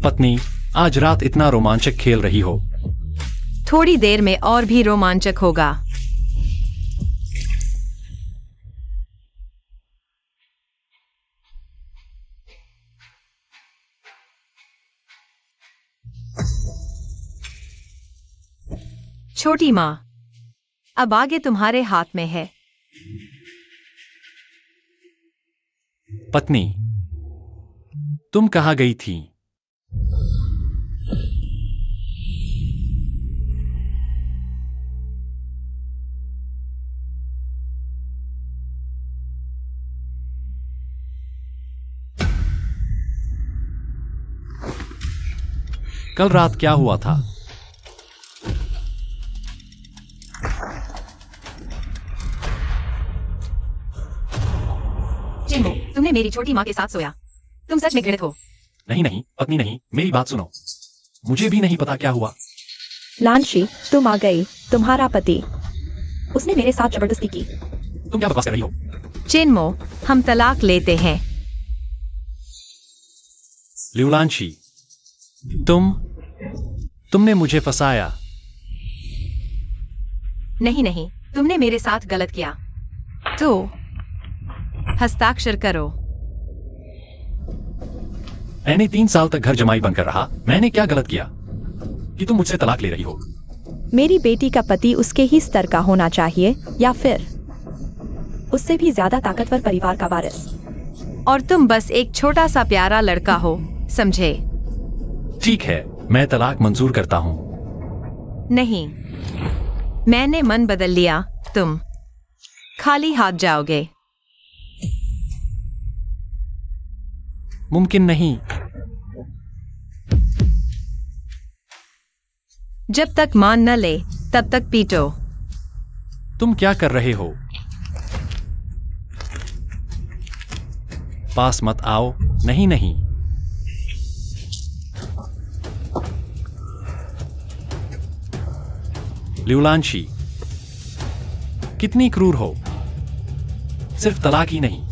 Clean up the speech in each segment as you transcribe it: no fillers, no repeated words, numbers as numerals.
पत्नी, आज रात इतना रोमांचक खेल रही हो। थोड़ी देर में और भी रोमांचक होगा। छोटी माँ, अब आगे तुम्हारे हाथ में है। पत्नी, तुम कहाँ गई थी? कल रात क्या हुआ था? चिन्मो, तुमने मेरी छोटी माँ के साथ सोया। तुम सच में घृणित हो। नहीं नहीं पत्नी नहीं, मेरी बात सुनो। मुझे भी नहीं पता क्या हुआ। लांशी, तुम आ गई। तुम्हारा पति, उसने मेरे साथ जबरदस्ती की। तुम क्या बकवास कर रही हो? चिन्मो, हम तलाक लेते हैं। लिउलांशी, तुमने मुझे फंसाया। नहीं नहीं, तुमने मेरे साथ गलत किया। तो हस्ताक्षर करो। मैंने 3 साल तक घर जमाई बनकर रहा। मैंने क्या गलत किया कि तुम मुझसे तलाक ले रही हो? मेरी बेटी का पति उसके ही स्तर का होना चाहिए, या फिर उससे भी ज्यादा ताकतवर परिवार का वारिस। और तुम बस एक छोटा सा प्यारा लड़का हो, समझे? ठीक है, मैं तलाक मंजूर करता हूँ। नहीं, मैंने मन बदल लिया। तुम खाली हाथ जाओगे। मुमकिन नहीं। जब तक मान न ले तब तक पीटो। तुम क्या कर रहे हो? पास मत आओ। नहीं नहीं। लिउलांशी, कितनी क्रूर हो। सिर्फ तलाक ही नहीं,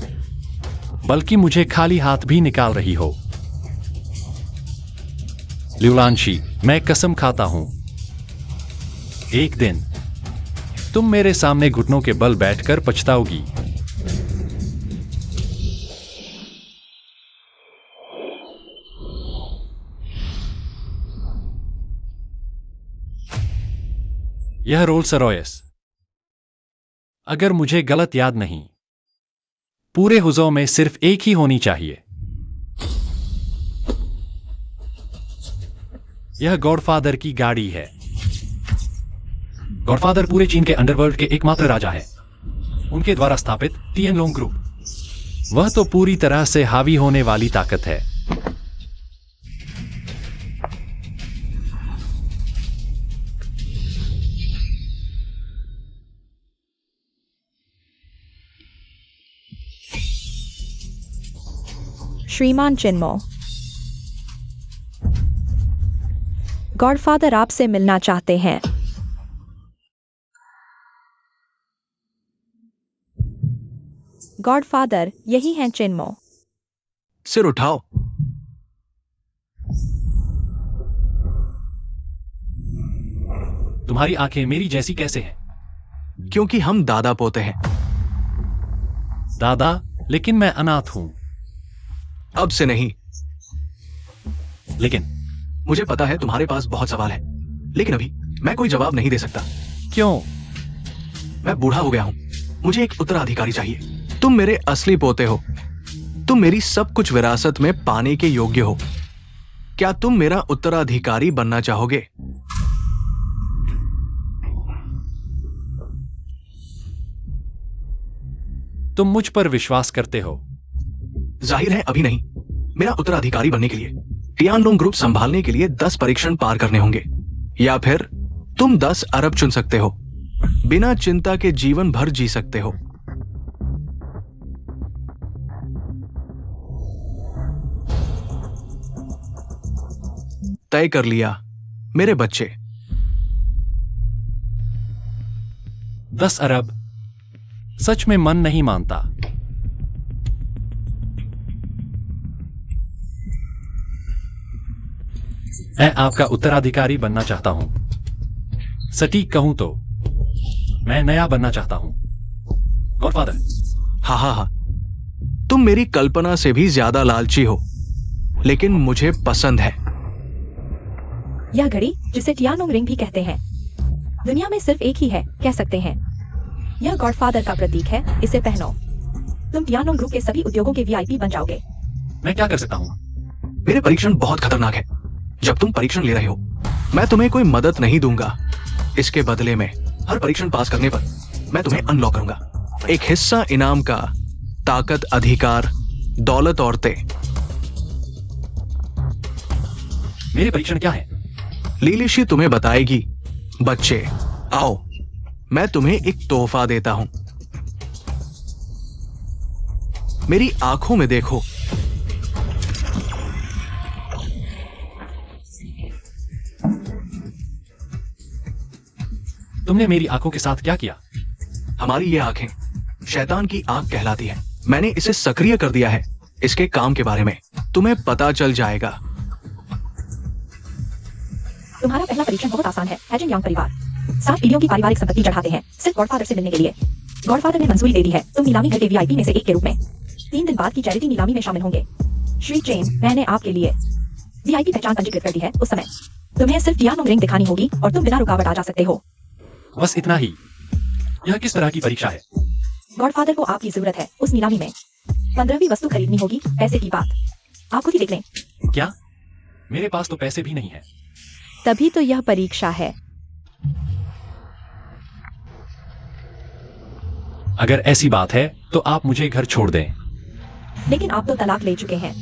बल्कि मुझे खाली हाथ भी निकाल रही हो। लिउलांशी, मैं कसम खाता हूं, एक दिन तुम मेरे सामने घुटनों के बल बैठकर पछताओगी। यह रोल्स रॉयस, अगर मुझे गलत याद नहीं, पूरे हुजों में सिर्फ एक ही होनी चाहिए। यह गॉडफादर की गाड़ी है। गॉडफादर पूरे चीन के अंडरवर्ल्ड के एकमात्र राजा है। उनके द्वारा स्थापित टिएनलोंग ग्रुप, वह तो पूरी तरह से हावी होने वाली ताकत है। श्रीमान चिन्मो, गॉडफादर आपसे मिलना चाहते हैं। गॉडफादर, यही हैं चिन्मो। सिर उठाओ। तुम्हारी आंखें मेरी जैसी कैसे हैं? क्योंकि हम दादा पोते हैं। दादा, लेकिन मैं अनाथ हूं। अब से नहीं। लेकिन मुझे पता है तुम्हारे पास बहुत सवाल है, लेकिन अभी मैं कोई जवाब नहीं दे सकता। क्यों? मैं बूढ़ा हो गया हूं। मुझे एक उत्तराधिकारी चाहिए। तुम मेरे असली पोते हो। तुम मेरी सब कुछ विरासत में पाने के योग्य हो। क्या तुम मेरा उत्तराधिकारी बनना चाहोगे? तुम मुझ पर विश्वास करते हो? जाहिर है अभी नहीं। मेरा उत्तराधिकारी बनने के लिए टियानलोंग ग्रुप संभालने के लिए 10 परीक्षण पार करने होंगे, या फिर तुम 10 अरब चुन सकते हो। बिना चिंता के जीवन भर जी सकते हो। तय कर लिया मेरे बच्चे। 10 अरब? सच में मन नहीं मानता। मैं आपका उत्तराधिकारी बनना चाहता हूं। सटीक कहूं तो मैं नया बनना चाहता हूं। गॉडफादर। हाँ हाँ हाँ, तुम मेरी कल्पना से भी ज्यादा लालची हो, लेकिन मुझे पसंद है। यह घड़ी, जिसे टियानोंग रिंग भी कहते हैं, दुनिया में सिर्फ एक ही है, कह सकते हैं। यह गॉडफादर का प्रतीक है, इसे पहनो। तुम टियानोंग ग्रुप के सभी उद्योगों के वीआईपी बन जाओगे। मैं क्या कर सकता हूं? मेरे परीक्षण बहुत खतरनाक है। जब तुम परीक्षण ले रहे हो, मैं तुम्हें कोई मदद नहीं दूंगा। इसके बदले में हर परीक्षण पास करने पर मैं तुम्हें अनलॉक करूंगा। एक हिस्सा इनाम का, ताकत, अधिकार, दौलत, औरतें। मेरे परीक्षण क्या है? लीलिशी तुम्हें बताएगी। बच्चे, आओ, मैं तुम्हें एक तोहफा देता हूं। मेरी आंखों में देखो। तुमने मेरी आंखों के साथ क्या किया? हमारी ये आंखें शैतान की आंख कहलाती है। मैंने इसे सक्रिय कर दिया है। इसके काम के बारे में तुम्हें पता चल जाएगा। तुम्हारा पहला परीक्षण बहुत आसान है। हैजन यांग परिवार 7 पीढ़ियों की पारिवारिक संपत्ति चढ़ाते हैं, सिर्फ गॉडफादर से मिलने के लिए। गॉडफादर ने मंजूरी दे दी है। तुम नीलामी घर के वीआईपी में से एक के रूप में 3 दिन बाद की चैरिटी नीलामी में शामिल होंगे। श्री चेन, मैंने आपके लिए वीआईपी पहचान पंजीकृत कर दी है। उस समय तुम्हें सिर्फ टियानोंग रिंग दिखानी होगी और तुम बिना रुकावट आ जा सकते हो। बस इतना ही? यह किस तरह की परीक्षा है? गॉडफादर को आपकी जरूरत है। उस नीलामी में 15वीं वस्तु खरीदनी होगी। पैसे की बात आप खुद ही देख लें। क्या? मेरे पास तो पैसे भी नहीं है। तभी तो यह परीक्षा है। अगर ऐसी बात है तो आप मुझे घर छोड़ दें। लेकिन आप तो तलाक ले चुके हैं।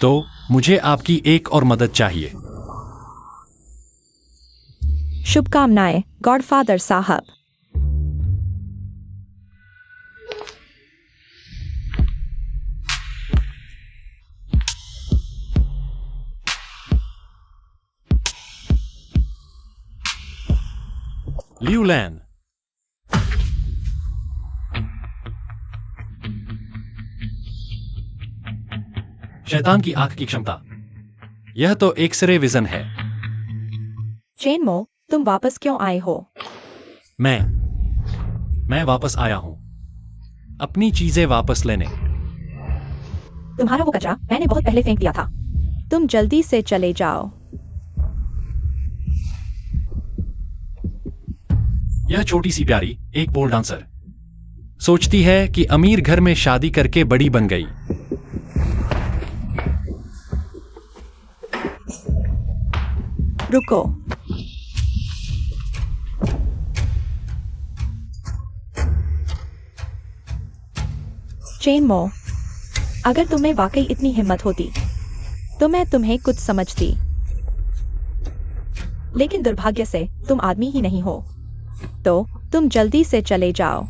तो मुझे आपकी एक और मदद चाहिए। शुभकामनाएं, गॉडफादर साहब। लियू लैन। शैतान की आंख की क्षमता, यह तो एक्सरे विजन है। चेन मो, तुम वापस क्यों आए हो? मैं वापस आया हूं अपनी चीजें वापस लेने। तुम्हारा वो कचरा मैंने बहुत पहले फेंक दिया था। तुम जल्दी से चले जाओ। यह छोटी सी प्यारी एक पोल डांसर सोचती है कि अमीर घर में शादी करके बड़ी बन गई। रुको। चेन मो, अगर तुम्हें वाकई इतनी हिम्मत होती तो मैं तुम्हें कुछ समझती, लेकिन दुर्भाग्य से तुम आदमी ही नहीं हो। तो तुम जल्दी से चले जाओ।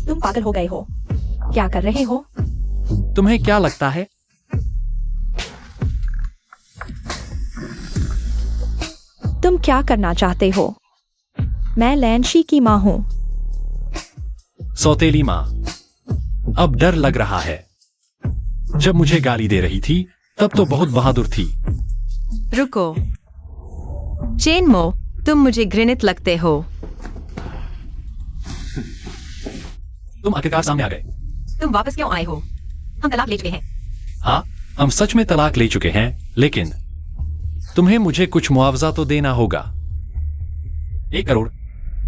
तुम पागल हो गए हो। क्या कर रहे हो? तुम्हें क्या लगता है? तुम क्या करना चाहते हो? मैं लैनशी की मां हूं। सौतेली मां, अब डर लग रहा है। जब मुझे गाली दे रही थी तब तो बहुत बहादुर थी। रुको। चेन मो, तुम मुझे घृणित लगते हो। तुम आखिरकार सामने आ गए। तुम वापस क्यों आए हो? हम तलाक ले चुके हैं। हाँ, हम सच में तलाक ले चुके हैं, लेकिन तुम्हें मुझे कुछ मुआवजा तो देना होगा। 1 करोड़।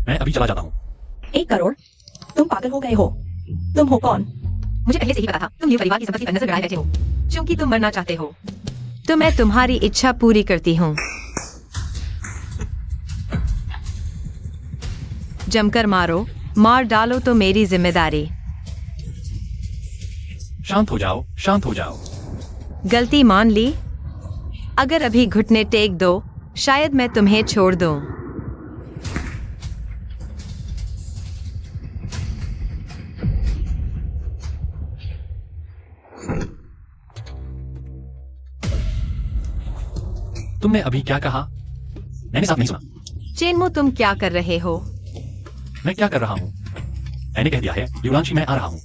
मैं अभी चला जाता हूँ। 1 करोड़? तुम पागल हो गए हो। तुम हो कौन? मुझे पहले से ही पता था तुम ये परिवार की संपत्ति पर नजर गड़ाए बैठे हो, क्योंकि तुम मरना चाहते हो। तो मैं तुम्हारी इच्छा पूरी करती हूँ। जमकर मारो, मार डालो तो मेरी जिम्मेदारी। शांत हो जाओ, शांत हो जाओ। गलती मान ली। अगर अभी घुटने टेक दो, शायद मैं तुम्हें छोड़ दूं। तुमने अभी क्या कहा? मैंने साफ नहीं सुना। चेनमो, तुम क्या कर रहे हो? मैं क्या कर रहा हूँ? मैंने कह दिया है युवरांशी, मैं आ रहा हूँ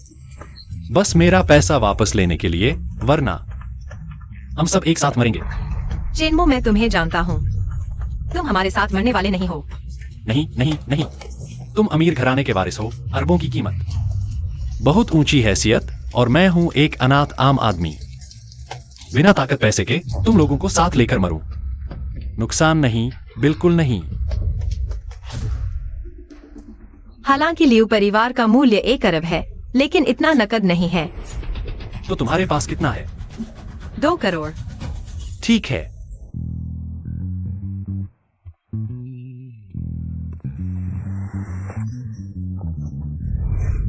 बस मेरा पैसा वापस लेने के लिए, वरना हम सब एक साथ मरेंगे। चेनमो, मैं तुम्हें जानता हूँ, तुम हमारे साथ मरने वाले नहीं हो। नहीं नहीं नहीं, तुम अमीर घराने के वारिस हो, अरबों की कीमत, बहुत ऊंची हैसियत, और मैं हूं एक अनाथ आम आदमी, बिना ताकत पैसे के तुम लोगों को साथ लेकर मरूं। नुकसान नहीं, बिल्कुल नहीं। हालांकि लियू परिवार का मूल्य 1 अरब है, लेकिन इतना नकद नहीं है। तो तुम्हारे पास कितना है? 2 करोड़। ठीक है,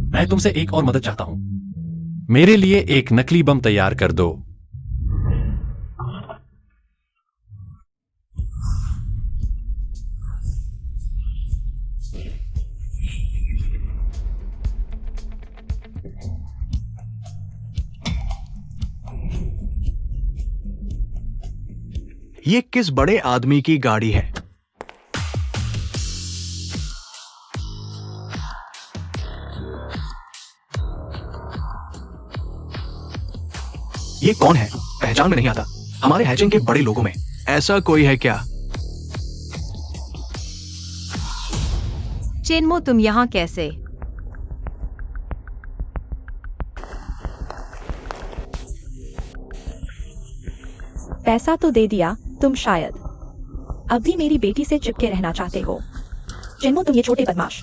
मैं तुमसे एक और मदद चाहता हूं। मेरे लिए एक नकली बम तैयार कर दो। ये किस बड़े आदमी की गाड़ी है? ये कौन है? पहचान में नहीं आता। हमारे हैचिंग के बड़े लोगों में ऐसा कोई है क्या? चेनमो, तुम यहाँ कैसे? पैसा तो दे दिया, तुम शायद अब भी मेरी बेटी से चिपके रहना चाहते हो। चिन्मो, तुम ये छोटे बदमाश।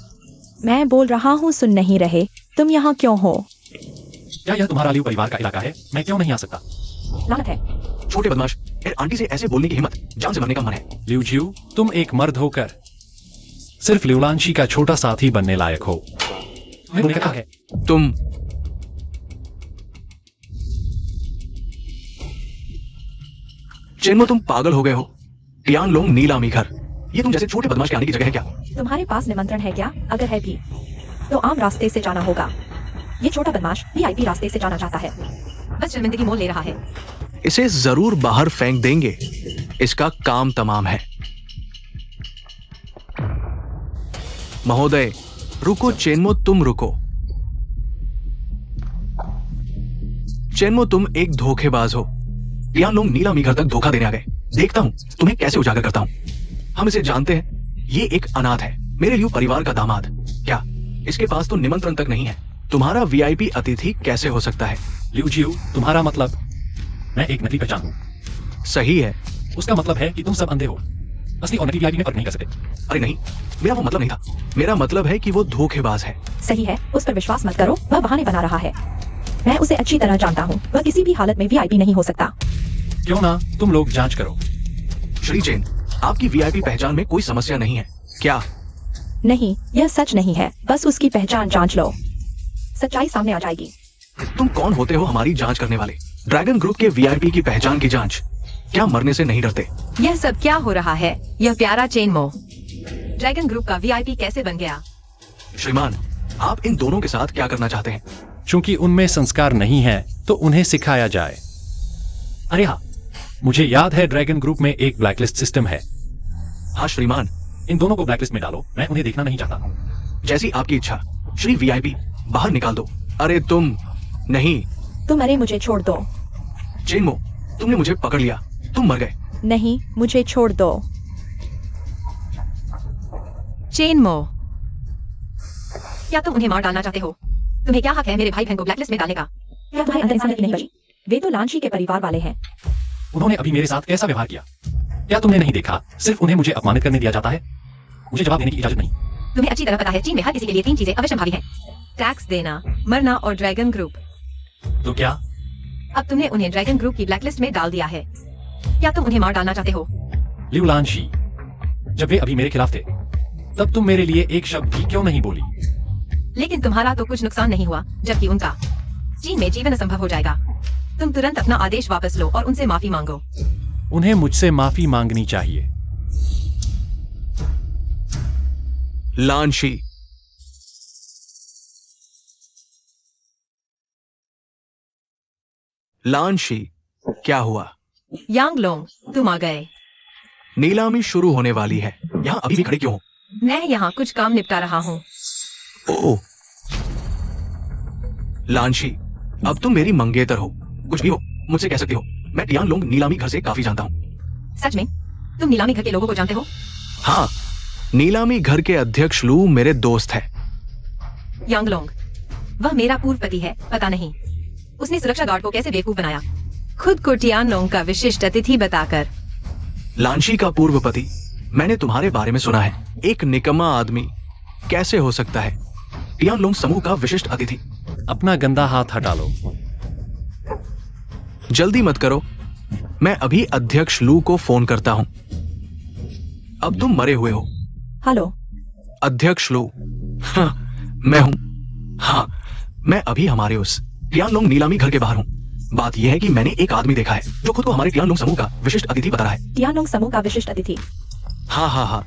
मैं बोल रहा हूँ, सुन नहीं रहे। तुम यहाँ क्यों हो? क्या यह तुम्हारा लियू परिवार का इलाका है? मैं क्यों नहीं आ सकता? लानत है। छोटे बदमाश, फिर आंटी से ऐसे बोलने की हिम्मत, जान से मरने का मन है। लियू जियो, तुम एक मर्द होकर सिर्फ लिउलांशी का छोटा साथी बनने लायक हो। तुम्हें कहा है तुम चिन्मो, तुम पागल हो गए हो। टियानलोंग नीलामी घर, ये तुम जैसे छोटे बदमाश के आने की जगह है क्या? तुम्हारे पास निमंत्रण है क्या? अगर है भी तो आम रास्ते से जाना होगा। ये छोटा बदमाश वीआईपी रास्ते से जाना चाहता है। बस शर्मिंदगी मोल ले रहा है। इसे जरूर बाहर फेंक देंगे, इसका काम तमाम है। महोदय रुको, चेनमो तुम रुको। चेनमो, तुम एक धोखेबाज हो। टियानलोंग नीलामी घर तक धोखा देने आ गए। देखता हूं तुम्हें कैसे उजागर करता हूं। हम इसे जानते हैं, ये एक अनाथ है, मेरे लियू परिवार का दामाद। क्या इसके पास तो निमंत्रण तक नहीं है? तुम्हारा वीआईपी अतिथि कैसे हो सकता है? लियू जियो, तुम्हारा मतलब मैं एक नकली पहचान हूं। सही है। उसका मतलब है कि तुम सब अंधे हो, असली और नकली वीआईपी में फर्क नहीं कर सकते। अरे नहीं, मेरा वो मतलब नहीं था। मेरा मतलब है कि वो धोखेबाज है। सही है, उस पर विश्वास मत करो, वह बहाने बना रहा है। मैं उसे अच्छी तरह जानता हूँ, वह किसी भी हालत में वीआईपी नहीं हो सकता। क्यों ना तुम लोग जांच करो। श्री चेन, आपकी वीआईपी पहचान में कोई समस्या नहीं है क्या? नहीं, यह सच नहीं है। बस उसकी पहचान जांच लो, सच्चाई सामने आ जाएगी। तुम कौन होते हो हमारी जांच करने वाले? ड्रैगन ग्रुप के वीआईपी की पहचान की जांच? क्या मरने से नहीं डरते? यह सब क्या हो रहा है? यह प्यारा चेनमो ड्रैगन ग्रुप का वीआईपी कैसे बन गया? श्रीमान, आप इन दोनों के साथ क्या करना चाहते हैं? चूंकि उनमें संस्कार नहीं है तो उन्हें सिखाया जाए। अरे हाँ, मुझे याद है ड्रैगन ग्रुप में एक ब्लैकलिस्ट सिस्टम है। हाँ श्रीमान। इन दोनों को ब्लैकलिस्ट में डालो, मैं उन्हें देखना नहीं चाहता। जैसी आपकी इच्छा। श्री वीआईपी, बाहर निकाल दो। अरे तुम नहीं। तुम अरे मुझे छोड़ दो। चेनमो, तुमने मुझे पकड़ लिया, तुम मर गए। नहीं, मुझे छोड़ दो। चेनमो, क्या तुम उन्हें मार डालना चाहते हो? तुम्हें क्या हक है मेरे भाई बहन को ब्लैकलिस्ट में डालने का? क्या तुम्हारे अंदर इंसानियत नहीं बची? वे तो लांशी के परिवार वाले हैं। उन्होंने अभी मेरे साथ कैसा व्यवहार किया? क्या तुमने नहीं देखा? सिर्फ उन्हें मुझे अपमानित करने दिया जाता है। मुझे जवाब देने की इजाजत नहीं। तुम्हें अच्छी तरह पता है, चीन में हर किसी के लिए 3 चीजें अवश्य भावी हैं: टैक्स देना, मरना और ड्रैगन ग्रुप। तो क्या अब तुमने उन्हें ड्रैगन ग्रुप की ब्लैकलिस्ट में डाल दिया है। क्या तुम उन्हें मार डालना चाहते हो? लिउलांशी, जब वे अभी मेरे खिलाफ थे तब तुम मेरे लिए एक शब्द भी क्यों नहीं बोली? लेकिन तुम्हारा तो कुछ नुकसान नहीं हुआ, जबकि उनका। चीन में जीवन असंभव हो जाएगा। तुम तुरंत अपना आदेश वापस लो और उनसे माफी मांगो। उन्हें मुझसे माफी मांगनी चाहिए। लांशी, लांशी, क्या हुआ? यांगलोंग, तुम आ गए। नीलामी शुरू होने वाली है, यहाँ अभी भी खड़े क्यों हो? मैं यहाँ कुछ काम निपटा रहा हूँ। ओह, लांशी, अब तुम मेरी मंगेतर हो। कुछ भी हो, मुझसे कह सकती हो। मैं टियानलोंग नीलामी घर से काफी जानता हूँ। सच में तुम नीलामी घर के लोगों को जानते हो? हाँ, नीलामी घर के अध्यक्ष लू मेरे दोस्त है। यांगलोंग, वह मेरा पूर्व पति है, पता नहीं उसने सुरक्षा गार्ड को कैसे बेवकूफ बनाया, खुद को टियानलोंग का विशिष्ट अतिथि बताकर। लांशी का पूर्व पति, मैंने तुम्हारे बारे में सुना है। एक निकम्मा आदमी कैसे हो सकता है टियानलोंग समूह का विशिष्ट अतिथि? अपना गंदा हाथ हटा लो। जल्दी मत करो, मैं अभी अध्यक्ष लू को फोन करता हूं। अब तुम मरे हुए हो। हेलो। अध्यक्ष लू। हाँ, मैं हूं। हाँ, मैं अभी हमारे उस टियानलोंग नीलामी घर के बाहर हूं। बात यह है कि मैंने एक आदमी देखा है जो खुद को हमारे टियानलोंग समूह का विशिष्ट अतिथि बता रहा है। टियानलोंग समूह का विशिष्ट अतिथि? हाँ,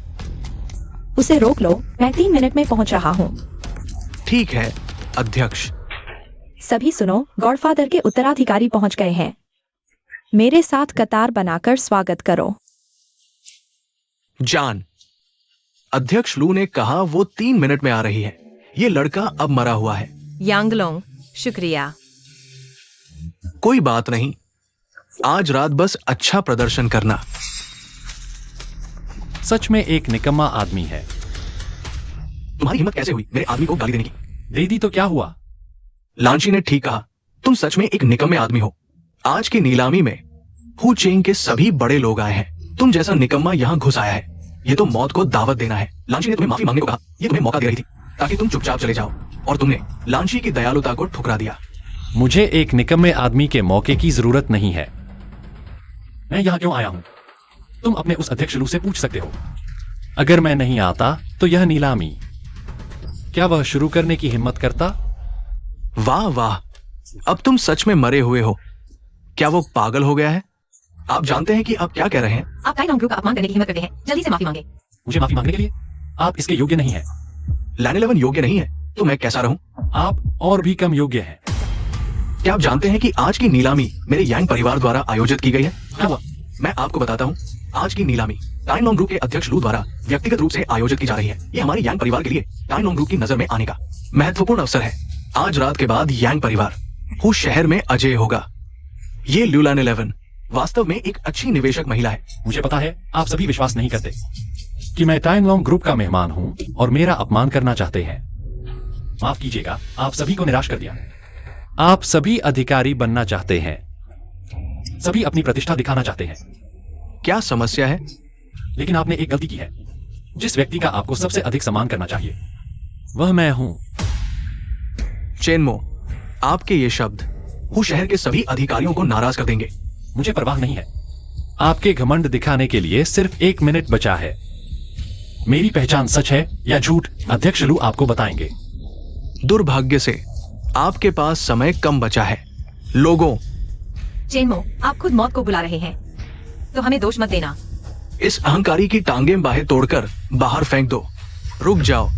उसे रोक लो, मैं 3 मिनट में पहुंच रहा हूँ। ठीक है अध्यक्ष। सभी सुनो, गॉडफादर के उत्तराधिकारी पहुंच गए हैं। मेरे साथ कतार बनाकर स्वागत करो। जान, अध्यक्ष लू ने कहा वो 3 मिनट में आ रही है। ये लड़का अब मरा हुआ है। यांगलोंग, शुक्रिया। कोई बात नहीं, आज रात बस अच्छा प्रदर्शन करना। सच में एक निकम्मा आदमी है। तुम्हारी हिम्मत कैसे हुई मेरे आदमी को गाली देने की? दे दी तो क्या हुआ? लांची ने ठीक कहा, तुम सच में एक निकम्मे आदमी हो। आज की नीलामी में हु चेंग के सभी बड़े लोग आए हैं। तुम जैसा निकम्मा यहाँ घुस आया है। ये तो मौत को दावत देना है। लांची ने तुम्हें माफी मांगने को कहा। ये तुम्हें मौका दे रही थी ताकि तुम चुपचाप चले जाओ, और तुमने लांची की दयालुता को ठुकरा दिया। मुझे एक निकम्मे आदमी के मौके की जरूरत नहीं है। मैं यहाँ क्यों आया हूं? तुम अपने उस अध्यक्ष लू से पूछ सकते हो। अगर मैं नहीं आता तो यह नीलामी क्या वह शुरू करने की हिम्मत करता? वाह वाह, अब तुम सच में मरे हुए हो। क्या वो पागल हो गया है? आप जानते हैं कि आप क्या कह रहे हैं? आप टाइनलोंग ग्रुप का अपमान करने की हिम्मत करते हैं। जल्दी से माफी मांगे। मुझे माफी मांगने के लिए? आप इसके योग्य नहीं हैं। लैन 11 योग्य नहीं है तो मैं कैसा रहूं? आप और भी कम योग्य हैं। क्या आप जानते हैं कि आज की नीलामी मेरे यांग परिवार द्वारा आयोजित की गई है? क्या हुआ? मैं आपको बताता हूँ। आज की नीलामी टाइनलोंग ग्रुप के अध्यक्ष लू द्वारा व्यक्तिगत रूप से आयोजित की जा रही है। ये हमारे यांग परिवार के लिए टाइनलोंग ग्रुप की नजर में आने का महत्वपूर्ण अवसर है। आज रात के बाद यांग परिवार हु शहर में अजय होगा। ये ल्यूलान 11 वास्तव में एक अच्छी निवेशक महिला है। मुझे पता है आप सभी विश्वास नहीं करते कि मैं टाइनलोंग ग्रुप का मेहमान हूं और मेरा अपमान करना चाहते हैं। माफ कीजिएगा, आप सभी को निराश कर दिया। आप सभी अधिकारी बनना चाहते हैं, सभी अपनी प्रतिष्ठा दिखाना चाहते हैं। क्या समस्या है? लेकिन आपने एक गलती की है। जिस व्यक्ति का आपको सबसे अधिक सम्मान करना चाहिए वह मैं हूं। चेनमो, आपके ये शब्द हु शहर के सभी अधिकारियों को नाराज कर देंगे। मुझे परवाह नहीं है। आपके घमंड दिखाने के लिए सिर्फ 1 मिनट बचा है। मेरी पहचान सच है या झूठ अध्यक्ष लू आपको बताएंगे। दुर्भाग्य से आपके पास समय कम बचा है। लोगों, चेनमो, आप खुद मौत को बुला रहे हैं, तो हमें दोष मत देना। इस अहंकारी की टांगें बाहें तोड़कर बाहर फेंक दो। रुक जाओ।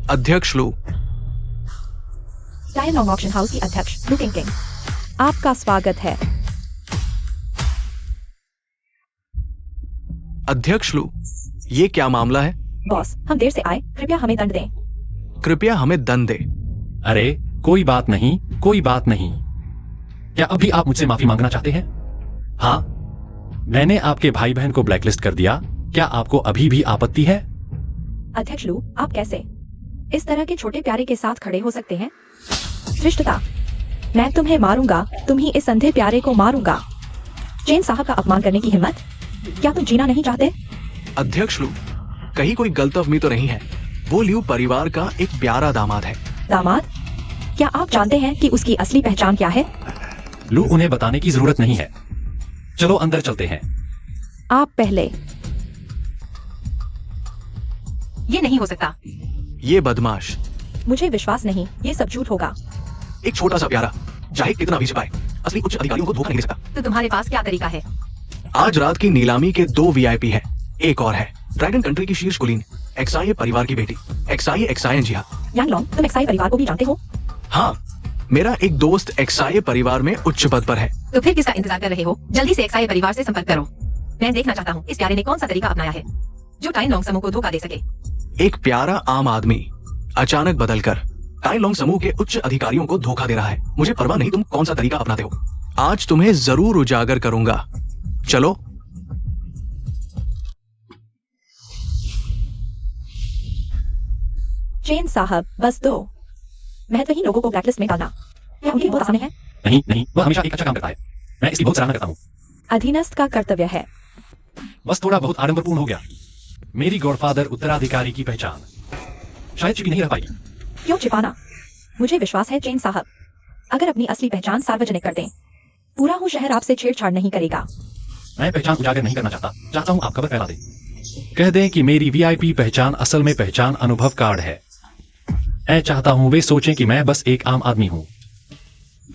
अध्यक्ष लू, टाइनलोंग ऑक्शन हाउस की अध्यक्ष लू किंग, आपका स्वागत है। अध्यक्ष लू, ये क्या मामला है? बॉस, हम देर से आए, कृपया हमें दंड दें। कृपया हमें दंड दे। अरे कोई बात नहीं, कोई बात नहीं। क्या अभी आप मुझसे माफी मांगना चाहते हैं? हाँ, मैंने आपके भाई बहन को ब्लैकलिस्ट कर दिया। क्या आपको अभी भी आपत्ति है? अध्यक्ष लू, आप कैसे इस तरह के छोटे प्यारे के साथ खड़े हो सकते हैं? धृष्टता, मैं तुम्हें मारूंगा, तुम ही इस अंधे प्यारे को मारूंगा। चेन साहब का अपमान करने की हिम्मत? क्या तुम जीना नहीं चाहते? अध्यक्ष लू, कहीं कोई गलतफहमी तो नहीं है? वो ल्यू परिवार का एक प्यारा दामाद है। दामाद? क्या आप जानते हैं कि उसकी असली पहचान क्या है? लू, उन्हें बताने की जरूरत नहीं है। चलो अंदर चलते हैं। आप पहले। ये नहीं हो सकता। ये बदमाश। मुझे विश्वास नहीं, ये सब झूठ होगा। एक छोटा सा प्यारा, चाहे कितना भी छिपाए, असली उच्च अधिकारियों को धोखा नहीं दे सकता। तो तुम्हारे पास क्या तरीका है? आज रात की नीलामी के 2 वीआईपी है। एक और है ड्रैगन कंट्री की शीर्ष कुलीन, एक्साई परिवार की बेटी, एक्साई। जी हाँ। यांगलोंग, तुम एक्साई परिवार को भी जानते हो? हाँ, मेरा एक दोस्त एक्साई परिवार में उच्च पद पर है। तो फिर किसका इंतजार कर रहे हो? जल्दी से एक्साई परिवार से संपर्क करो। मैं देखना चाहता हूँ इस प्यारे ने कौन सा तरीका अपनाया है जो टाइन लॉन्ग समूह को धोखा दे सके। एक प्यारा आम आदमी अचानक बदलकर टाइन लॉन्ग समूह के उच्च अधिकारियों को धोखा दे रहा है। मुझे परवाह नहीं तुम कौन सा तरीका अपनाते हो। आज तुम्हें जरूर उजागर करूंगा। चलो। चेन साहब, बस दो। महत्वहीन लोगों को ब्लैकलिस्ट में डालना क्या उनके बहुत आसान है? नहीं नहीं, वह हमेशा एक अच्छा काम करता है। मैं इसकी बहुत सराहना करता हूँ। अधीनस्थ का कर्तव्य है। बस थोड़ा बहुत आडंबरपूर्ण हो गया। मेरी गॉडफादर उत्तराधिकारी की पहचान शायद छिपी नहीं रह पाएगी। क्यों छिपाना? मुझे विश्वास है चेन साहब, अगर अपनी असली पहचान सार्वजनिक कर दें, पूरा हूँ शहर आपसे छेड़छाड़ नहीं करेगा। मैं पहचान उजागर नहीं करना चाहता हूँ आप खबर फैला दें। कह दें कि मेरी वीआईपी पहचान असल में पहचान अनुभव कार्ड है। मैं चाहता हूँ वे सोचें कि मैं बस एक आम आदमी हूँ।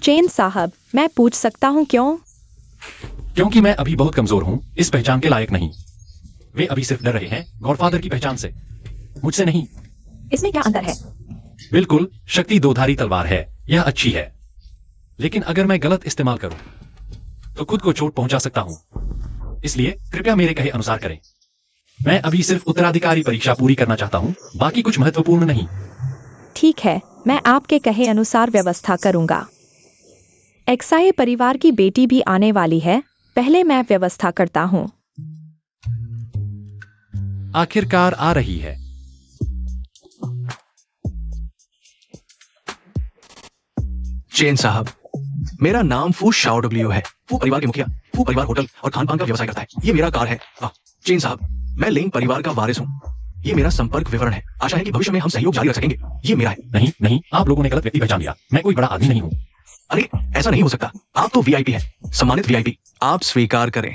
चेन साहब, मैं पूछ सकता हूँ क्यों? क्योंकि मैं अभी बहुत कमजोर हूँ, इस पहचान के लायक नहीं। वे अभी सिर्फ डर रहे हैं गॉडफादर की पहचान से, मुझसे नहीं। इसमें क्या अंतर है? बिल्कुल, शक्ति दोधारी तलवार है, यह अच्छी है, लेकिन अगर मैं गलत इस्तेमाल करूं तो खुद को चोट पहुंचा सकता हूं। इसलिए कृपया मेरे कहे अनुसार करें। मैं अभी सिर्फ उत्तराधिकारी परीक्षा पूरी करना चाहता हूं, बाकी कुछ महत्वपूर्ण नहीं। ठीक है, मैं आपके कहे अनुसार व्यवस्था करूंगा। एक्साई परिवार की बेटी भी आने वाली है, पहले मैं व्यवस्था करता हूँ। आखिरकार आ रही है। चेन साहब, मेरा नाम फू शाओडब्ल्यू है। फू परिवार के मुखिया, फू परिवार होटल और खान पान का व्यवसाय करता है। ये मेरा कार है। चेन साहब, मैं लेंग परिवार का वारिस हूँ। ये मेरा संपर्क विवरण है। आशा है कि भविष्य में हम सहयोग जारी रख सकेंगे। ये मेरा है। नहीं नहीं, आप लोगों ने गलत व्यक्ति पहचान लिया। मैं कोई बड़ा आदमी नहीं हूँ। अरे ऐसा नहीं हो सकता, आप तो वीआईपी हैं, सम्मानित वीआईपी। आप स्वीकार करें,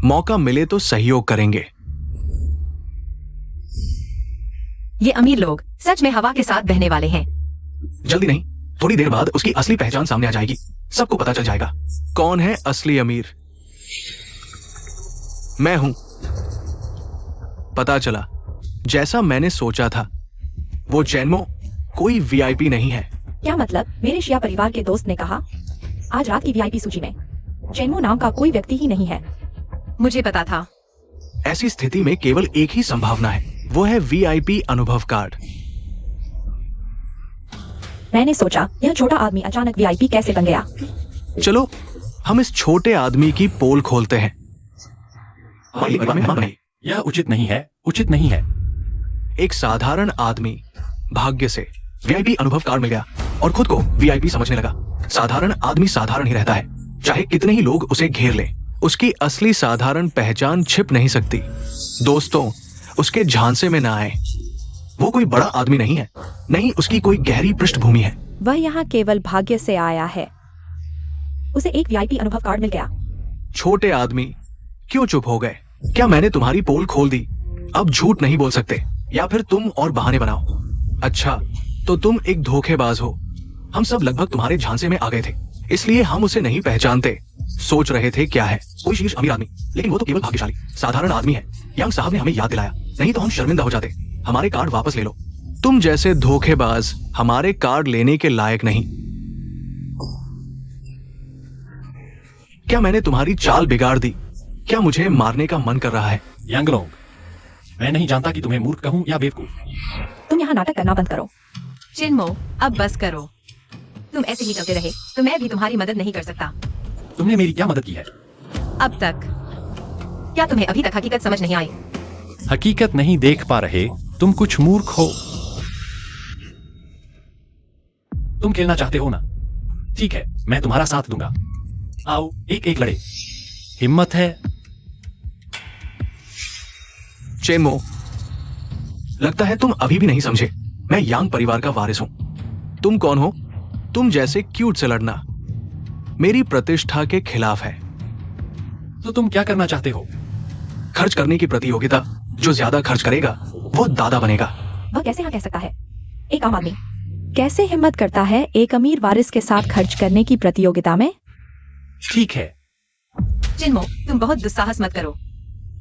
मौका मिले तो सहयोग करेंगे। ये अमीर लोग सच में हवा के साथ बहने वाले हैं। जल्दी नहीं, थोड़ी देर बाद उसकी असली पहचान सामने आ जाएगी। सबको पता चल जाएगा कौन है असली अमीर। मैं हूं। पता चला जैसा मैंने सोचा था, वो चैनमो कोई वीआईपी नहीं है। क्या मतलब? मेरे शिया परिवार के दोस्त ने कहा आज रात की वीआईपी सूची में चेनमो नाम का कोई व्यक्ति ही नहीं है। मुझे पता था। ऐसी स्थिति में केवल एक ही संभावना है, वो है वीआईपी अनुभव कार्ड। मैंने सोचा यह छोटा आदमी अचानक वीआईपी कैसे बन गया। चलो हम इस छोटे आदमी की पोल खोलते हैं। यह उचित नहीं है, उचित नहीं है। एक साधारण आदमी भाग्य से वीआईपी अनुभव कार्ड मिल गया और खुद को वीआईपी समझने लगा। साधारण आदमी साधारण ही रहता है, चाहे कितने ही लोग उसे घेर लें। उसकी असली साधारण पहचान छिप नहीं सकती। दोस्तों, उसके झांसे में ना आए। वो कोई बड़ा आदमी नहीं है, नहीं उसकी कोई गहरी पृष्ठभूमि है। वह यहाँ केवल भाग्य से आया है। उसे एक वीआईपी अनुभव कार्ड मिल गया। छोटे आदमी क्यों चुप हो गए? क्या मैंने तुम्हारी पोल खोल दी? अब झूठ नहीं बोल सकते, या फिर तुम और बहाने बनाओ। अच्छा, तो तुम एक धोखेबाज हो। हम सब लगभग तुम्हारे झांसे में आ गए थे, इसलिए हम उसे नहीं पहचानते। सोच रहे थे क्या है, कोई शीर्ष अमीर आदमी, लेकिन वो तो केवल भाग्यशाली साधारण आदमी है। यंग साहब ने हमें याद दिलाया, नहीं तो हम शर्मिंदा हो जाते। हमारे कार्ड वापस ले लो। तुम जैसे धोखेबाज हमारे कार्ड लेने के लायक नहीं। क्या मैंने तुम्हारी चाल बिगाड़ दी? क्या मुझे मारने का मन कर रहा है? यंग लोग, मैं नहीं जानता कि तुम्हें मूर्ख कहूं या बेवकूफ। तुम यहाँ नाटक करना बंद करो। चिन्मो, अब बस करो। तुम ऐसे ही चलते रहे तो मैं भी तुम्हारी मदद नहीं कर सकता। तुमने मेरी क्या मदद की है अब तक? क्या तुम्हें अभी तक हकीकत समझ नहीं आई? हकीकत नहीं देख पा रहे, तुम कुछ मूर्ख हो। तुम खेलना चाहते हो ना? ठीक है, मैं तुम्हारा साथ दूंगा। आओ एक एक लड़े। हिम्मत है? चेनमो, लगता है तुम अभी भी नहीं समझे। मैं यांग परिवार का वारिस हूं। तुम कौन हो? तुम जैसे क्यूट से लड़ना मेरी प्रतिष्ठा के खिलाफ है। तो तुम क्या करना चाहते हो? खर्च करने की प्रतियोगिता। जो ज्यादा खर्च करेगा वो दादा बनेगा। वह कैसे हाँ कह सकता है? एक आम आदमी कैसे हिम्मत करता है एक अमीर वारिस के साथ खर्च करने की प्रतियोगिता में? ठीक है। चिन्मो, तुम बहुत दुस्साहस मत करो।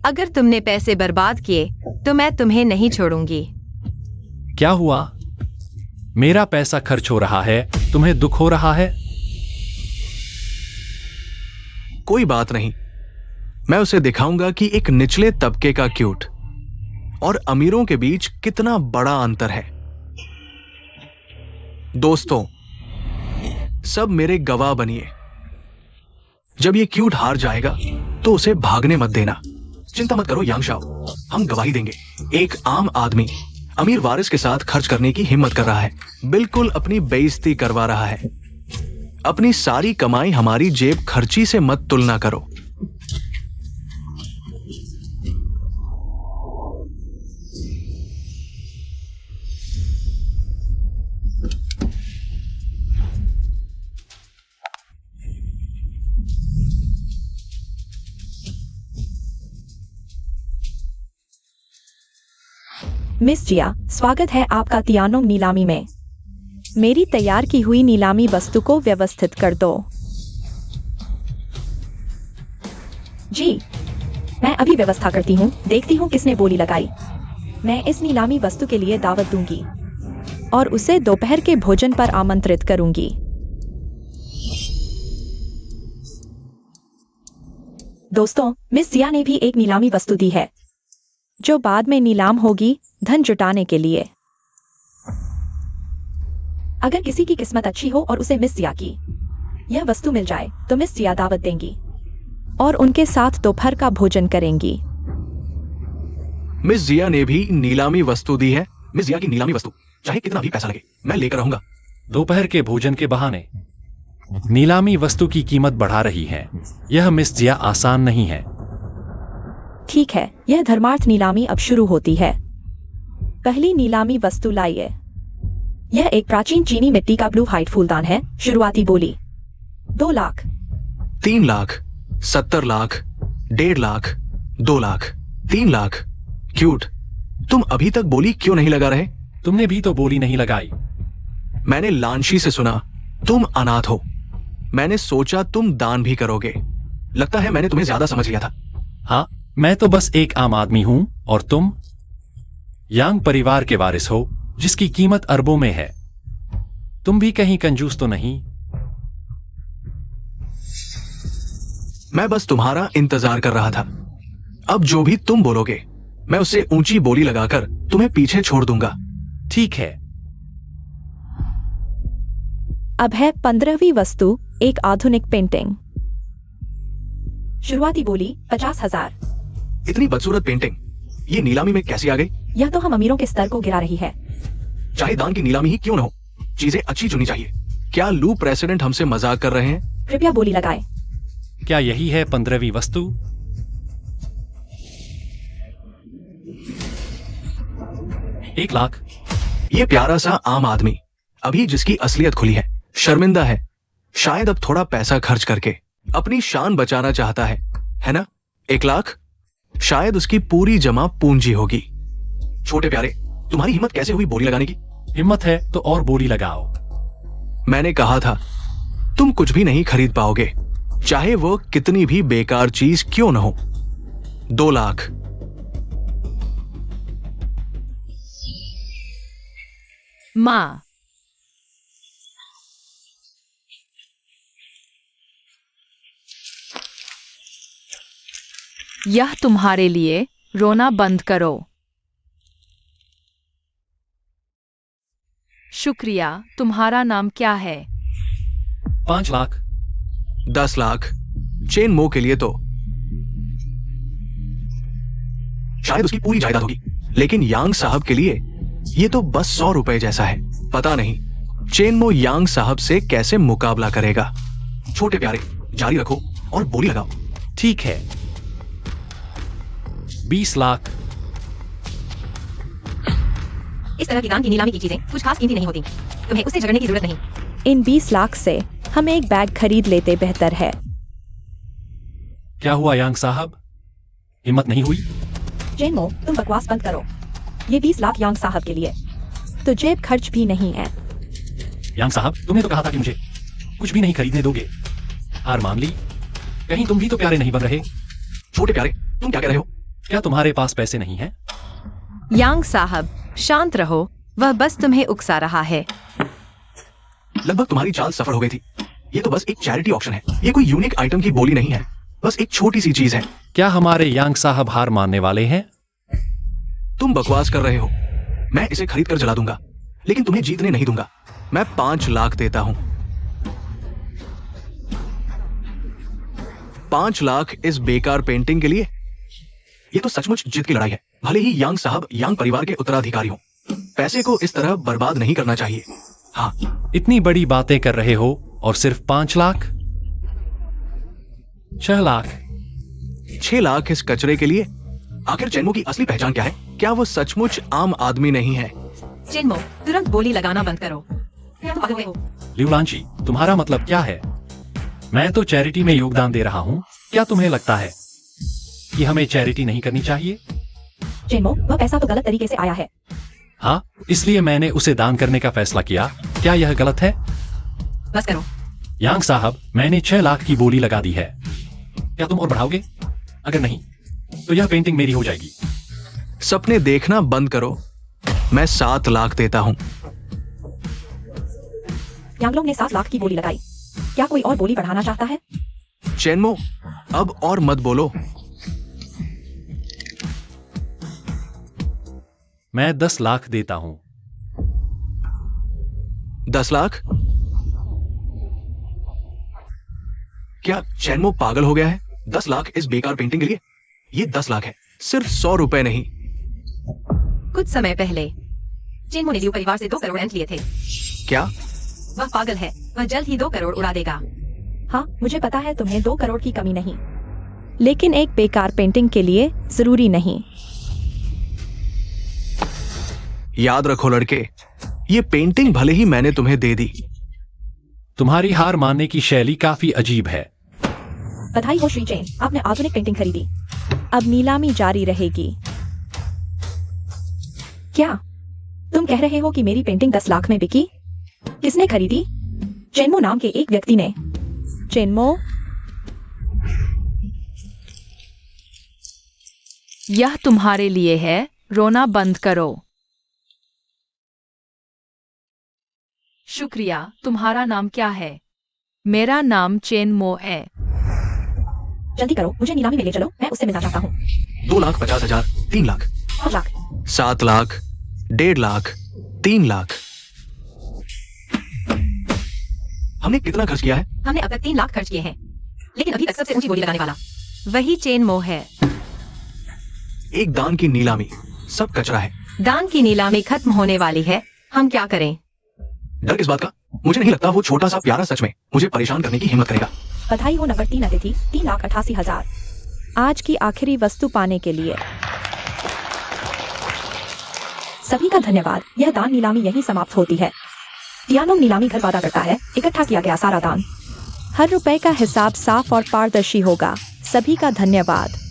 अगर तुमने पैसे बर्बाद किए तो मैं तुम्हें नहीं छोड़ूंगी। क्या हुआ? मेरा पैसा खर्च हो रहा है, तुम्हें दुख हो रहा है? कोई बात नहीं, मैं उसे दिखाऊंगा कि एक निचले तबके का क्यूट और अमीरों के बीच कितना बड़ा अंतर है। दोस्तों, सब मेरे गवाह बनिए। जब ये क्यूट हार जाएगा तो उसे भागने मत देना। चिंता मत करो यांग शाओ, हम गवाही देंगे। एक आम आदमी अमीर वारिस के साथ खर्च करने की हिम्मत कर रहा है, बिल्कुल अपनी बेइज्जती करवा रहा है। अपनी सारी कमाई हमारी जेब खर्ची से मत तुलना करो। मिस जिया, स्वागत है आपका तियानोंग नीलामी में। मेरी तैयार की हुई नीलामी वस्तु को व्यवस्थित कर दो। जी, मैं अभी व्यवस्था करती हूँ। देखती हूँ किसने बोली लगाई। मैं इस नीलामी वस्तु के लिए दावत दूंगी और उसे दोपहर के भोजन पर आमंत्रित करूंगी। दोस्तों, मिस जिया ने भी एक नीलामी वस्तु दी है जो बाद में नीलाम होगी धन जुटाने के लिए। अगर किसी की किस्मत अच्छी हो और उसे मिस जिया की यह वस्तु मिल जाए तो मिस जिया दावत देंगी और उनके साथ दोपहर का भोजन करेंगी। मिस जिया ने भी नीलामी वस्तु दी है। मिस जिया की नीलामी वस्तु चाहे कितना भी पैसा लगे मैं लेकर रहूंगा। दोपहर के भोजन के बहाने नीलामी वस्तु की कीमत बढ़ा रही है। यह मिस जिया आसान नहीं है। ठीक है, यह धर्मार्थ नीलामी अब शुरू होती है। पहली नीलामी वस्तु लाइए। यह एक प्राचीन चीनी मिट्टी का ब्लू हाइट फूलदान है। शुरुआती बोली 2 लाख, 3 लाख, 70 लाख, 1.5 लाख, 2 लाख, 3 लाख। क्यूट, तुम अभी तक बोली क्यों नहीं लगा रहे? तुमने भी तो बोली नहीं लगाई। मैंने लांशी से सुना तुम अनाथ हो। मैंने सोचा तुम दान भी करोगे। लगता है मैंने तुम्हें ज्यादा समझ लिया था। हाँ, मैं तो बस एक आम आदमी हूं और तुम यांग परिवार के वारिस हो जिसकी कीमत अरबों में है। तुम भी कहीं कंजूस तो नहीं? मैं बस तुम्हारा इंतजार कर रहा था। अब जो भी तुम बोलोगे मैं उससे ऊंची बोली लगाकर तुम्हें पीछे छोड़ दूंगा। ठीक है। अब है 15वीं वस्तु, एक आधुनिक पेंटिंग। शुरुआती बोली 50,000। इतनी बदसूरत पेंटिंग ये नीलामी में कैसे आ गई? यह तो हम अमीरों के स्तर को गिरा रही है। चाहे दान की नीलामी ही क्यों न हो, चीजें अच्छी चुनी चाहिए। क्या लू प्रेसिडेंट हमसे मजाक कर रहे हैं? कृपया बोली लगाए। क्या यही है 15वीं वस्तु? एक लाख। ये प्यारा सा आम आदमी अभी जिसकी असलियत खुली है शर्मिंदा है। शायद अब थोड़ा पैसा खर्च करके अपनी शान बचाना चाहता है ना? 1 लाख शायद उसकी पूरी जमा पूंजी होगी। छोटे प्यारे, तुम्हारी हिम्मत कैसे हुई बोली लगाने की? हिम्मत है तो और बोली लगाओ। मैंने कहा था तुम कुछ भी नहीं खरीद पाओगे, चाहे वो कितनी भी बेकार चीज क्यों न हो। 2 लाख। माँ, यह तुम्हारे लिए। रोना बंद करो। शुक्रिया। तुम्हारा नाम क्या है? 5 लाख। 10 लाख। चेन मो के लिए तो शायद उसकी पूरी जायदाद होगी, लेकिन यांग साहब के लिए ये तो बस 100 रुपए जैसा है। पता नहीं चेन मो यांग साहब से कैसे मुकाबला करेगा। छोटे प्यारे, जारी रखो और बोली लगाओ। ठीक है। 20 लाख। इस तरह की दान की नीलामी की चीजें कुछ खास कीमती नहीं होती। तुम्हें उसे झगड़ने की जरूरत नहीं। इन 20 लाख से हम एक बैग खरीद लेते बेहतर है। क्या हुआ यांग साहब? हिम्मत नहीं हुई? जेनमो, तुम बकवास बंद करो। ये 20 लाख यांग साहब के लिए तो जेब खर्च भी नहीं है। यांग साहब, तुमने तो कहा था कि मुझे कुछ भी नहीं खरीदने दोगे। हार मान ली। कहीं तुम भी तो प्यारे नहीं बन रहे। छोटे प्यारे, तुम क्या कह रहे हो? क्या तुम्हारे पास पैसे नहीं हैं? यांग साहब, शांत रहो। वह बस तुम्हें उकसा रहा है। लगभग तुम्हारी चाल सफल हो गई थी। ये तो बस एक चैरिटी ऑक्शन है, ये कोई यूनिक आइटम की बोली नहीं है, बस एक छोटी सी चीज है। क्या हमारे यांग साहब हार मानने वाले हैं? तुम बकवास कर रहे हो। मैं इसे खरीद कर जला दूंगा, लेकिन तुम्हें जीतने नहीं दूंगा। मैं 5 लाख देता हूं। 5 लाख इस बेकार पेंटिंग के लिए? ये तो सचमुच जिद की लड़ाई है। भले ही यांग साहब यांग परिवार के उत्तराधिकारी हों, पैसे को इस तरह बर्बाद नहीं करना चाहिए। हाँ, इतनी बड़ी बातें कर रहे हो और सिर्फ 5 लाख? 6 लाख? 6 लाख इस कचरे के लिए? आखिर चेनमो की असली पहचान क्या है? क्या वो सचमुच आम आदमी नहीं है? चेनमो, तुरंत बोली लगाना बंद करो। क्या तुम पागल हो? लिवलांची, तुम्हारा मतलब क्या है? मैं तो चैरिटी में योगदान दे रहा हूँ। क्या तुम्हें लगता है कि हमें चैरिटी नहीं करनी चाहिए? चेनमो, वह पैसा तो गलत तरीके से आया है। हाँ, इसलिए मैंने उसे दान करने का फैसला किया। क्या यह गलत है? बस करो। यांग साहब, मैंने 6 लाख की बोली लगा दी है। क्या तुम और बढ़ाओगे? अगर नहीं तो यह पेंटिंग मेरी हो जाएगी। सपने देखना बंद करो। मैं 7 लाख देता हूं। यांगलोंग ने 7 लाख की बोली लगाई। क्या कोई और बोली बढ़ाना चाहता है? चेनमो, अब और मत बोलो। मैं 10 लाख देता हूं। 10 लाख? क्या चेनमो पागल हो गया है? 10 लाख इस बेकार पेंटिंग के लिए? ये 10 लाख है, सिर्फ 100 रुपए नहीं। कुछ समय पहले चेनमो ने लियू परिवार से 2 करोड़ एंट लिए थे। क्या? वह पागल है, वह जल्द ही 2 करोड़ उड़ा देगा। हाँ, मुझे पता है तुम्हें 2 करोड़ की कमी नहीं। लेकिन एक बेकार पेंटिंग के लिए जरूरी नहीं। याद रखो लड़के, ये पेंटिंग भले ही मैंने तुम्हें दे दी। तुम्हारी हार मानने की शैली काफी अजीब है। बधाई हो श्री चेन, आपने आधुनिक पेंटिंग खरीदी। अब नीलामी जारी रहेगी। क्या तुम कह रहे हो कि मेरी पेंटिंग 10 लाख में बिकी? किसने खरीदी? चेनमो नाम के एक व्यक्ति ने। चेनमो, यह तुम्हारे लिए है। रोना बंद करो। शुक्रिया। तुम्हारा नाम क्या है? मेरा नाम चेनमो है। जल्दी करो, मुझे नीलामी में ले चलो, मैं उससे मिलना चाहता हूँ। 2,50,000, 3 लाख, 5 लाख, 7 लाख, 1.5 लाख, 3 लाख। हमने कितना खर्च किया है? हमने अब तक 3 लाख खर्च किए हैं, लेकिन अभी तक सबसे ऊंची बोली लगाने वाला वही चेनमो है। एक दान की नीलामी, सब कचरा है। दान की नीलामी खत्म होने वाली है, हम क्या करें? डर किस बात का? मुझे नहीं लगता वो छोटा सा प्यारा सच में मुझे परेशान करने की हिम्मत करेगा। बधाई हो नंबर 3 अतिथि, 3,88,000। आज की आखिरी वस्तु पाने के लिए सभी का धन्यवाद। यह दान नीलामी यहीं समाप्त होती है। टियानोंग नीलामी घर वादा करता है इकट्ठा किया गया सारा दान। हर रुपए का हिसाब साफ और पारदर्शी होगा। सभी का धन्यवाद।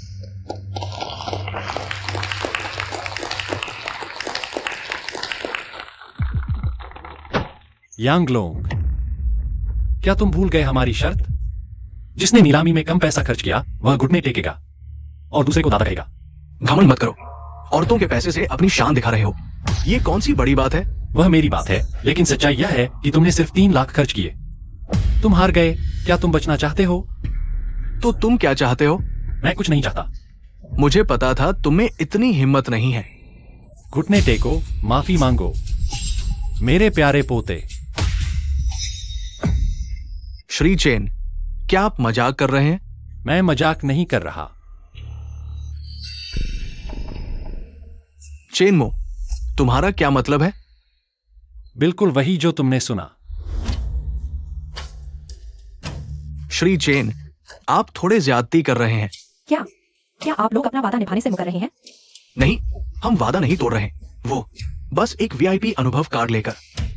यांगलोंग, क्या तुम भूल गए हमारी शर्त? जिसने नीलामी में कम पैसा खर्च किया वह घुटने टेकेगा और दूसरे को दादा कहेगा। घमंड मत करो, औरतों के पैसे से अपनी शान दिखा रहे हो। ये कौन सी बड़ी बात है? वह मेरी बात है, लेकिन सच्चाई यह है कि तुमने सिर्फ 3 लाख खर्च किए। तुम हार गए। क्या तुम बचना चाहते हो? तो तुम क्या चाहते हो? मैं कुछ नहीं चाहता। मुझे पता था तुम्हें इतनी हिम्मत नहीं है। घुटने टेको, माफी मांगो मेरे प्यारे पोते। श्री चेन, क्या आप मजाक कर रहे हैं? मैं मजाक नहीं कर रहा। चेनमो, तुम्हारा क्या मतलब है? बिल्कुल वही जो तुमने सुना। श्री चेन, आप थोड़े ज्यादती कर रहे हैं। क्या आप लोग अपना वादा निभाने से मुकर रहे हैं? नहीं, हम वादा नहीं तोड़ रहे। वो बस एक वीआईपी अनुभव कार्ड लेकर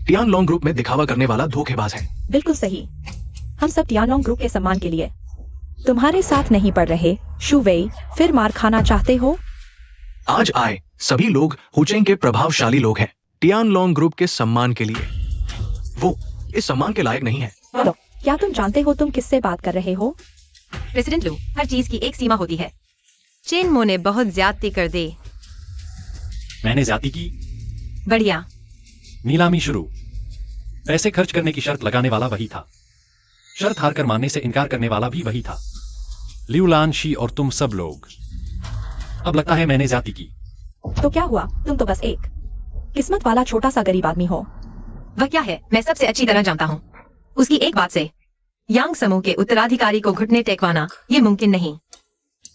टियानलोंग ग्रुप में दिखावा करने वाला धोखेबाज है। बिल्कुल सही। हम सब टियानलोंग ग्रुप के सम्मान के लिए। तुम्हारे साथ नहीं पढ़ रहे शुवेई, फिर मार खाना चाहते हो? आज आए सभी लोग हुचेंग के प्रभावशाली लोग हैं। टियानलोंग ग्रुप के सम्मान के लिए। वो इस सम्मान के लायक नहीं है। बोलो, क्या तुम जानते हो तुम किससे बात कर रहे हो? प्रेसिडेंट लू, हर चीज की एक सीमा होती है। चेनमो ने बहुत ज्यादती कर दी। मैंने ज्यादती की? बढ़िया। नीलामी शुरू। पैसे खर्च करने की शर्त लगाने वाला वही था, शर्त हारकर मानने से इनकार करने वाला भी वही था। लियू लान, शी और तुम सब लोग। अब लगता है मैंने ज्यादती की। तो क्या हुआ, तुम तो बस एक किस्मत वाला छोटा सा गरीब आदमी हो। वह क्या है मैं सबसे अच्छी तरह जानता हूँ। उसकी एक बात से यांग समूह के उत्तराधिकारी को घुटने टेकवाना ये मुमकिन नहीं।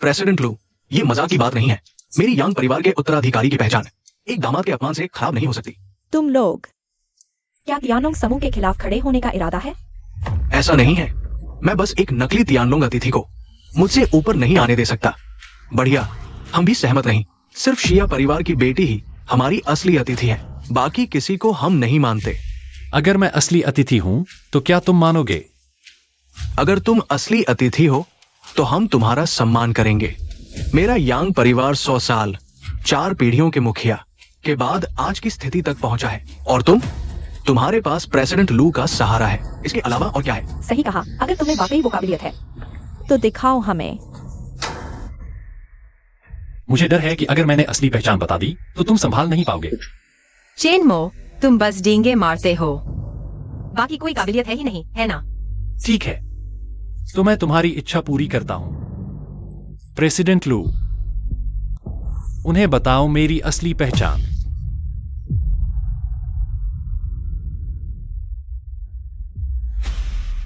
प्रेसिडेंट लू, ये मजाक की बात नहीं है। मेरी यांग परिवार के उत्तराधिकारी की पहचान एक दामाद के अपमान से खराब नहीं हो सकती। तुम लोग क्या तियानोंग समूह के खिलाफ खड़े होने का इरादा है? ऐसा नहीं है, मैं बस एक नकली तियानलोंग अतिथि को मुझसे ऊपर नहीं आने दे सकता। बढ़िया, हम भी सहमत नहीं। सिर्फ शिया परिवार की बेटी ही हमारी असली अतिथि है, बाकी किसी को हम नहीं मानते। अगर मैं असली अतिथि हूं तो क्या तुम मानोगे? अगर तुम असली अतिथि हो तो हम तुम्हारा सम्मान करेंगे। मेरा यांग परिवार 100 साल 4 पीढ़ियों के मुखिया के बाद आज की स्थिति तक पहुंचा है, और तुम्हारे पास प्रेसिडेंट लू का सहारा है। इसके अलावा और क्या है? सही कहा, अगर तुम्हें वाकई वो काबिलियत है तो दिखाओ हमें। मुझे डर है कि अगर मैंने असली पहचान बता दी तो तुम संभाल नहीं पाओगे। चेनमो, तुम बस डींगे मारते हो, बाकी कोई काबिलियत है ही नहीं, है ना? ठीक है, तो मैं तुम्हारी इच्छा पूरी करता हूं। प्रेसिडेंट लू, उन्हें बताओ मेरी असली पहचान।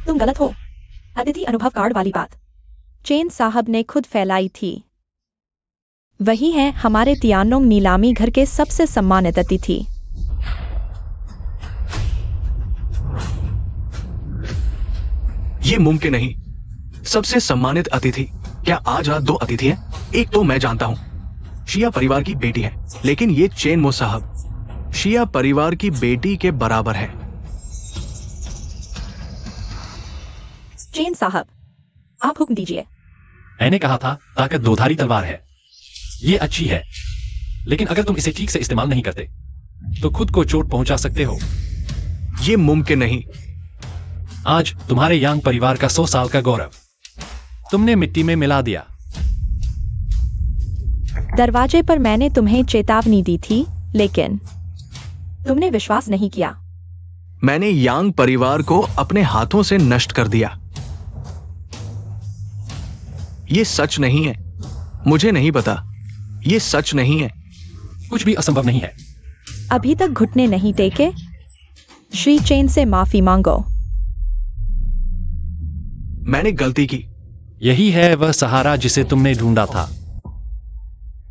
तुम गलत हो। अतिथि अनुभव कार्ड वाली बात चेन साहब ने खुद फैलाई थी। वही हैं हमारे तियानोंग नीलामी घर के सबसे सम्मानित अतिथि। ये मुमकिन नहीं। सबसे सम्मानित अतिथि? क्या आज रात 2 अतिथि हैं? एक तो मैं जानता हूं, शिया परिवार की बेटी है, लेकिन ये चेनमो साहब शिया परिवार की बेटी के बराबर है। चेन साहब, आप हुक्म दीजिए। मैंने कहा था ताकत 2-धारी तलवार है। ये अच्छी है, लेकिन अगर तुम इसे ठीक से इस्तेमाल नहीं करते तो खुद को चोट पहुंचा सकते हो। ये मुमकिन नहीं। आज तुम्हारे यांग परिवार का 100 साल का गौरव तुमने मिट्टी में मिला दिया। दरवाजे पर मैंने तुम्हें चेतावनी दी थी, लेकिन तुमने विश्वास नहीं किया। मैंने यांग परिवार को अपने हाथों से नष्ट कर दिया। ये सच नहीं है। मुझे नहीं पता, ये सच नहीं है। कुछ भी असंभव नहीं है। अभी तक घुटने नहीं टेके? श्री चेन से माफी मांगो। मैंने गलती की। यही है वह सहारा जिसे तुमने ढूंढा था।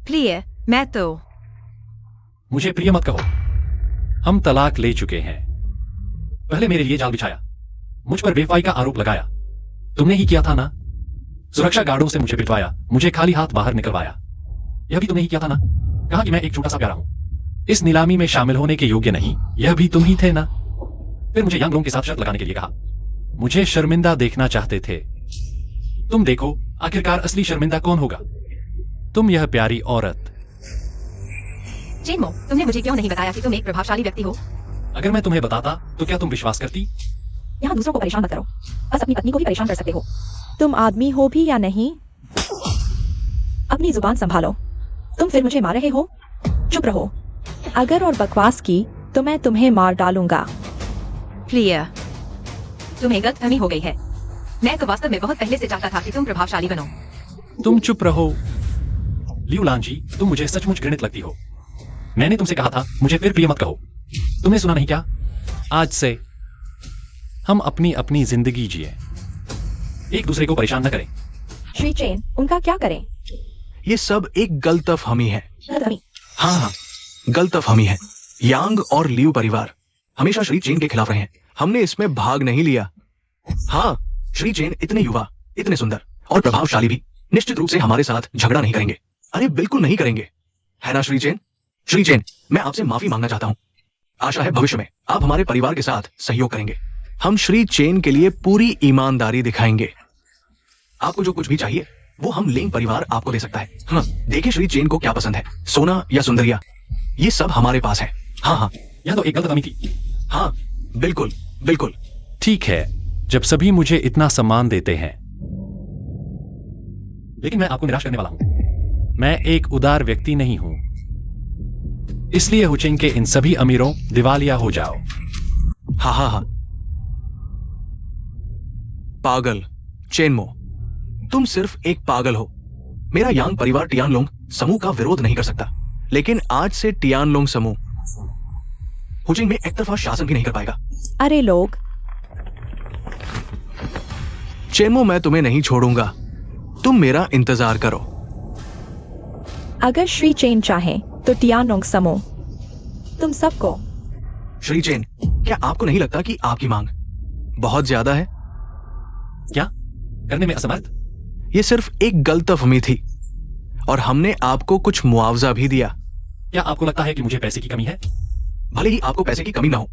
प्रिय, मैं तो मुझे प्रिय मत कहो। हम तलाक ले चुके हैं। पहले मेरे लिए जाल बिछाया, मुझ पर बेवफाई का आरोप लगाया। तुमने ही किया था ना? सुरक्षा गार्डों से मुझे पिटवाया, मुझे खाली हाथ बाहर निकलवाया। यह भी तुमने ही किया था ना? कहा कि मैं एक छोटा सा प्यारा हूं, इस नीलामी में शामिल होने के योग्य नहीं। यह भी तुम ही थे ना? फिर मुझे यांग लोंग के साथ शर्त लगाने के लिए कहा। मुझे शर्मिंदा देखना चाहते थे। तुम देखो, आखिरकार असली शर्मिंदा कौन होगा? तुम, यह प्यारी औरत। चेनमो, तुमने मुझे क्यों नहीं बताया कि तुम एक प्रभावशाली व्यक्ति हो? अगर मैं तुम्हें बताता तो क्या तुम विश्वास करती? यहाँ दूसरों को परेशान मत करो, बस अपनी पत्नी को भी परेशान कर सकते हो। तुम आदमी हो भी या नहीं? अपनी जुबान संभालो। तुम फिर मुझे मार रहे हो? चुप रहो। अगर और बकवास की तो मैं तुम्हें मार डालूंगा। प्रिय, तुम्हें गलतफहमी हो गई है। मैं तो वास्तव में बहुत पहले से चाहता था कि तुम प्रभावशाली बनो। तुम चुप रहो। लियू लान जी, तुम मुझे सचमुच घृणित लगती हो। मैंने तुमसे कहा था मुझे फिर प्रिय मत कहो। तुमने सुना नहीं क्या? आज से हम अपनी अपनी जिंदगी जिए, एक दूसरे को परेशान न करें। श्री चेन, उनका क्या करें? ये सब एक गलतफहमी है। गलतफहमी? हाँ, गलतफहमी है। यांग और लियू परिवार हमेशा श्री चेन के खिलाफ रहे हैं। हमने इसमें भाग नहीं लिया। हाँ, श्री चेन इतने युवा, इतने सुंदर और प्रभावशाली भी निश्चित रूप से हमारे साथ झगड़ा नहीं करेंगे। अरे बिल्कुल नहीं करेंगे, है ना श्री चेन? श्री चेन, मैं आपसे माफी मांगना चाहता हूँ। आशा है भविष्य में आप हमारे परिवार के साथ सहयोग करेंगे। हम श्री चेन के लिए पूरी ईमानदारी दिखाएंगे। आपको जो कुछ भी चाहिए वो हम लेंग परिवार आपको दे सकता है। हाँ, देखिए श्री चेन को क्या पसंद है, सोना या सुंदरिया, ये सब हमारे पास है। हाँ हाँ, यह तो एक गलतफहमी थी। हाँ बिल्कुल बिल्कुल। ठीक है, जब सभी मुझे इतना सम्मान देते हैं, लेकिन मैं आपको निराश करने वाला हूं। मैं एक उदार व्यक्ति नहीं हूं, इसलिए हुचिंग के इन सभी अमीरों दिवालिया हो जाओ। हा। पागल चेनमो, तुम सिर्फ एक पागल हो। मेरा यांग परिवार टियानलोंग समूह का विरोध नहीं कर सकता, लेकिन आज से टियानलोंग समूह हुचिंग में एक तरफा शासन भी नहीं कर पाएगा। अरे लोग, चेनमो, मैं तुम्हें नहीं छोड़ूंगा। तुम मेरा इंतजार करो। अगर श्री चेन चाहे तो टियानोंग समूह तुम सबको। श्री चेन, क्या आपको नहीं लगता कि आपकी मांग बहुत ज्यादा है? क्या करने में असमर्थ? ये सिर्फ एक गलतफहमी थी और हमने आपको कुछ मुआवजा भी दिया। क्या आपको लगता है कि मुझे पैसे की कमी है? भले ही आपको पैसे की कमी ना हो,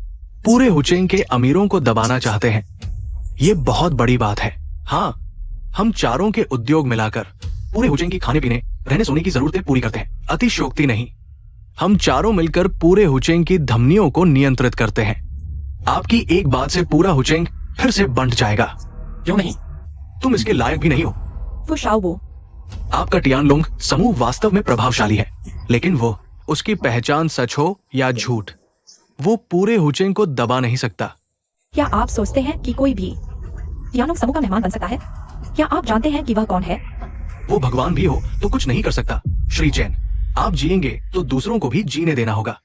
पूरे हुचेंग के अमीरों को दबाना चाहते हैं। ये बहुत बड़ी बात है। हाँ, हम चारों के उद्योग मिलाकर पूरे हुचेंग की खाने पीने, रहने सोने की जरूरतें पूरी करते हैं। अतिशयोक्ति नहीं, हम चारों मिलकर पूरे हुचेंग की धमनियों को नियंत्रित करते हैं। आपकी एक बात से पूरा हुचेंग फिर से बंट जाएगा। क्यों नहीं? तुम इसके लायक भी नहीं हो। वो शाओबू, आपका टियानलोंग समूह वास्तव में प्रभावशाली है, लेकिन वो, उसकी पहचान सच हो या झूठ, वो पूरे हुचेंग को दबा नहीं सकता। क्या आप सोचते हैं कि कोई भी टियानोंग समूह का मेहमान बन सकता है? क्या आप जानते हैं कि वह कौन है? वो भगवान भी हो तो कुछ नहीं कर सकता। श्री चैन, आप जिएंगे तो दूसरों को भी जीने देना होगा।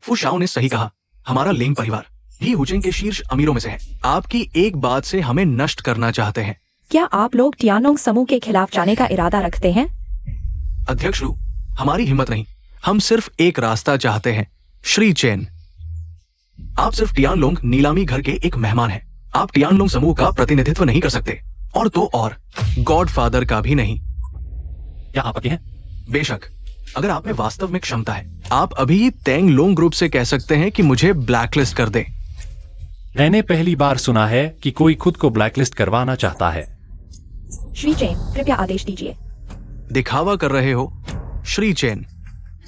फू शाओ ने सही कहा, हमारा लेंग परिवार भी हुचेंग के शीर्ष अमीरों में से है। आपकी एक बात से हमें नष्ट करना चाहते हैं। क्या आप लोग टियानोंग समूह के खिलाफ जाने का इरादा रखते हैं? अध्यक्ष लू, हमारी हिम्मत नहीं, हम सिर्फ एक रास्ता चाहते हैं। श्री चैन, आप सिर्फ टियानलोंग नीलामी घर के एक मेहमान हैं। आप टियानलोंग समूह का प्रतिनिधित्व नहीं कर सकते, और तो और गॉडफादर का भी नहीं। क्या आप पक्के हैं? बेशक, अगर आप में वास्तव में क्षमता है, आप अभी तेंग लोंग ग्रुप से कह सकते हैं कि मुझे ब्लैकलिस्ट कर दे। मैंने पहली बार सुना है कि कोई खुद को ब्लैकलिस्ट करवाना चाहता है। श्री चेन, कृपया आदेश दीजिए। दिखावा कर रहे हो श्री चेन?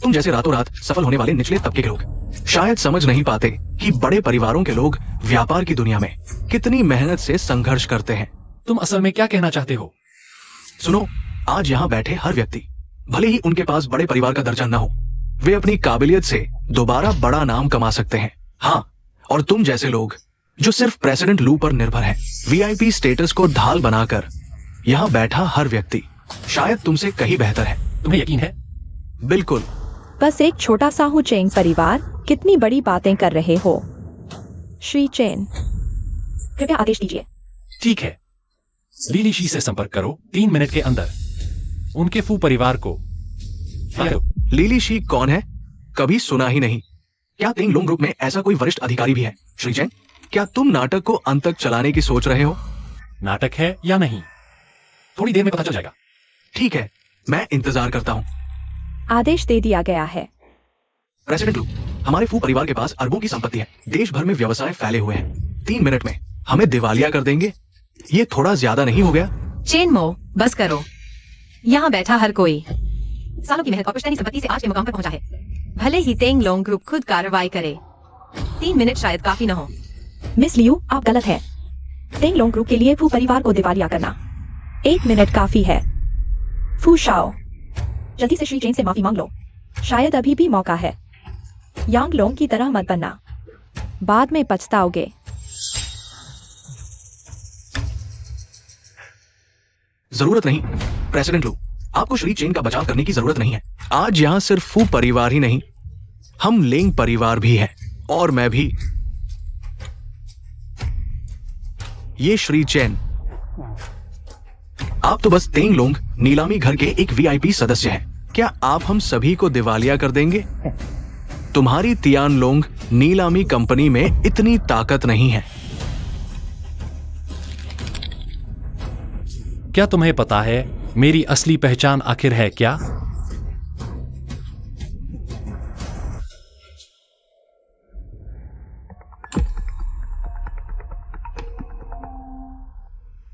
तुम जैसे रातों रात सफल होने वाले निचले तबके के लोग शायद समझ नहीं पाते कि बड़े परिवारों के लोग व्यापार की दुनिया में कितनी मेहनत से संघर्ष करते हैं। तुम असल में क्या कहना चाहते हो? सुनो, आज यहाँ बैठे हर व्यक्ति, भले ही उनके पास बड़े परिवार का दर्जा न हो, वे अपनी काबिलियत से दोबारा बड़ा नाम कमा सकते हैं। हाँ, और तुम जैसे लोग जो सिर्फ प्रेसिडेंट लू पर निर्भर है, वीआईपी स्टेटस को ढाल बनाकर यहाँ बैठा हर व्यक्ति शायद तुमसे कहीं बेहतर है। तुम्हें यकीन है? बिल्कुल। बस एक छोटा सा हुचेंग परिवार कितनी बड़ी बातें कर रहे हो। श्री चेन, कृपया आदेश दीजिए। ठीक है, लीली शी से संपर्क करो 3 मिनट के अंदर। उनके फू परिवार को फायर करो। लीली शी कौन है? कभी सुना ही नहीं। क्या तेंग लोंग ग्रुप में ऐसा कोई वरिष्ठ अधिकारी भी है? श्री जैन, क्या तुम नाटक को अंत तक चलाने की सोच रहे हो? नाटक है या नहीं, थोड़ी देर में पता चल जाएगा। ठीक है, मैं इंतजार करता हूँ। आदेश दे दिया गया है। प्रेसिडेंट लू, हमारे फू परिवार के पास अरबों की संपत्ति है। देश भर में व्यवसाय फैले हुए हैं। 3 मिनट में हमें दिवालिया कर देंगे। ये थोड़ा ज्यादा नहीं हो गया? चेनमो, बस करो। यहाँ बैठा हर कोई सालों की मेहनत और पुश्तैनी संपत्ति से आज के मुकाम पर पहुंचा है। भले ही तेंग लोंग ग्रुप खुद कार्रवाई करे, 3 मिनट शायद काफी न हो। मिस लियू, आप गलत हैं। तेंग लोंग ग्रुप के लिए फू परिवार को दिवालिया करना 1 मिनट काफी है। फू शाओ, जल्दी से श्री चेन से माफी मांग लो। शायद अभी भी मौका है। यांग लोंग की तरह मत बनना, बाद में पछताओगे। जरूरत नहीं प्रेसिडेंट लू, आपको श्री चेन का बचाव करने की जरूरत नहीं है। आज यहाँ सिर्फ फू परिवार ही नहीं, हम लेंग परिवार भी हैं, और मैं भी। ये श्री चेन, आप तो बस तेंग लोंग नीलामी घर के एक वीआईपी सदस्य हैं। क्या आप हम सभी को दिवालिया कर देंगे? तुम्हारी तियान लोंग नीलामी कंपनी में इतनी ताकत नहीं है। क्या तुम्हें पता है मेरी असली पहचान आखिर है क्या?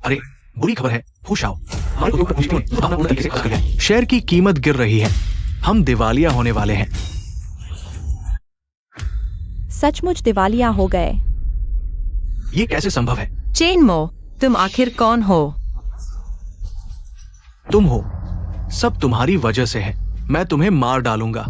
अरे, बुरी खबर है फू शाओ, हमारे उद्योग पर पूंजी ने भावनापूर्ण तरीके से खर्च कर लिया है। शेयर की कीमत गिर रही है, हम दिवालिया होने वाले हैं। सचमुच दिवालिया हो गए। ये कैसे संभव है? चेनमो, तुम आखिर कौन हो? तुम हो, सब तुम्हारी वजह से है। मैं तुम्हें मार डालूंगा।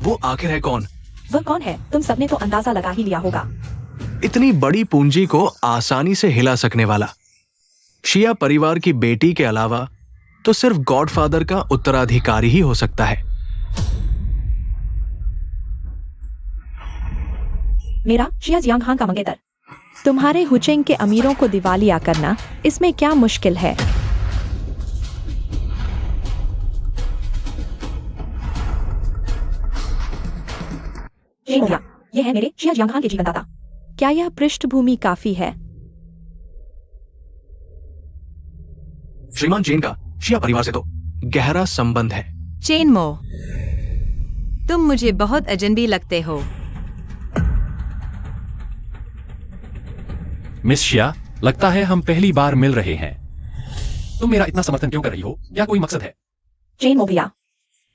वो आखिर है कौन? वह कौन है तुम सबने तो अंदाजा लगा ही लिया होगा। इतनी बड़ी पूंजी को आसानी से हिला सकने वाला शिया परिवार की बेटी के अलावा तो सिर्फ गॉडफादर का उत्तराधिकारी ही हो सकता है। मेरा शिया जियांग खान का मंगेतर। तुम्हारे हुचेंग के अमीरों को दिवालिया करना, इसमें क्या मुश्किल है? चेन मोबिया, ये है मेरे शिया जियांग खान के जीवनदाता। क्या यह पृष्ठभूमि काफी है? श्रीमान चेन का शिया परिवार से तो गहरा संबंध है। चेनमो, तुम मुझे बहुत अजनबी लगते हो। मिस शिया, लगता है हम पहली बार मिल रहे हैं। तुम मेरा इतना समर्थन क्यों कर रही हो? क्या कोई मकसद है? चेन मोबिया,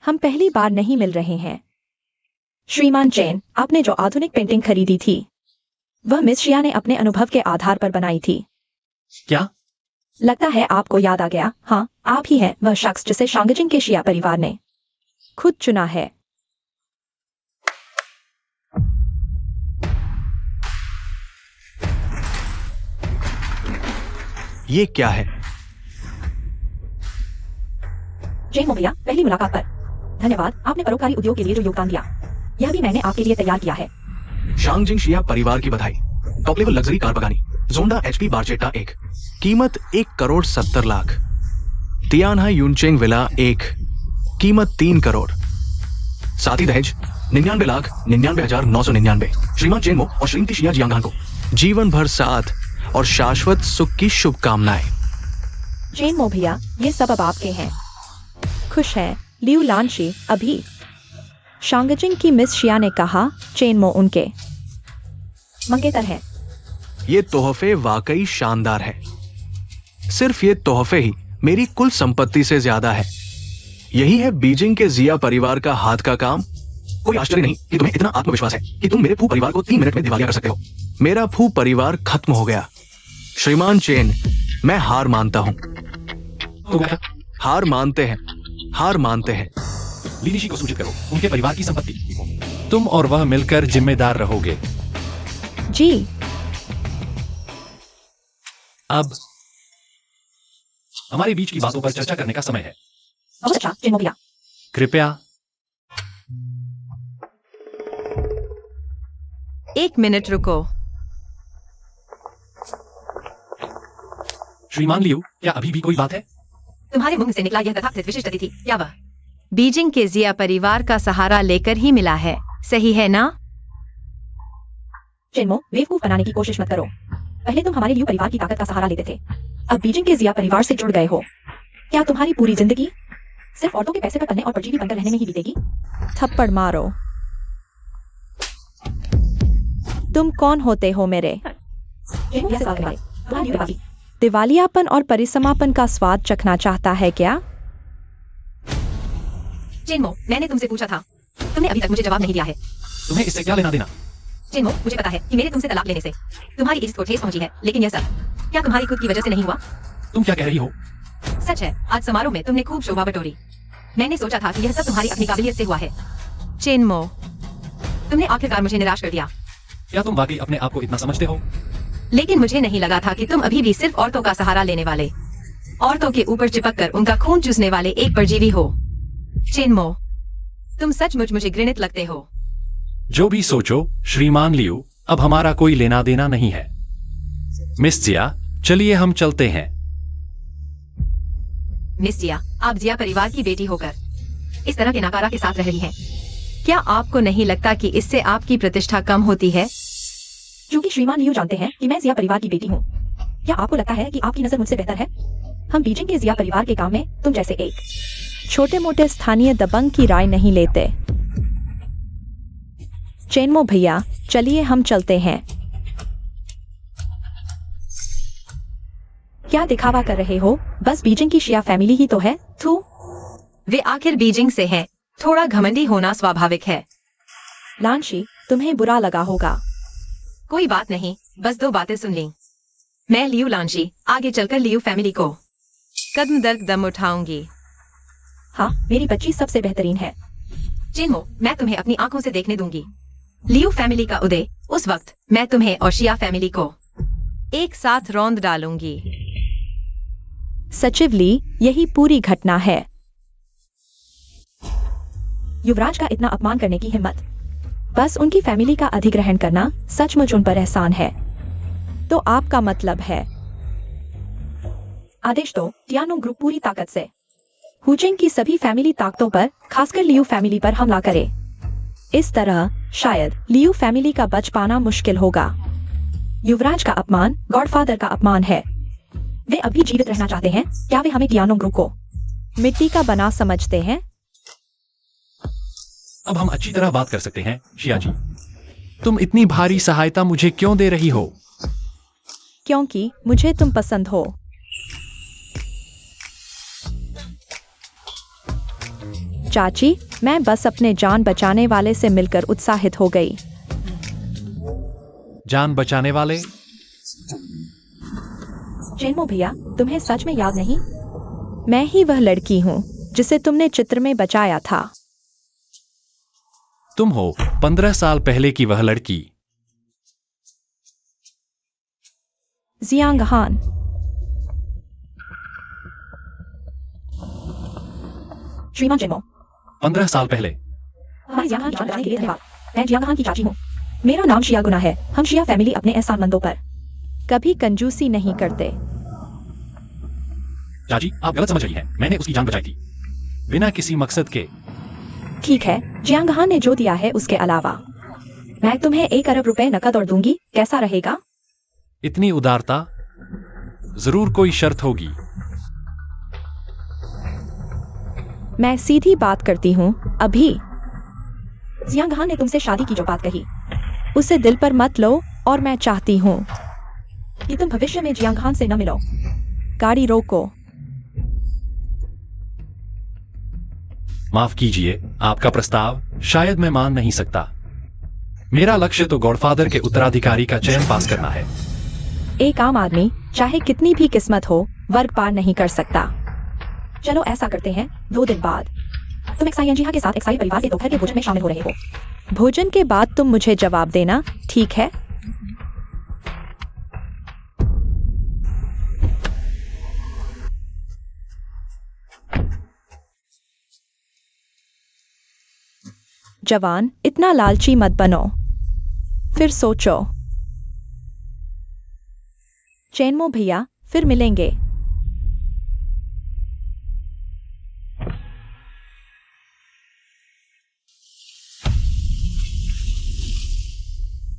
हम पहली बार नहीं मिल रहे हैं। श्रीमान चेन, आपने जो आधुनिक पेंटिंग खरीदी थी वह मिस शिया ने अपने अनुभव के आधार पर बनाई थी। क्या? लगता है आपको याद आ गया। हाँ, आप ही हैं वह शख्स जिसे शांगजिंग के शिया परिवार ने खुद चुना है। ये क्या है? चेन मोबिया, पहली मुलाकात पर धन्यवाद। आपने परोपकारी उद्योग के लिए जो योगदान दिया, यह भी मैंने आपके लिए तैयार किया है। शांगजिंग शिया परिवार की बधाई। टॉप लेवल लग्जरी कार बगानी जोंडा एचपी बारचेटा 1, कीमत 1,70,00,000। तियानहाई यूनचेंग विला 1, कीमत 3 करोड़। साथ ही दहेज 99,99,999। श्रीमान चेनमो और श्रीमती शिया जियांग को जीवन भर साथ और शाश्वत सुख की शुभकामनाएं। चेन मोबिया, ये सब अब आपके हैं। खुश हैं लियू लानशी। अभी शांगजिंग की मिस शिया ने कहा चेनमो उनके मंगेतर है। ये तोहफे वाकई शानदार है। सिर्फ ये तोहफे ही मेरी कुल संपत्ति से ज्यादा है। यही है बीजिंग के जिया परिवार का हाथ का काम। कोई आश्चर्य नहीं कि तुम्हें इतना आत्मविश्वास है कि तुम मेरे फू परिवार को 3 मिनट में दिवालिया कर सकते हो। मेरा फू परिवार खत्म हो गया। श्रीमान चेन, मैं हार मानता हूं। तो क्या? हार मानते हैं, हार मानते हैं। लीनिशी को सूचित करो, उनके परिवार की संपत्ति तुम और वह मिलकर जिम्मेदार रहोगे। जी। अब हमारे बीच की बातों पर चर्चा करने का समय है। बहुत अच्छा चेन मोबिया। कृपया। 1 मिनट रुको। श्रीमान लियू, क्या अभी भी कोई बात है? तुम्हारे मुंह से निकला यह तथाकथित विशिष्ट अतिथि क्या वह बीजिंग के जिया परिवार का सहारा लेकर ही मिला है, सही है ना? चेनमो, बेवकूफ बनाने की कोशिश मत करो। पहले तुम हमारे लियू परिवार की ताकत का सहारा लेते थे, अब बीजिंग के जिया परिवार से जुड़ गए हो। क्या तुम्हारी पूरी जिंदगी सिर्फ औरतों के पैसे पर पलने और परजीवी बनकर रहने में ही बीतेगी? थप्पड़ मारो। तुम कौन होते हो मेरे? चेनमो, यह सवाल करने वाले, तुम्हारा लियू परिवार की दिवालियापन और परिसमापन का स्वाद चखना चाहता है क्या? चेनमो, मैंने तुमसे पूछा था, तुमने अभी तक मुझे जवाब नहीं दिया है। तुम्हें इससे क्या लेना देना? चेनमो, मुझे पता है कि मेरे तुमसे तलाक लेने से तुम्हारी इज्जत को ठेस पहुंची है, लेकिन यह सब क्या तुम्हारी खुद की वजह से नहीं हुआ? तुम क्या कह रही हो? सच है, आज समारोह में तुमने खूब शोभा बटोरी। मैंने सोचा था कि यह सब तुम्हारी अपनी काबिलियत से हुआ है। चेनमो, तुमने आखिरकार मुझे निराश कर दिया। क्या तुम वाकई अपने आप को इतना समझते हो? लेकिन मुझे नहीं लगा था कि तुम अभी भी सिर्फ औरतों का सहारा लेने वाले, औरतों के ऊपर चिपक कर उनका खून चूसने वाले एक परजीवी हो। चेनमो, तुम सचमुच मुझे घृणित लगते हो। जो भी सोचो श्रीमान लियू, अब हमारा कोई लेना देना नहीं है। मिस जिया, चलिए हम चलते हैं। मिस जिया, आप जिया परिवार की बेटी होकर इस तरह के नकारा के साथ रह रही हैं। क्या आपको नहीं लगता कि इससे आपकी प्रतिष्ठा कम होती है? क्योंकि श्रीमान लियू जानते हैं कि मैं जिया परिवार की बेटी हूँ। क्या आपको लगता है कि आपकी नजर मुझसे बेहतर है? हम बीजिंग के जिया परिवार के काम में तुम जैसे एक छोटे मोटे स्थानीय दबंग की राय नहीं लेते। चेनमो भैया, चलिए हम चलते हैं। क्या दिखावा कर रहे हो? बस बीजिंग की शिया फैमिली ही तो है। थू। वे आखिर बीजिंग से हैं, थोड़ा घमंडी होना स्वाभाविक है। लानशी, तुम्हें बुरा लगा होगा। कोई बात नहीं, बस 2 बातें सुन ली। मैं लियू लांशी आगे चलकर लियू फैमिली को कदम दर कदम उठाऊंगी। हाँ, मेरी बच्ची सबसे बेहतरीन है। चेनमो, मैं तुम्हें अपनी आंखों से देखने दूंगी। लियो फैमिली का उदय, उस वक्त मैं तुम्हें और शिया फैमिली को एक साथ रौंद डालूंगी। सचिव ली, यही पूरी घटना है। युवराज का इतना अपमान करने की हिम्मत। बस उनकी फैमिली का अधिग्रहण करना सचमुच उन पर एहसान है। तो आपका मतलब है आदेश दो, टियानोंग ग्रुप पूरी ताकत से हुचिंग की सभी फैमिली ताकतों पर, खासकर लियू फैमिली पर हमला करे। इस तरह शायद लियू फैमिली का बच पाना मुश्किल होगा। युवराज का अपमान गॉडफादर का अपमान है। वे अभी जीवित रहना चाहते हैं। क्या वे हमें टियानोंग ग्रुप को मिट्टी का बना समझते हैं? अब हम अच्छी तरह बात कर सकते हैं। शिया जी, तुम इतनी भारी सहायता मुझे क्यों दे रही हो? क्योंकि मुझे तुम पसंद हो। चाची, मैं बस अपने जान बचाने वाले से मिलकर उत्साहित हो गई। जान बचाने वाले? चेनमो भैया, तुम्हें सच में याद नहीं? मैं ही वह लड़की हूँ जिसे तुमने चित्र में बचाया था। तुम हो 15 साल पहले की वह लड़की। जियांग हान। श्रीमान चेनमो, 15 साल पहले। हमारे जियांग हान की जान बचाने के लिए धन्यवाद। मैं जियांग हान की चाची हूँ। मेरा नाम शिया गुना है। हम शिया फैमिली अपने एहसानमंदों पर कभी कंजूसी नहीं करते। चाची, आप गलत समझ रही हैं। मैंने उसकी जान बचाई थी बिना किसी मकसद के। ठीक है, जियांग हान ने जो दिया है उसके अलावा मैं तुम्हें 1 अरब रुपए नकद और दूंगी। कैसा रहेगा? इतनी उदारता? जरूर कोई शर्त होगी। मैं सीधी बात करती हूँ। अभी जियांग हान ने तुमसे शादी की जो बात कही, उसे दिल पर मत लो और मैं चाहती हूँ कि तुम भविष्य में जियांग हान से न मिलो। गाड़ी रोको। माफ कीजिए, आपका प्रस्ताव शायद मैं मान नहीं सकता। मेरा लक्ष्य तो गॉडफादर के उत्तराधिकारी का चयन पास करना है। एक आम आदमी चाहे कितनी भी किस्मत हो, वर्ग पार नहीं कर सकता। चलो ऐसा करते हैं, 2 दिन बाद तुम एक्साइयंजिहा के साथ एक्साई परिवार के दोपहर के भोजन में शामिल हो रहे हो। भोजन के बाद तुम मुझे जवाब देना, ठीक है? जवान, इतना लालची मत बनो। फिर सोचो। चेनमो भैया, फिर मिलेंगे।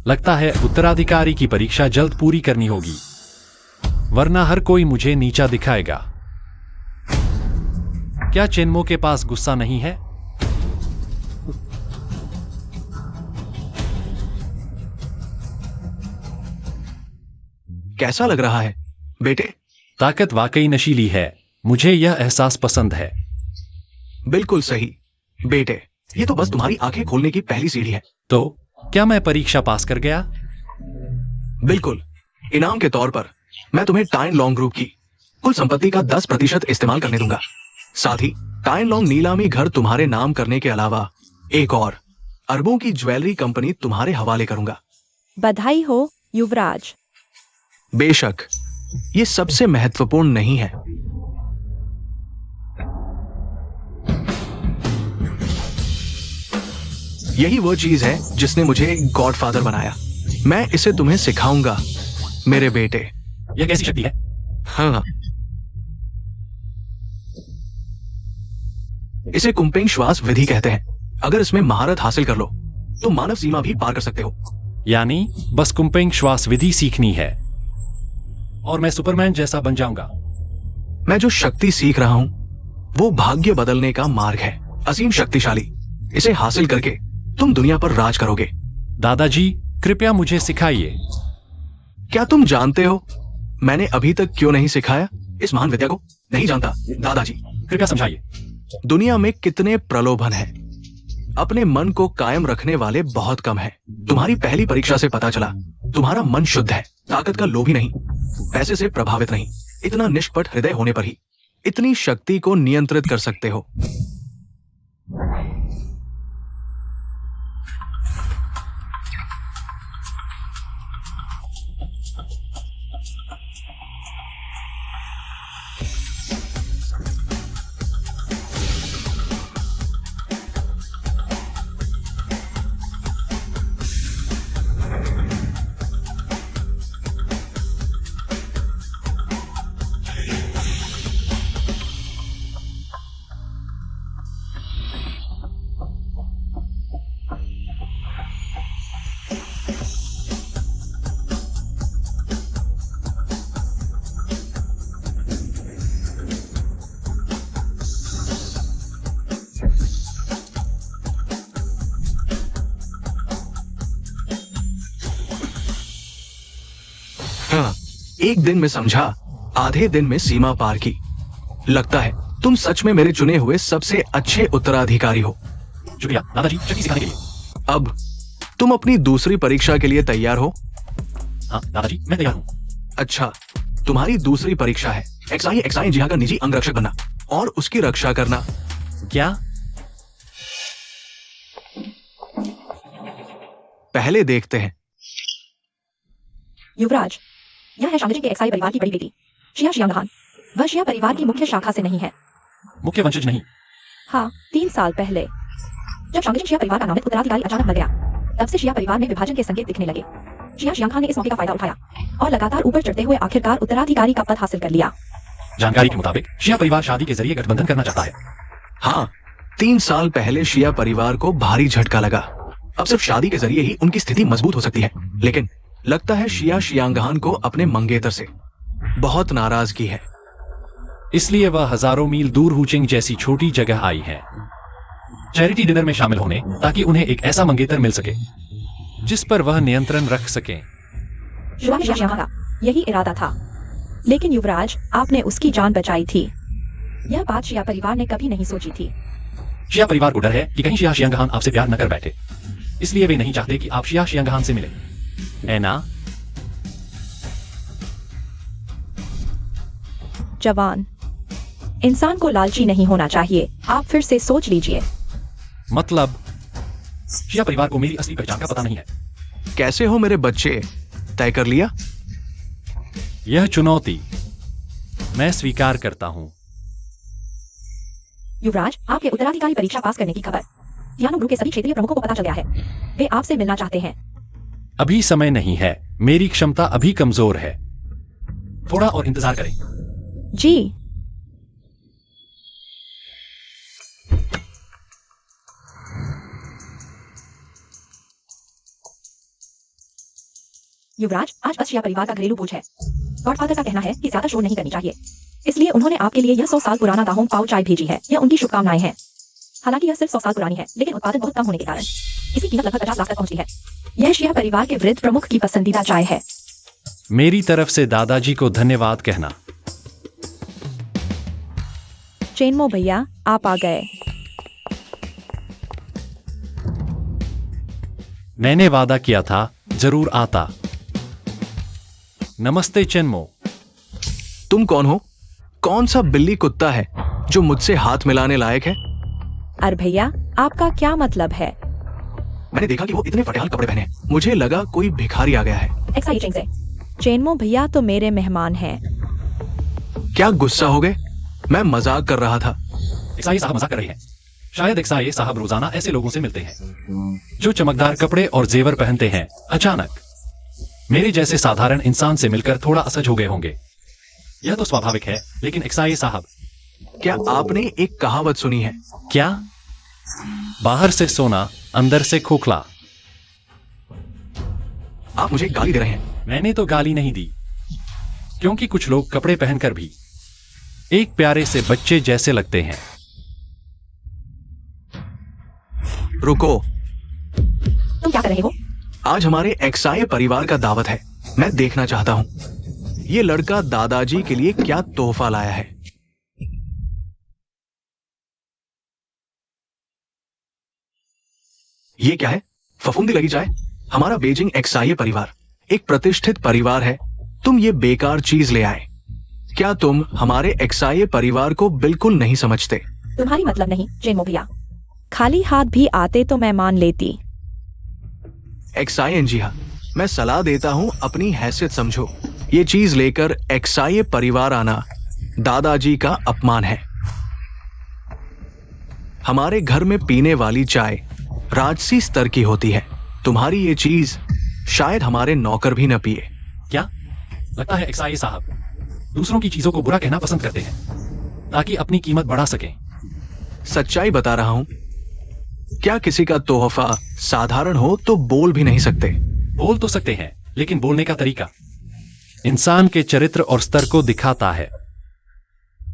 लगता है उत्तराधिकारी की परीक्षा जल्द पूरी करनी होगी, वरना हर कोई मुझे नीचा दिखाएगा। क्या चेनमो के पास गुस्सा नहीं है? कैसा लग रहा है बेटे? ताकत वाकई नशीली है। मुझे यह एहसास पसंद है। बिल्कुल सही बेटे, ये तो बस तुम्हारी आंखें खोलने की पहली सीढ़ी है। तो क्या मैं परीक्षा पास कर गया? बिल्कुल। इनाम के तौर पर मैं तुम्हें टाइन लॉन्ग ग्रुप की कुल संपत्ति का 10% इस्तेमाल करने दूंगा। साथ ही टाइन लॉन्ग नीलामी घर तुम्हारे नाम करने के अलावा एक और अरबों की ज्वेलरी कंपनी तुम्हारे हवाले करूंगा। बधाई हो युवराज। बेशक, ये सबसे महत्वपूर्ण नहीं है। यही वो चीज है जिसने मुझे गॉडफादर बनाया। मैं इसे तुम्हें सिखाऊंगा मेरे बेटे। यह कैसी शक्ति है? हाँ, इसे कुंपेंग श्वास विधि कहते हैं। अगर इसमें महारत हासिल कर लो तो मानव सीमा भी पार कर सकते हो। यानी बस कुंपेंग श्वास विधि सीखनी है और मैं सुपरमैन जैसा बन जाऊंगा। मैं जो शक्ति सीख रहा हूं वो भाग्य बदलने का मार्ग है, असीम शक्तिशाली। इसे हासिल करके तुम दुनिया पर राज करोगे। दादाजी, कृपया मुझे सिखाइए। क्या तुम जानते हो मैंने अभी तक क्यों नहीं सिखाया इस महान विद्या को? नहीं जानता दादाजी। कृपया समझाइए। दुनिया में कितने प्रलोभन हैं। अपने मन को कायम रखने वाले बहुत कम हैं। तुम्हारी पहली परीक्षा से पता चला तुम्हारा मन शुद्ध है, ताकत का लोभी नहीं, पैसे से प्रभावित नहीं, इतना निष्पट हृदय होने पर ही इतनी शक्ति को नियंत्रित कर सकते हो? हाँ, एक दिन में समझा, आधे दिन में सीमा पार की। लगता है तुम सच में मेरे चुने हुए सबसे अच्छे उत्तराधिकारी हो। शुक्रिया दादाजी शक्ति सिखाने के लिए। अब तुम अपनी दूसरी परीक्षा के लिए तैयार हो? हाँ दादाजी मैं तैयार हूँ। अच्छा, तुम्हारी दूसरी परीक्षा है एक्साई जिहा का निजी अंगरक्षक बनना और उसकी रक्षा करना। क्या? पहले देखते हैं। युवराज, यह है शांगजिंग के एक्साई परिवार की बड़ी बेटी शिया शियांगहान। वह शिया परिवार की मुख्य शाखा से नहीं है। मुख्य वंशज नहीं? हाँ, 3 साल पहले जब शांगजिंग शिया परिवार का नामित उत्तराधिकारी अचानक मर गया, तब से शिया परिवार में विभाजन के संकेत दिखने लगे। शिया शियांगहान ने इस मौके का फायदा उठाया और लगातार ऊपर चढ़ते हुए आखिरकार उत्तराधिकारी का पद हासिल कर लिया। जानकारी के मुताबिक शिया परिवार शादी के जरिए गठबंधन करना चाहता है। हाँ, 3 साल पहले शिया परिवार को भारी झटका लगा। अब सिर्फ शादी के जरिए ही उनकी स्थिति मजबूत हो सकती है, लेकिन लगता है शिया शियांगहान को अपने मंगेतर से बहुत नाराजगी है। इसलिए वह हजारों मील दूर हुचिंग जैसी छोटी जगह आई है चैरिटी डिनर में शामिल होने, ताकि उन्हें एक ऐसा मंगेतर मिल सके जिस पर वह नियंत्रण रख सके। शुरुआत में शिया का यही इरादा था, लेकिन युवराज, आपने उसकी जान बचाई थी। यह बात शिया परिवार ने कभी नहीं सोची थी। शिया परिवार को डर है कि कहीं शिया शियांगहान आपसे प्यार न कर बैठे, इसलिए वे नहीं चाहते कि आप शिया शियांगहान से मिले, है ना? जवान, इंसान को लालची नहीं होना चाहिए। आप फिर से सोच लीजिए। मतलब शिया परिवार को मेरी असली पहचान का पता नहीं है। कैसे हो मेरे बच्चे? तय कर लिया? यह चुनौती मैं स्वीकार करता हूं। युवराज, आपके उत्तराधिकारी परीक्षा पास करने की खबर यानो ग्रुप के सभी क्षेत्रीय प्रमुखों को पता चल गया है। वे आपसे मिलना चाहते हैं। अभी समय नहीं है, मेरी क्षमता अभी कमजोर है। थोड़ा और इंतजार करें। जी। युवराज, आज बस शिया परिवार का घरेलू बोझ है। गॉडफादर का कहना है कि ज्यादा शोर नहीं करनी चाहिए, इसलिए उन्होंने आपके लिए यह 100 साल पुराना दाहोंग पाओ चाय भेजी है। यह उनकी शुभकामनाएं हैं। हालांकि यह सिर्फ 100 साल पुरानी है, लेकिन उत्पादन बहुत कम होने के कारण इसकी कीमत लगभग 50 लाख तक पहुंची है। यह शिया परिवार के वृद्ध प्रमुख की पसंदीदा चाय है। मेरी तरफ से दादाजी को धन्यवाद कहना। चेनमो भैया, आप आ गए। मैंने वादा किया था जरूर आता। नमस्ते चेनमो। तुम कौन हो? कौन सा बिल्ली कुत्ता है जो मुझसे हाथ मिलाने लायक है? अरे भैया, आपका क्या मतलब है? मैंने देखा कि वो इतने फटेहाल कपड़े पहने, मुझे लगा कोई भिखारी आ गया है। एक्साई चिंग से। चेनमो भैया तो मेरे मेहमान हैं। क्या गुस्सा हो गए? मैं मजाक कर रहा था। एक्साई साहब मजाक कर रहे हैं। शायद एक्साई साहब रोजाना ऐसे लोगों से मिलते हैं जो चमकदार कपड़े और जेवर पहनते हैं। अचानक मेरे जैसे साधारण इंसान से मिलकर थोड़ा असहज हो गए होंगे। यह तो स्वाभाविक है, लेकिन एक्साई साहब, क्या आपने एक कहावत सुनी है? क्या? बाहर से सोना, अंदर से खोखला। आप मुझे गाली दे रहे हैं। मैंने तो गाली नहीं दी, क्योंकि कुछ लोग कपड़े पहनकर भी एक प्यारे से बच्चे जैसे लगते हैं। रुको, तुम क्या कर रहे हो? आज हमारे एक्साई परिवार का दावत है। मैं देखना चाहता हूं ये लड़का दादाजी के लिए क्या तोहफा लाया है। ये क्या है? फफूंदी लगी चाय। हमारा बीजिंग एक्साई परिवार एक प्रतिष्ठित परिवार है, तुम ये बेकार चीज ले आए। क्या तुम हमारे एक्साई परिवार को बिल्कुल नहीं समझते? तुम्हारी मतलब नहीं जेनमो भैया। खाली हाथ भी आते तो मैं मान लेती। एक्साई एंजिया, मैं सलाह देता हूँ अपनी हैसियत समझो। ये चीज लेकर एक्साई परिवार आना दादाजी का अपमान है। हमारे घर में पीने वाली चाय राजसी स्तर की होती है। तुम्हारी ये चीज शायद हमारे नौकर भी न पिए। क्या लगता है एक्साई साहब दूसरों की चीजों को बुरा कहना पसंद करते हैं ताकि अपनी कीमत बढ़ा सकें? सच्चाई बता रहा हूं। क्या किसी का तोहफा साधारण हो तो बोल भी नहीं सकते? बोल तो सकते हैं, लेकिन बोलने का तरीका इंसान के चरित्र और स्तर को दिखाता है।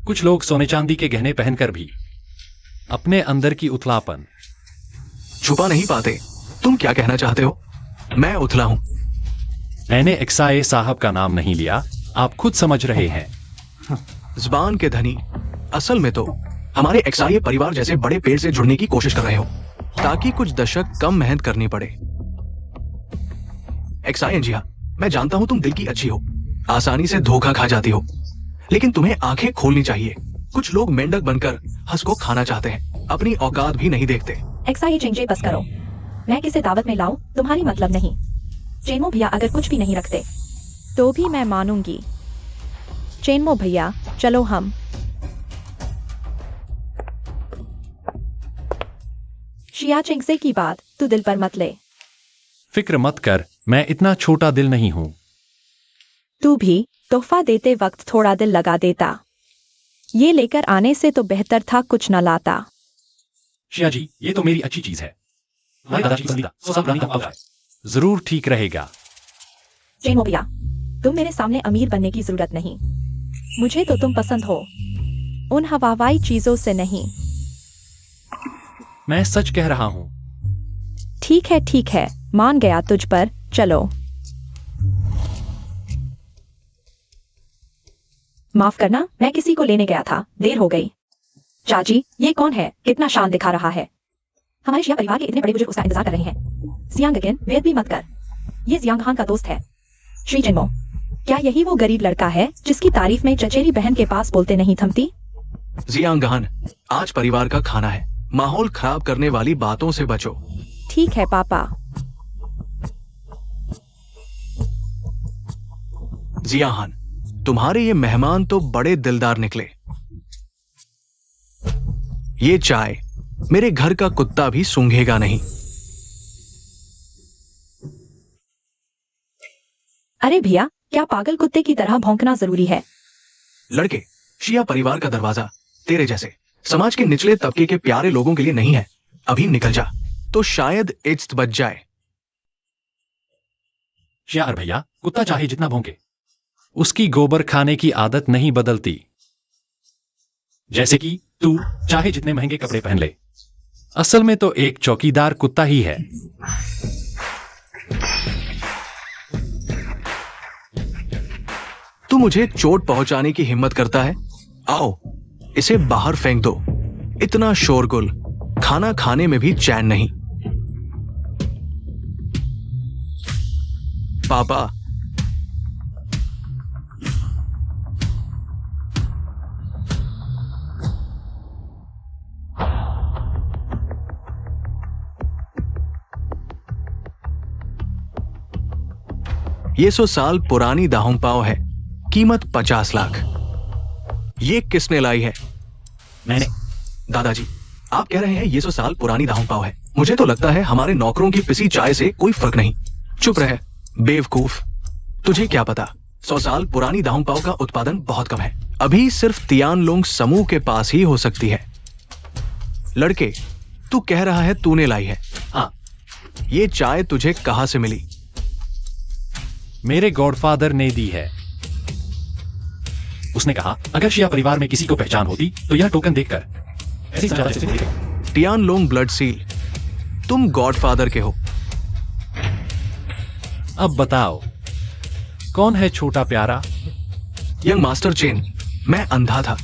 कुछ लोग सोने चांदी के गहने पहनकर भी अपने अंदर की उथलापन छुपा नहीं पाते। तुम क्या कहना चाहते हो? मैं उथला हूं। मैंने एक्साई साहब का नाम नहीं लिया, आप खुद समझ रहे हैं। जुबान के धनी, असल में तो हमारे एक्साई परिवार जैसे बड़े पेड़ से जुड़ने की कोशिश कर रहे हो ताकि कुछ दशक कम मेहनत करनी पड़े। एक्साई एंजिया, मैं जानता हूं तुम दिल की अच्छी हो, आसानी से धोखा खा जाती हो, लेकिन तुम्हें आंखें खोलनी चाहिए। कुछ लोग मेंढक बनकर हंस को खाना चाहते हैं, अपनी औकात भी नहीं देखते। एक्साई चेंजे बस करो। मैं किसे दावत में लाऊं तुम्हारी मतलब नहीं। जेनमो भैया अगर कुछ भी नहीं रखते तो भी मैं मानूंगी। चेनमो भैया चलो हम। शिया चिंगसे की बात तू दिल पर मत ले। फिक्र मत कर, मैं इतना छोटा दिल नहीं हूं। तू भी तोहफा देते वक्त थोड़ा दिल लगा देता। ये लेकर आने से तो बेहतर था कुछ न लाता। शिया जी, ये तो मेरी अच्छी चीज है। हमारे दादाजी की पसंदीदा 100 साल पुरानी तंबाकू है। जरूर ठीक रहेगा। जेनमो भैया, तुम मेरे सामने अमीर बनने की जरूरत नहीं। मुझे तो तुम पसंद हो, उन हवाई चीजों से नहीं। मैं सच कह रहा हूं। ठीक है, मान गया तुझ पर। चलो। माफ करना, मैं किसी को लेने गया था, देर हो गई। चाची, ये कौन है? कितना शान दिखा रहा है। हमारे शिया परिवार के इतने बड़े बुजुर्ग उसका इंतजार कर रहे हैं। जियांग अगेन, वेद भी मत कर। ये जियांग हान का दोस्त है। श्री जिनमो, क्या यही वो गरीब लड़का है जिसकी तारीफ में चचेरी बहन के पास बोलते नहीं थमती? जियांगान, आज परिवार का खाना है, माहौल खराब करने वाली बातों से बचो। ठीक है पापा। जियाहान, तुम्हारे ये मेहमान तो बड़े दिलदार निकले। ये चाय मेरे घर का कुत्ता भी सूंघेगा नहीं। अरे भैया, क्या पागल कुत्ते की तरह भौंकना जरूरी है? लड़के, शिया परिवार का दरवाजा तेरे जैसे समाज के निचले तबके के प्यारे लोगों के लिए नहीं है। अभी निकल जा तो शायद इज्जत बच जाए। शियार भैया, कुत्ता चाहे जितना भौंके, उसकी गोबर खाने की आदत नहीं बदलती। जैसे कि तू चाहे जितने महंगे कपड़े पहन ले, असल में तो एक चौकीदार कुत्ता ही है। तू मुझे चोट पहुंचाने की हिम्मत करता है? आओ, इसे बाहर फेंक दो। इतना शोरगुल, खाना खाने में भी चैन नहीं। पापा, ये 100 साल पुरानी दाहुंपाओ है, कीमत 50 लाख। ये किसने लाई है? मैंने। दादाजी, आप कह रहे हैं ये 100 साल पुरानी दाहुंपाओ है। मुझे तो लगता है हमारे नौकरों की पिसी चाय से कोई फर्क नहीं। चुप रहे बेवकूफ। तुझे क्या पता, 100 साल पुरानी दाहुंपाओ का उत्पादन बहुत कम है। अभी सिर्फ तियानलोंग समूह के पास ही हो सकती है। लड़के, तू कह रहा है तूने लाई है? हाँ। ये चाय तुझे कहां से मिली? मेरे गॉडफादर ने दी है। उसने कहा अगर शिया परिवार में किसी को पहचान होती तो यह टोकन देखकर ऐसे ही समझा जा सकती है। टियानलोंग ब्लड सील, तुम गॉडफादर के हो। अब बताओ, कौन है छोटा प्यारा? यंग मास्टर चेन, मैं अंधा था,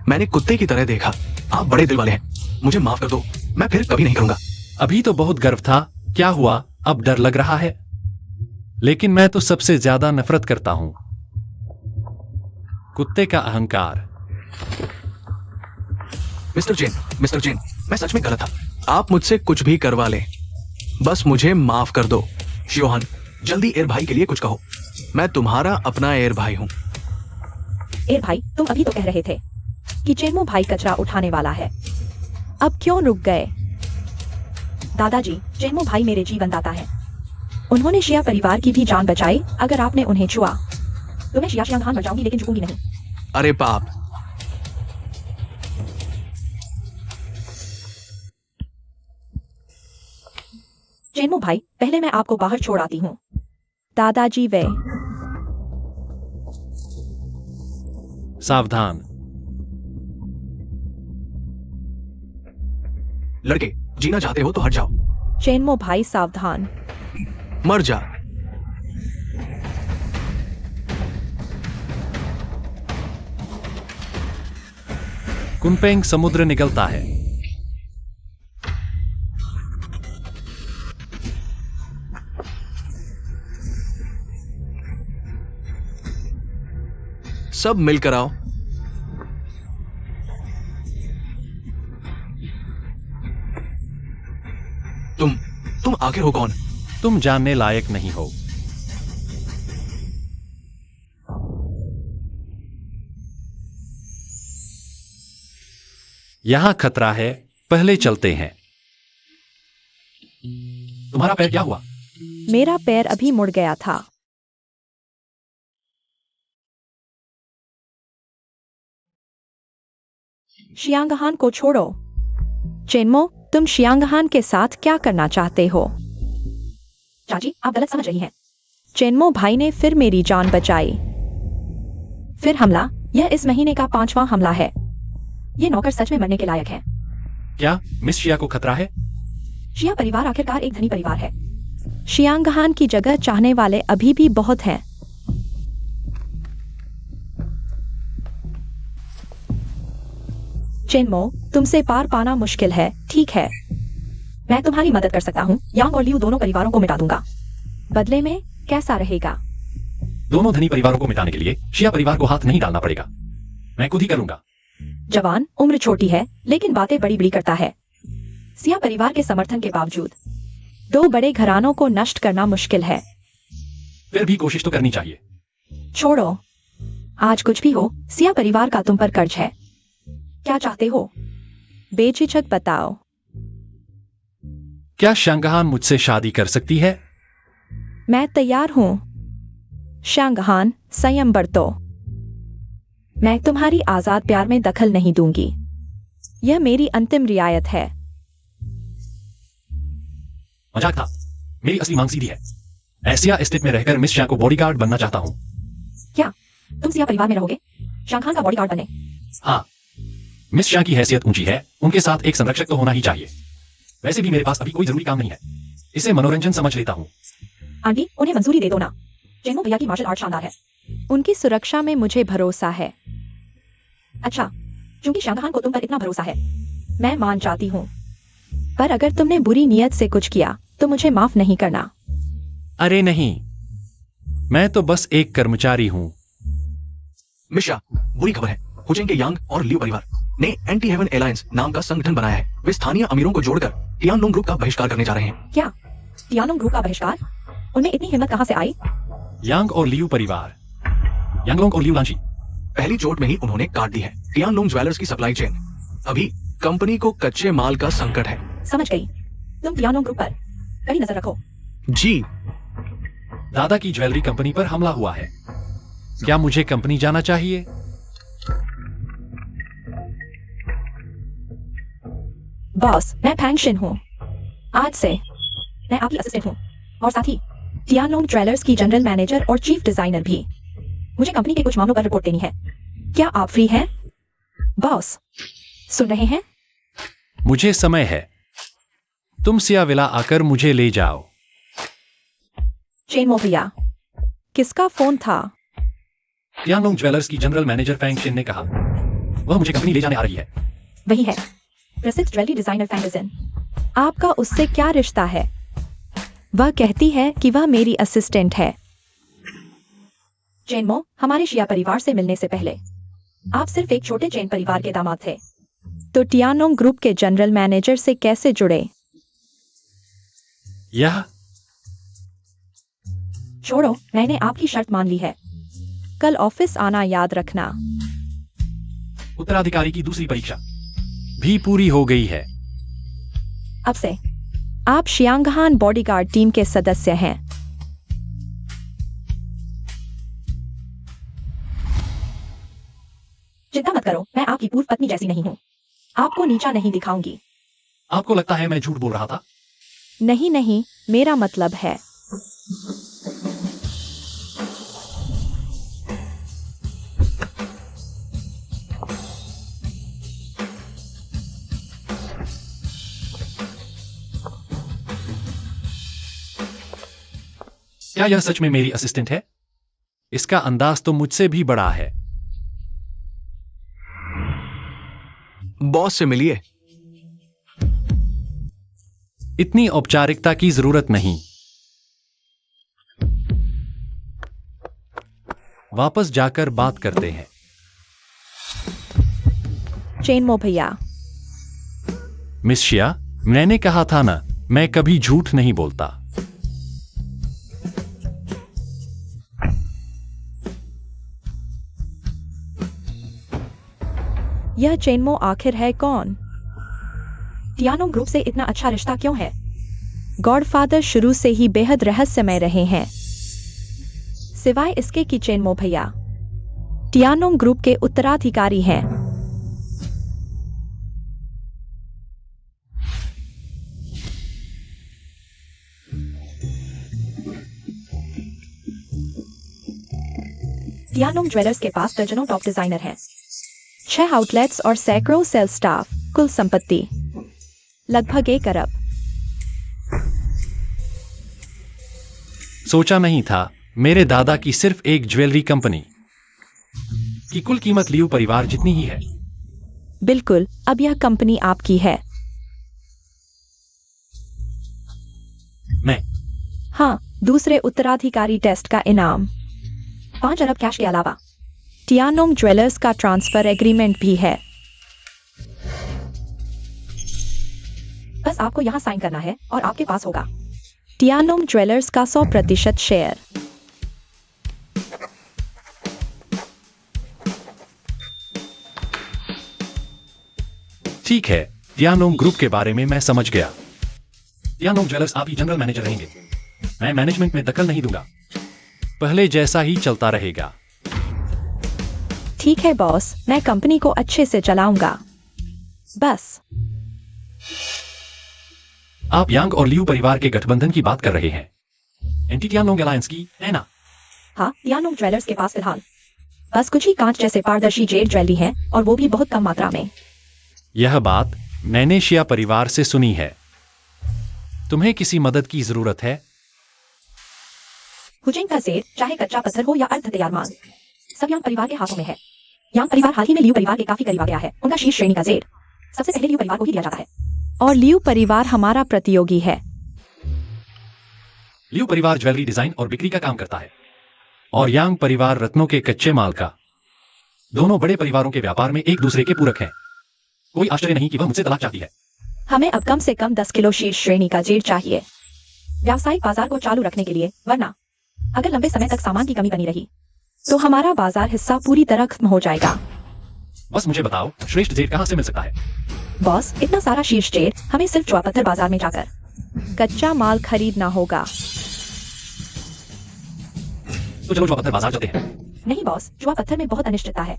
मैंने कुत्ते की तरह देखा। आप बड़े दिल वाले हैं, मुझे माफ कर दो, मैं फिर कभी नहीं करूंगा। अभी तो बहुत गर्व था, क्या हुआ अब डर लग रहा है? लेकिन मैं तो सबसे ज्यादा नफरत करता हूं। कुत्ते का अहंकार। मिस्टर जेन, मैं सच में गलत था। आप मुझसे कुछ भी करवा लें, बस मुझे माफ कर दो। शियोहान, जल्दी एयर भाई के लिए कुछ कहो। मैं तुम्हारा अपना एयर भाई हूँ। एयर भाई, तुम अभी तो कह रहे थे कि चेन्मो भाई कचरा उठाने वाला है। अब क्यों रुक गए? दादाजी, चेन्मो भाई मेरे जीवनदाता है। उन्होंने शिया परिवार की भी जान बचाई। अगर आपने उन्हें छुआ तो मैं शिया शियांगहान मर जाऊंगी, लेकिन झुकूंगी नहीं। अरे पाप। चेन्मो भाई, पहले मैं आपको बाहर छोड़ आती हूँ। दादाजी वे सावधान। लड़के, जीना चाहते हो तो हट जाओ। चेन्मो भाई सावधान। मर जा। कुनपेंग समुद्र निकलता है। सब मिलकर आओ। तुम आखिर हो कौन? तुम जानने लायक नहीं हो। यहां खतरा है, पहले चलते हैं। तुम्हारा पैर क्या हुआ? मेरा पैर अभी मुड़ गया था। शियांगहान को छोड़ो। चेन्मो, तुम शियांगहान के साथ क्या करना चाहते हो? चाची, आप गलत समझ रही हैं। चेन्मो भाई ने फिर मेरी जान बचाई। फिर हमला? यह इस महीने का 5वां हमला है। ये नौकर सच में मरने के लायक है। क्या मिस शिया को खतरा है? शिया परिवार आखिरकार एक धनी परिवार है। शियांगहान की जगह चाहने वाले अभी भी बहुत हैं। चेन्मो, तुमसे पार पाना मुश्किल है, ठीक है। मैं तुम्हारी मदद कर सकता हूँ। यांग और लियू दोनों परिवारों को मिटा दूंगा। बदले में कैसा रहेगा? दोनों धनी परिवारों को मिटाने के लिए शिया परिवार को हाथ नहीं डालना पड़ेगा। मैं खुद ही करूंगा। जवान, उम्र छोटी है, लेकिन बातें बड़ी बड़ी करता है। सिया परिवार के समर्थन के बावजूद दो बड़े घरानों को नष्ट करना मुश्किल है। फिर भी कोशिश तो करनी चाहिए। छोड़ो, आज कुछ भी हो, सिया परिवार का तुम पर कर्ज है। क्या चाहते हो? बेझिझक बताओ। क्या शांगहान मुझसे शादी कर सकती है? मैं तैयार हूँ। शांगहान, संयम बरतो। मैं तुम्हारी आजाद प्यार में दखल नहीं दूंगी। यह मेरी अंतिम रियायत है। मजाक था। मेरी असली मांग सीधी है। एशिया एस्टेट में रहकर मिस शाह को बॉडीगार्ड बनना चाहता हूँ। क्या तुम सिया परिवार में रहोगे? शांगहान का बॉडीगार्ड बने? हाँ, मिस शाह की हैसियत ऊंची है, उनके साथ एक संरक्षक तो होना ही चाहिए। वैसे भी मेरे पास अभी कोई जरूरी काम नहीं है, इसे मनोरंजन समझ लेता हूँ। आंटी, उन्हें मंजूरी दे दो ना। चेन्मो भैया की मार्शल आर्ट शानदार है। उनकी सुरक्षा में मुझे भरोसा है। अच्छा, क्योंकि शांगहान को तुम पर इतना भरोसा है, मैं मान जाती हूँ। पर अगर तुमने बुरी नीयत से कुछ किया तो मुझे माफ नहीं करना। अरे नहीं, मैं तो बस एक कर्मचारी हूँ। मिशा, बुरी खबर है। हुचेंग के यांग और लियू परिवार ने एंटी हेवन एलायंस नाम का संगठन बनाया है। वे स्थानीय अमीरों को जोड़कर टियानलोंग ग्रुप का बहिष्कार करने जा रहे हैं। क्या टियानलोंग ग्रुप का बहिष्कार? उनमें इतनी हिम्मत कहाँ से आई? यांग और लियू परिवार, यांगलोंग और लियू लांची। पहली चोट में ही उन्होंने काट दी है टियानलोंग ज्वेलर्स की सप्लाई चेन। अभी कंपनी को कच्चे माल का संकट है। समझ गई। तुम टियानलोंग ग्रुप पर कड़ी नजर रखो। जी। दादा की ज्वेलरी कंपनी पर हमला हुआ है। क्या मुझे कंपनी जाना चाहिए? बॉस, मैं फैंगशिन हूँ। आज से मैं आपकी असिस्टेंट हूँ और साथ ही टियानलोंग ज्वेलर्स की जनरल मैनेजर और चीफ डिजाइनर भी। मुझे कंपनी के कुछ मामलों पर रिपोर्ट देनी है। क्या आप फ्री हैं? बॉस, सुन रहे हैं? मुझे समय है। तुम सियाविला आकर मुझे ले जाओ। चेन्मो भैया। किसका फोन था? टियानलोंग ज्वेलर्स की जनरल मैनेजर फैंग शिन ने कहा वह मुझे कंपनी ले जाने आ रही है। वही है, प्रसिद्ध ज्वेलरी डिजाइनर फैंगजिन। आपका उससे क्या रिश्ता है? वह कहती है कि वह मेरी असिस्टेंट है। चेन्मो, हमारे शिया परिवार से मिलने से पहले आप सिर्फ एक छोटे चेन परिवार के दामाद थे। तो टियानोंग ग्रुप के जनरल मैनेजर से कैसे जुड़े? यह छोड़ो, मैंने आपकी शर्त मान ली है। कल ऑफिस आना याद रखना। उत्तराधिकारी की दूसरी परीक्षा भी पूरी हो गई है। अब से आप शियांगहान बॉडीगार्ड टीम के सदस्य हैं। चिंता मत करो, मैं आपकी पूर्व पत्नी जैसी नहीं हूँ। आपको नीचा नहीं दिखाऊंगी। आपको लगता है मैं झूठ बोल रहा था? नहीं नहीं, मेरा मतलब है क्या यह सच में मेरी असिस्टेंट है? इसका अंदाज तो मुझसे भी बड़ा है। बॉस से मिलिए। इतनी औपचारिकता की जरूरत नहीं। वापस जाकर बात करते हैं। चेनमो भैया। मिस शिया, मैंने कहा था ना, मैं कभी झूठ नहीं बोलता। यह चेनमो आखिर है कौन? टियानोंग ग्रुप से इतना अच्छा रिश्ता क्यों है? गॉडफादर शुरू से ही बेहद रहस्यमय रहे हैं, सिवाय इसके कि चेनमो भैया टियानोंग ग्रुप के उत्तराधिकारी हैं। टियानोंग ज्वेलर्स के पास दर्जनों टॉप डिजाइनर हैं। 6 आउटलेट्स और सैकड़ों सेल स्टाफ, कुल संपत्ति लगभग 1 अरब। सोचा नहीं था मेरे दादा की सिर्फ एक ज्वेलरी कंपनी की कुल कीमत लियू परिवार जितनी ही है। बिल्कुल, अब यह कंपनी आपकी है। मैं हाँ, दूसरे उत्तराधिकारी टेस्ट का इनाम 5 अरब कैश के अलावा टियानोंग ज्वेलर्स का ट्रांसफर एग्रीमेंट भी है। बस आपको यहाँ साइन करना है और आपके पास होगा टियानोंग ज्वेलर्स का 100% शेयर। ठीक है, टियानोंग ग्रुप के बारे में मैं समझ गया। टियानोंग ज्वेलर्स आप ही जनरल मैनेजर रहेंगे। मैं मैनेजमेंट में दखल नहीं दूंगा, पहले जैसा ही चलता रहेगा। ठीक है बॉस, मैं कंपनी को अच्छे से चलाऊंगा। बस आप यांग और लियू परिवार के गठबंधन की बात कर रहे हैं, एंटी टियानोंग अलायंस की, है ना? हाँ, टियानोंग ज्वेलर्स के पास फिलहाल बस कुछ ही कांच जैसे पारदर्शी जेड ज्वेलरी है, और वो भी बहुत कम मात्रा में। यह बात मैंने शिया परिवार से सुनी है। तुम्हें किसी मदद की जरूरत है? हुजिंग का जेड, चाहे कच्चा पत्थर हो या अर्ध तैयार माल, सब यांग परिवार के हाथों में है। यांग परिवार हाल ही में लियू परिवार के काफी करीब आ गया है। उनका शीर्ष श्रेणी का जेड सबसे पहले लियू परिवार को ही दिया जाता है। और लियू परिवार हमारा प्रतियोगी है। लियू परिवार ज्वेलरी डिजाइन और बिक्री का काम करता है, और यांग परिवार रत्नों के कच्चे माल का। दोनों बड़े परिवारों के व्यापार में एक दूसरे के पूरक हैं। कोई आश्चर्य नहीं कि वह मुझसे तलाक चाहती है। हमें अब कम से कम 10 किलो शीर्ष श्रेणी का जेड चाहिए व्यावसायिक बाजार को चालू रखने के लिए, वरना अगर लंबे समय तक सामान की कमी बनी रही तो हमारा बाजार हिस्सा पूरी तरह खत्म हो जाएगा। बस मुझे बताओ, श्रेष्ठ जेड कहां से मिल सकता है? बॉस, इतना सारा शीर्ष जेड हमें सिर्फ जुआ पत्थर बाजार में जाकर कच्चा माल खरीदना होगा। तो चलो जुआ पत्थर बाजार चलते हैं। नहीं बॉस, जुआ पत्थर में बहुत अनिश्चितता है।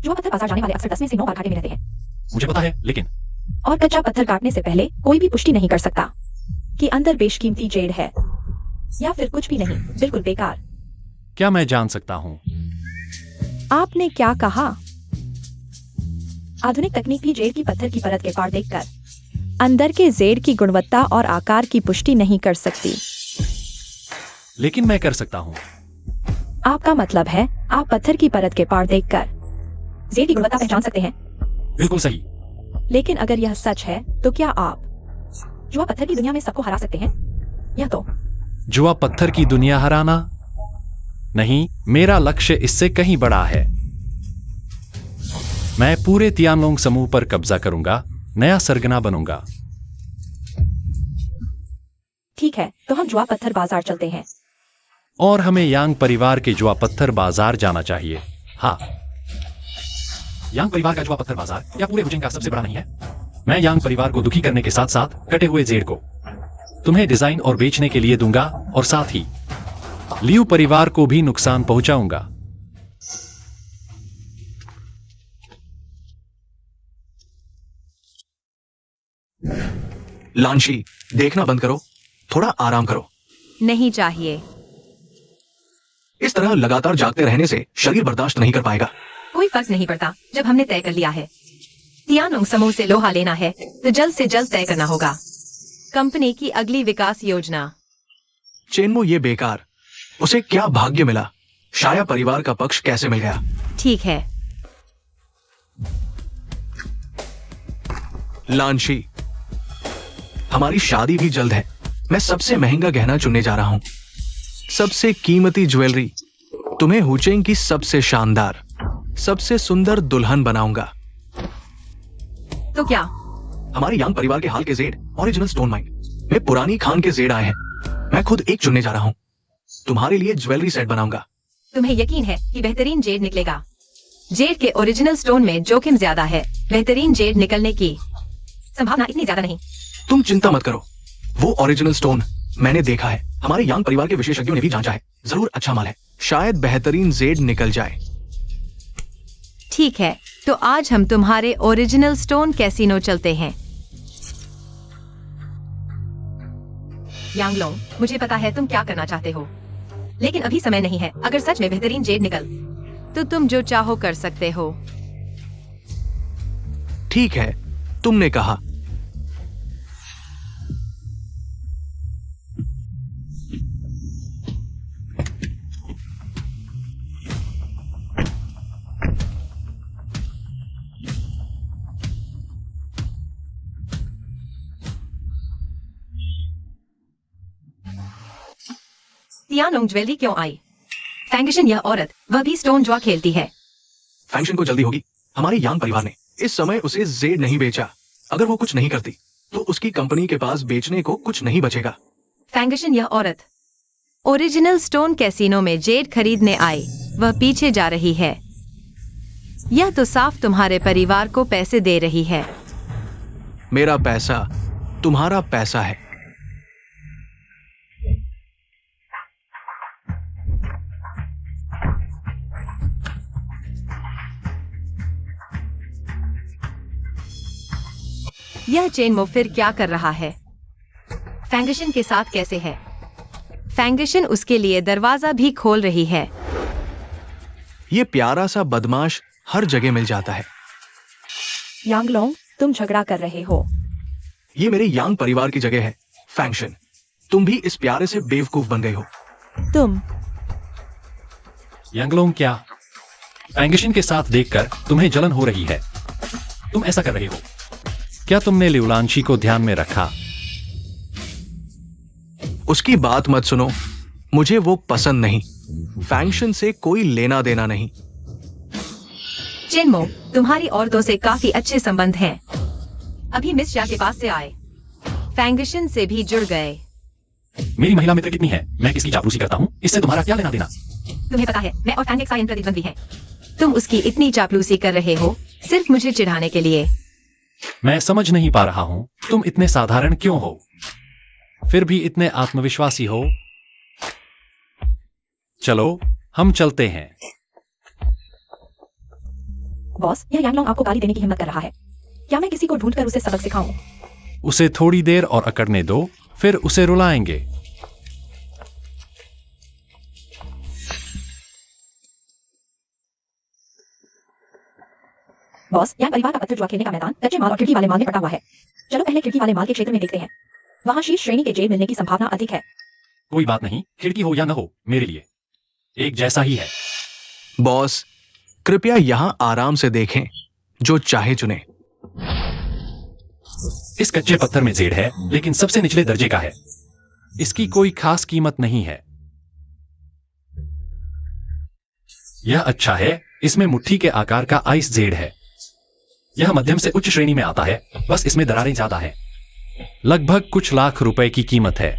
जुआ पत्थर बाजार जाने वाले अक्सर 10 में से 9 बार घाटे में रहते हैं। मुझे पता है, लेकिन और कच्चा पत्थर काटने से पहले कोई भी पुष्टि नहीं कर सकता कि अंदर बेशकीमती जेड है या फिर कुछ भी नहीं, बिल्कुल बेकार। क्या मैं जान सकता हूं? आपने क्या कहा? आधुनिक तकनीक भी जेड की पत्थर की परत के पार देखकर अंदर के जेड की गुणवत्ता और आकार की पुष्टि नहीं कर सकती। लेकिन मैं कर सकता हूं। आपका मतलब है आप पत्थर की परत के पार देखकर जेड की गुणवत्ता पहचान सकते हैं? बिल्कुल सही। लेकिन अगर यह सच है तो क्या आप जुआ पत्थर की दुनिया में सबको हरा सकते हैं? यह तो जुआ पत्थर की दुनिया हराना नहीं, मेरा लक्ष्य इससे कहीं बड़ा है। मैं पूरे तियानलोंग समूह पर कब्जा करूंगा, नया सरगना बनूंगा। ठीक है, तो हम जुआ पत्थर बाजार चलते हैं। और हमें यांग परिवार के जुआ पत्थर बाजार जाना चाहिए। हाँ, यांग परिवार का जुआ पत्थर बाजार या पूरे हुचिंग का सबसे बड़ा नहीं है। मैं यांग परिवार को दुखी करने के साथ साथ कटे हुए जेड को तुम्हें डिजाइन और बेचने के लिए दूंगा, और साथ ही लियू परिवार को भी नुकसान पहुंचाऊंगा। लांशी, देखना बंद करो, थोड़ा आराम करो। नहीं चाहिए। इस तरह लगातार जागते रहने से शरीर बर्दाश्त नहीं कर पाएगा। कोई फर्क नहीं पड़ता जब हमने तय कर लिया है। तियानलोंग समूह से लोहा लेना है तो जल्द से जल्द तय करना होगा कंपनी की अगली विकास योजना। चेनमो, ये बेकार। उसे क्या भाग्य मिला? शाया परिवार का पक्ष कैसे मिल गया? ठीक है। लांशी, हमारी शादी भी जल्द है। मैं सबसे महंगा गहना चुनने जा रहा हूं, सबसे कीमती ज्वेलरी, तुम्हें हुचेंग की सबसे शानदार, सबसे सुंदर दुल्हन बनाऊंगा। तो क्या? हमारे यांग परिवार के हाल के जेड ओरिजिनल स्टोन माइन में पुरानी खान के जेड आए हैं। मैं खुद एक चुनने जा रहा हूं, तुम्हारे लिए ज्वेलरी सेट बनाऊंगा। तुम्हें यकीन है कि बेहतरीन जेड निकलेगा? जेड के ओरिजिनल स्टोन में जोखिम ज्यादा है, बेहतरीन जेड निकलने की संभावना इतनी ज्यादा नहीं। तुम चिंता मत करो, वो ओरिजिनल स्टोन मैंने देखा है, हमारे यांग परिवार के विशेषज्ञों ने भी जांचा है, जरूर अच्छा माल है, शायद बेहतरीन जेड निकल जाए। ठीक है, तो आज हम तुम्हारे ओरिजिनल स्टोन कैसीनो चलते हैं। यांगलोंग, मुझे पता है तुम क्या करना चाहते हो, लेकिन अभी समय नहीं है। अगर सच में बेहतरीन जेड निकल तो तुम जो चाहो कर सकते हो। ठीक है, तुमने कहा। तियानलोंग ज्वेलरी क्यों आई? फैंगशन, यह औरत, वह भी स्टोन जुआ खेलती है। फैंक्शन को जल्दी होगी। हमारे यांग परिवार ने इस समय उसे जेड नहीं बेचा। अगर वो कुछ नहीं करती तो उसकी कंपनी के पास बेचने को कुछ नहीं बचेगा। फैंगशन, यह औरत ओरिजिनल स्टोन कैसीनो में जेड खरीदने आई, वह पीछे जा रही है। यह तो साफ तुम्हारे परिवार को पैसे दे रही है। मेरा पैसा तुम्हारा पैसा है। यह चेनमो फिर क्या कर रहा है? फैंगशन के साथ कैसे है? फैंगशन उसके लिए दरवाजा भी खोल रही है। ये प्यारा सा बदमाश हर जगह मिल जाता है। यांगलोंग, तुम झगड़ा कर रहे हो। ये मेरे यांग परिवार की जगह है। फैंक्शन, तुम भी इस प्यारे से बेवकूफ बन गए हो। तुम यांगलोंग, क्या फैंगशन के साथ देखकर तुम्हें जलन हो रही है? तुम ऐसा कर रहे हो? क्या तुमने लिउलांशी को ध्यान में रखा? उसकी बात मत सुनो, मुझे वो पसंद नहीं। फैंक्शन से कोई लेना देना नहीं। चेनमो, तुम्हारी औरतों से काफी अच्छे संबंध हैं। अभी मिस शा के पास से आए, फैंगशन से भी जुड़ गए। मेरी महिला मित्र कितनी है? मैं किसकी चापलूसी करता हूँ? इससे तुम्हारा क्या लेना देना? तुम्हें पता है मैं और फैंग एक साइन प्रतिद्वंदी हैं। तुम उसकी इतनी चापलूसी कर रहे हो सिर्फ मुझे चिढ़ाने के लिए। मैं समझ नहीं पा रहा हूं, तुम इतने साधारण क्यों हो, फिर भी इतने आत्मविश्वासी हो। चलो हम चलते हैं। बॉस, यह यांगलोंग आपको गाली देने की हिम्मत कर रहा है। क्या मैं किसी को ढूंढकर उसे सबक सिखाऊं? उसे थोड़ी देर और अकड़ने दो, फिर उसे रुलाएंगे। बॉस, यांग परिवार का पत्थर जुआ खेलने का मैदान कच्चे माल और खिड़की वाले माल में पटा हुआ है। चलो पहले खिड़की वाले माल के क्षेत्र में देखते हैं। वहां शीर्ष श्रेणी के जेड मिलने की संभावना अधिक है। कोई बात नहीं, खिड़की हो या न हो, मेरे लिए एक जैसा ही है। बॉस, कृपया यहां आराम से देखें, जो चाहे चुने। इस कच्चे पत्थर में जेड है, लेकिन सबसे निचले दर्जे का है। इसकी कोई खास कीमत नहीं है। यह अच्छा है, इसमें मुट्ठी के आकार का आइस जेड है। यह मध्यम से उच्च श्रेणी में आता है, बस इसमें दरारें ज्यादा है। लगभग कुछ लाख रुपए की कीमत है।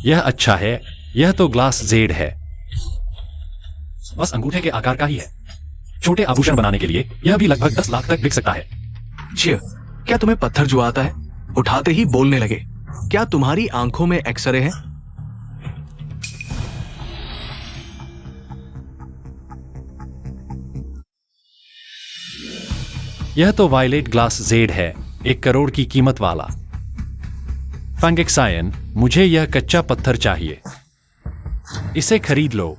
यह अच्छा है, यह तो ग्लास जेड है, बस अंगूठे के आकार का ही है। छोटे आभूषण बनाने के लिए यह भी लगभग 10 लाख तक बिक सकता है। छिया, क्या तुम्हें पत्थर जुआ आता है? उठाते ही बोलने लगे। क्या तुम्हारी आंखों में एक्सरे हैं? यह तो वायलेट ग्लास जेड है, 1 करोड़ की कीमत वाला। फंगेक्सायन, मुझे यह कच्चा पत्थर चाहिए, इसे खरीद लो।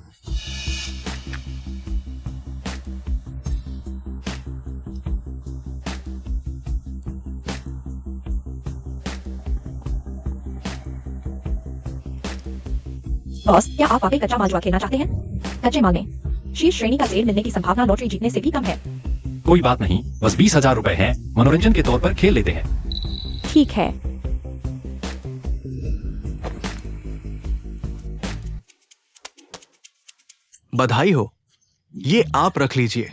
बॉस, क्या आप वाकई कच्चा माल जुआ खेलना चाहते हैं? कच्चे माल में शीर्ष श्रेणी का जेड मिलने की संभावना लॉटरी जीतने से भी कम है। कोई बात नहीं, बस 20,000 रुपए हैं, मनोरंजन के तौर पर खेल लेते हैं। ठीक है। बधाई हो, ये आप रख लीजिए।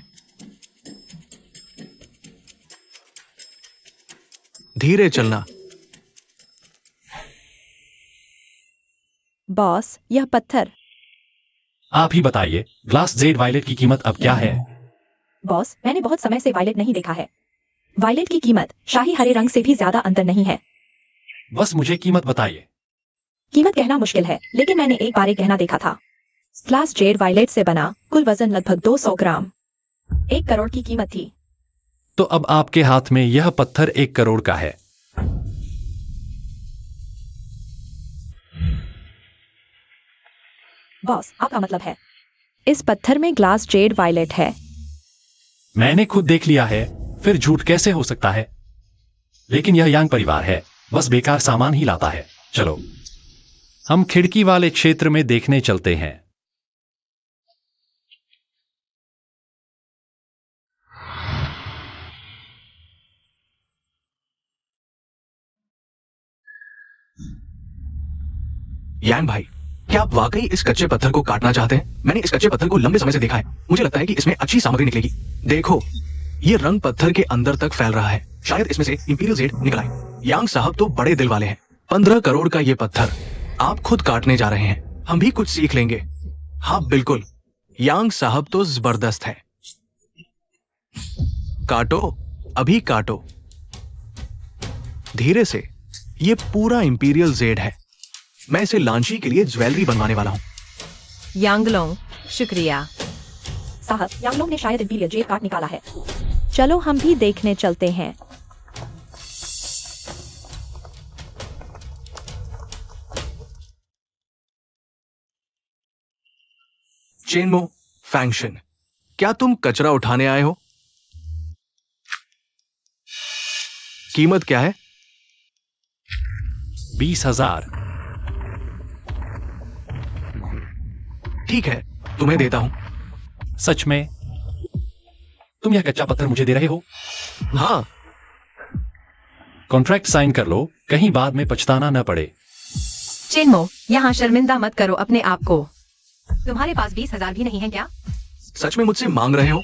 धीरे चलना। बॉस, यह पत्थर। आप ही बताइए, ग्लास जेड वायलेट की कीमत अब क्या है? बॉस, मैंने बहुत समय से वायलेट नहीं देखा है। वायलेट की कीमत शाही हरे रंग से भी ज्यादा अंतर नहीं है। बस मुझे कीमत बताइए। कीमत कहना मुश्किल है, लेकिन मैंने एक बार एक गहना देखा था। ग्लास जेड वायलेट से बना, कुल वजन लगभग 200 ग्राम, 1 करोड़ की कीमत थी। तो अब आपके हाथ में यह पत्थर 1 करोड़ का है। बॉस, आपका मतलब है? इस पत्थर में ग्लास जेड वायलेट है। मैंने खुद देख लिया है, फिर झूठ कैसे हो सकता है? लेकिन यह यांग परिवार है, बस बेकार सामान ही लाता है। चलो, हम खिड़की वाले क्षेत्र में देखने चलते हैं। यांग भाई, क्या आप वाकई इस कच्चे पत्थर को काटना चाहते हैं? मैंने इस कच्चे पत्थर को लंबे समय से देखा है। मुझे लगता है कि इसमें अच्छी सामग्री निकलेगी। देखो, ये रंग पत्थर के अंदर तक फैल रहा है। शायद इसमें से इंपीरियल जेड निकल आए। यांग साहब तो बड़े दिल वाले हैं। 15 करोड़ का ये पत्थर आप खुद काटने जा रहे हैं। हम भी कुछ सीख लेंगे। हाँ बिल्कुल, यांग साहब तो जबरदस्त है। काटो, अभी काटो। धीरे से। ये पूरा इंपीरियल जेड है। मैं इसे लांची के लिए ज्वेलरी बनवाने वाला हूँ। यांगलोंग, शुक्रिया। साहब, यांगलोंग ने शायद इंपीरियल जेड काट निकाला है। चलो हम भी देखने चलते हैं। चेनमो, फैंक्शन, क्या तुम कचरा उठाने आए हो? कीमत क्या है? 20,000। ठीक है, तुम्हें देता हूं। सच में? तुम यह कच्चा पत्थर मुझे दे रहे हो? हाँ। कॉन्ट्रैक्ट साइन कर लो, कहीं बाद में पछताना न पड़े। चिन्मो, यहाँ शर्मिंदा मत करो अपने आप को। तुम्हारे पास 20,000 भी नहीं है क्या? सच में मुझसे मांग रहे हो?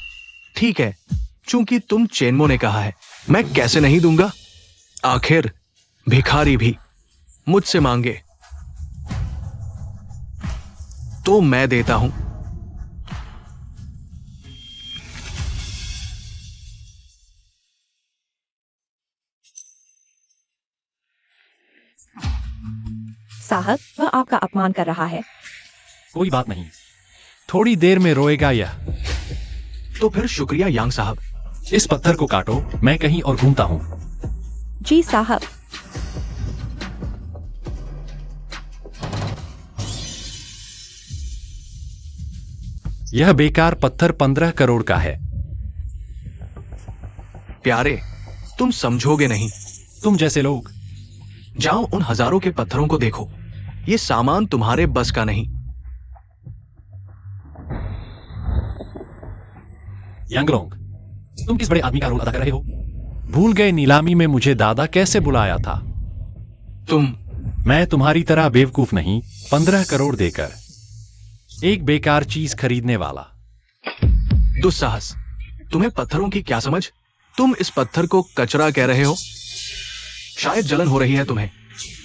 ठीक है, चूंकि तुम चेनमो ने कहा है, मैं कैसे नहीं दूंगा। आखिर भिखारी भी मुझसे मांगे तो मैं देता हूं। साहब, वह आपका अपमान कर रहा है। कोई बात नहीं, थोड़ी देर में रोएगा यह। तो फिर शुक्रिया यांग साहब। इस पत्थर को काटो, मैं कहीं और घूमता हूं। जी साहब। यह बेकार पत्थर 15 करोड़ का है। प्यारे, तुम समझोगे नहीं। तुम जैसे लोग। जाओ उन हजारों के पत्थरों को देखो। ये सामान तुम्हारे बस का नहीं। यांगलोंग, तुम किस बड़े आदमी का रोल अदा कर रहे हो? भूल गए नीलामी में मुझे दादा कैसे बुलाया था? मैं तुम्हारी तरह बेवकूफ नहीं, 15 करोड़ देकर एक बेकार चीज खरीदने वाला। दुस्साहस। तुम्हें पत्थरों की क्या समझ? तुम इस पत्थर को कचरा कह रहे हो? शायद जलन हो रही है तुम्हें।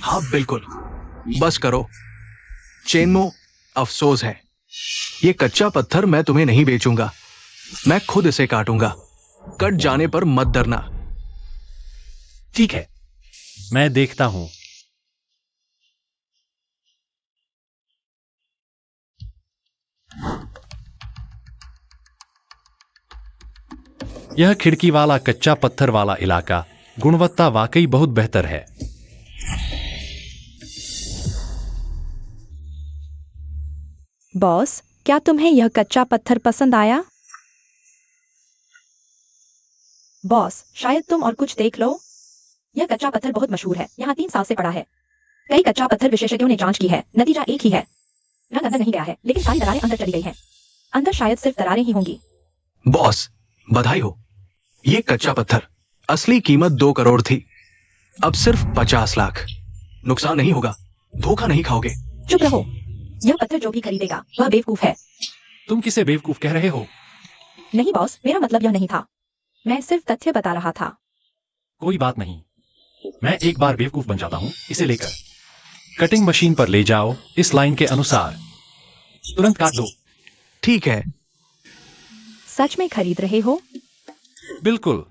हाँ बिल्कुल, बस करो। चेनमो, अफसोस है, ये कच्चा पत्थर मैं तुम्हें नहीं बेचूंगा। मैं खुद इसे काटूंगा। कट जाने पर मत डरना। ठीक है, मैं देखता हूं। यह खिड़की वाला कच्चा पत्थर वाला इलाका गुणवत्ता वाकई बहुत बेहतर है। बॉस, क्या तुम्हें यह कच्चा पत्थर पसंद आया? बॉस, शायद तुम और कुछ देख लो। यह कच्चा पत्थर बहुत मशहूर है, यहाँ 3 साल से पड़ा है। कई कच्चा पत्थर विशेषज्ञों ने जांच की है, नतीजा एक ही है। रंग अंदर नहीं गया है, लेकिन सारी दरारें अंदर चली गई हैं। अंदर शायद सिर्फ दरारें ही होंगी। बॉस, बधाई हो। ये कच्चा पत्थर, असली कीमत 2 करोड़ थी, अब सिर्फ 50 लाख। नुकसान नहीं होगा, धोखा नहीं खाओगे। चुप रहो। यह पत्थर जो भी खरीदेगा वह बेवकूफ है। तुम किसे बेवकूफ कह रहे हो? नहीं बॉस, मेरा मतलब यह नहीं था। मैं सिर्फ तथ्य बता रहा था। कोई बात नहीं, मैं एक बार बेवकूफ बन जाता हूं। इसे लेकर कटिंग मशीन पर ले जाओ, इस लाइन के अनुसार तुरंत काट दो। ठीक है। सच में खरीद रहे हो? बिल्कुल।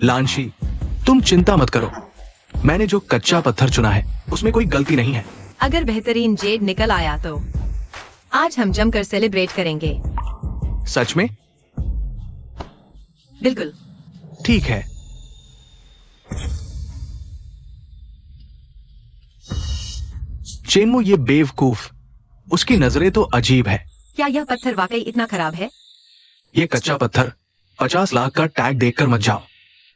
लांशी, तुम चिंता मत करो। मैंने जो कच्चा पत्थर चुना है उसमें कोई गलती नहीं है। अगर बेहतरीन जेड निकल आया तो आज हम जमकर सेलिब्रेट करेंगे। सच में? बिल्कुल। ठीक है। चेनमो, ये बेवकूफ, उसकी नजरें तो अजीब है। क्या यह पत्थर वाकई इतना खराब है? ये कच्चा पत्थर 50 लाख का टैग देखकर मत जाओ।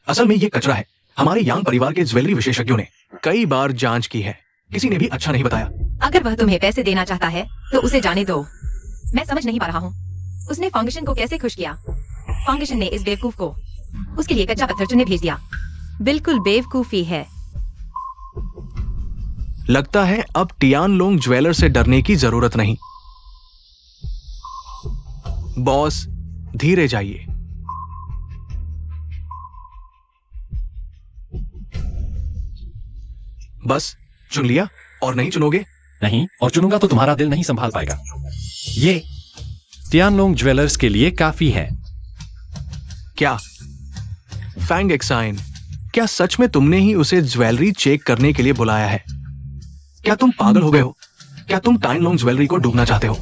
असल में ये कचरा है। हमारे यांग परिवार के ज्वेलरी विशेषज्ञों ने कई बार जांच की है, किसी ने भी अच्छा नहीं बताया। अगर वह तुम्हें पैसे देना चाहता है तो उसे जाने दो। मैं समझ नहीं पा रहा हूँ, उसने फाउंडेशन को कैसे खुश किया? फाउंडेशन ने इस बेवकूफ को उसके लिए कच्चा पत्थर चुनने भेज दिया। बिल्कुल बेवकूफी है। लगता है अब टियानलोंग ज्वेलर से डरने की जरूरत नहीं। बॉस, धीरे जाइए। बस चुन लिया और नहीं चुनोगे? नहीं, और चुनूंगा तो तुम्हारा दिल नहीं संभाल पाएगा। ये टियानलोंग ज्वेलर्स के लिए काफी है। क्या फैंग एक्साइन, क्या सच में तुमने ही उसे ज्वेलरी चेक करने के लिए बुलाया है? क्या तुम पागल हो गए हो? क्या तुम टाइनलोंग ज्वेलरी को डूबना चाहते हो?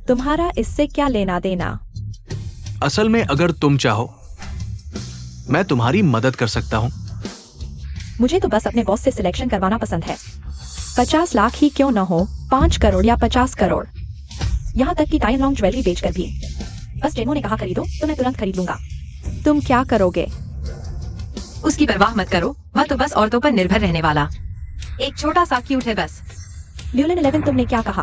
तुम्हारा इससे क्या लेना देना? असल में अगर तुम चाहो मैं तुम्हारी मदद कर सकता हूं। मुझे तो बस अपने बॉस से सिलेक्शन करवाना पसंद है। 50 लाख ही क्यों न हो, 5 करोड़ या 50 करोड़। यहाँ तक कि टाइनलोंग ज्वेलरी बेचकर भी। बस चेनमो ने कहा खरीदो तो मैं तुरंत खरीद लूंगा। तुम क्या करोगे? उसकी परवाह मत करो, वह तो बस औरतों पर निर्भर रहने वाला एक छोटा सा क्यूट है बस। ल्यूलिन 11, तुमने क्या कहा?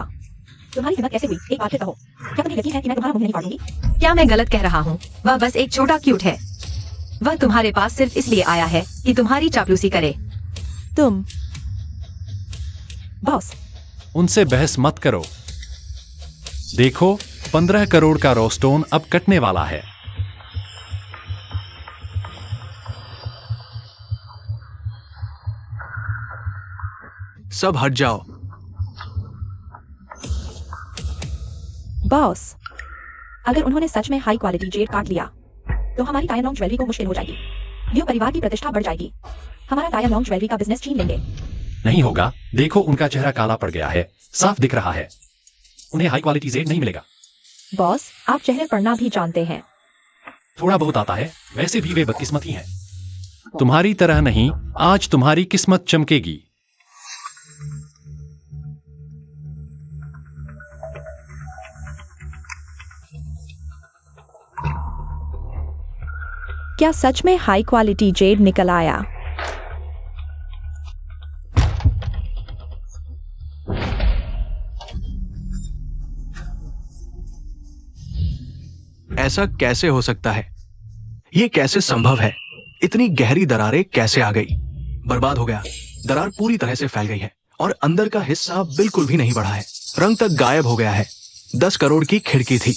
तुम्हारी हिम्मत कैसे हुई? एक बार फिर कहो। क्या तुम्हें यकीन है कि मैं तुम्हारा मुंह नहीं फाड़ूंगी? क्या मैं गलत कह रहा हूँ? वह बस एक छोटा क्यूट है। वह तुम्हारे पास सिर्फ इसलिए आया है कि तुम्हारी चापलूसी करे। तुम बॉस, उनसे बहस मत करो। देखो, 15 करोड़ का रोस्टोन अब कटने वाला है। सब हट जाओ। बॉस, अगर उन्होंने सच में हाई क्वालिटी जेड काट लिया तो हमारी टाइनलोंग ज्वेलरी को मुश्किल हो जाएगी। लियो परिवार की प्रतिष्ठा बढ़ जाएगी। हमारा टाइनलोंग ज्वेलरी का बिजनेस छीन लेंगे। नहीं होगा। देखो, उनका चेहरा काला पड़ गया है, साफ दिख रहा है। उन्हें हाई क्वालिटी जेड नहीं मिलेगा। बॉस, आप चेहरे पढ़ना भी जानते हैं। थोड़ा बहुत आता है, वैसे भी वे बदकिस्मत ही हैं। तुम्हारी तरह नहीं, आज तुम्हारी किस्मत चमकेगी। क्या सच में हाई क्वालिटी जेड निकल आया? ऐसा कैसे हो सकता है? ये कैसे संभव है? इतनी गहरी दरारें कैसे आ गई? बर्बाद हो गया। दरार पूरी तरह से फैल गई है और अंदर का हिस्सा बिल्कुल भी नहीं बढ़ा है। रंग तक गायब हो गया है। 10 करोड़ की खिड़की थी,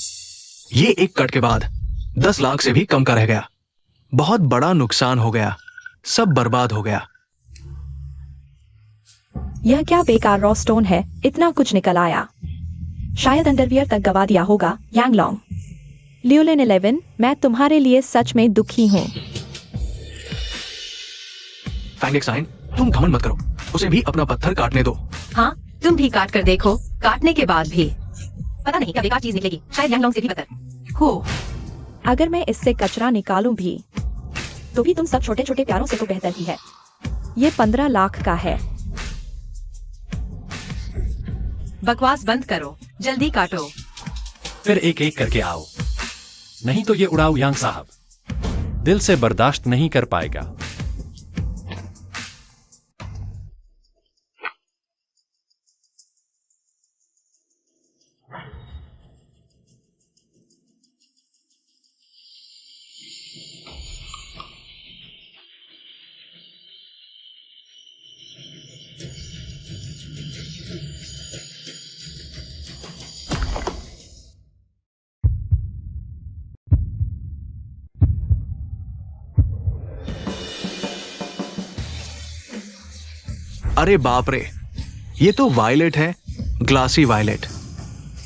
ये एक कट के बाद 10 लाख से भी कम का रह गया। बहुत बड़ा नुकसान हो गया, सब बर्बाद हो गया। यह क्या बेकार रॉ स्टोन है, इतना कुछ निकल आया। शायद अंडरवियर तक गवा दिया होगा। यांगलोंग। लियोलिन 11, मैं तुम्हारे लिए सच में दुखी हूँ। फैंगेक्साइन, तुम घमंड मत करो, उसे भी अपना पत्थर काटने दो। हाँ, तुम भी काट कर देखो। काटने के बाद भी पता नहीं क्या बेकार चीज निकलेगी, शायद यांगलोंग से भी पत्थर हो। अगर मैं इससे कचरा निकालूं भी तो भी तुम सब छोटे छोटे प्यारों से तो बेहतर ही है। ये 15 लाख का है। बकवास बंद करो, जल्दी काटो। फिर एक एक करके आओ, नहीं तो ये उड़ाऊ यांग साहब दिल से बर्दाश्त नहीं कर पाएगा। अरे बाप रे, ये तो वायलेट है, ग्लासी वायलेट।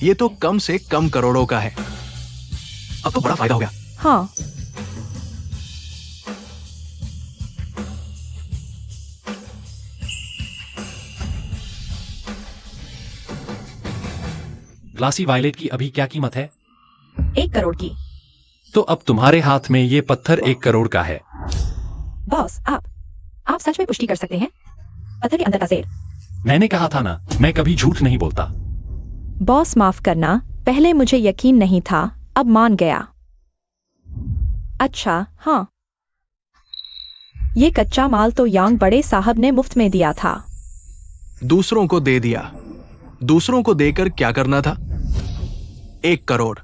ये तो कम से कम करोड़ों का है। अब तो बड़ा फायदा हो गया। हाँ, ग्लासी वायलेट की अभी क्या कीमत है? 1 करोड़ की। तो अब तुम्हारे हाथ में ये पत्थर 1 करोड़ का है। बॉस, आप सच में पुष्टि कर सकते हैं? पत्थर के अंदर का सेल। मैंने कहा था ना, मैं कभी झूठ नहीं बोलता। बॉस माफ करना, पहले मुझे यकीन नहीं था, अब मान गया। अच्छा, हाँ, ये कच्चा माल तो यांग बड़े साहब ने मुफ्त में दिया था। दूसरों को दे दिया। दूसरों को देकर क्या करना था? 1 करोड़।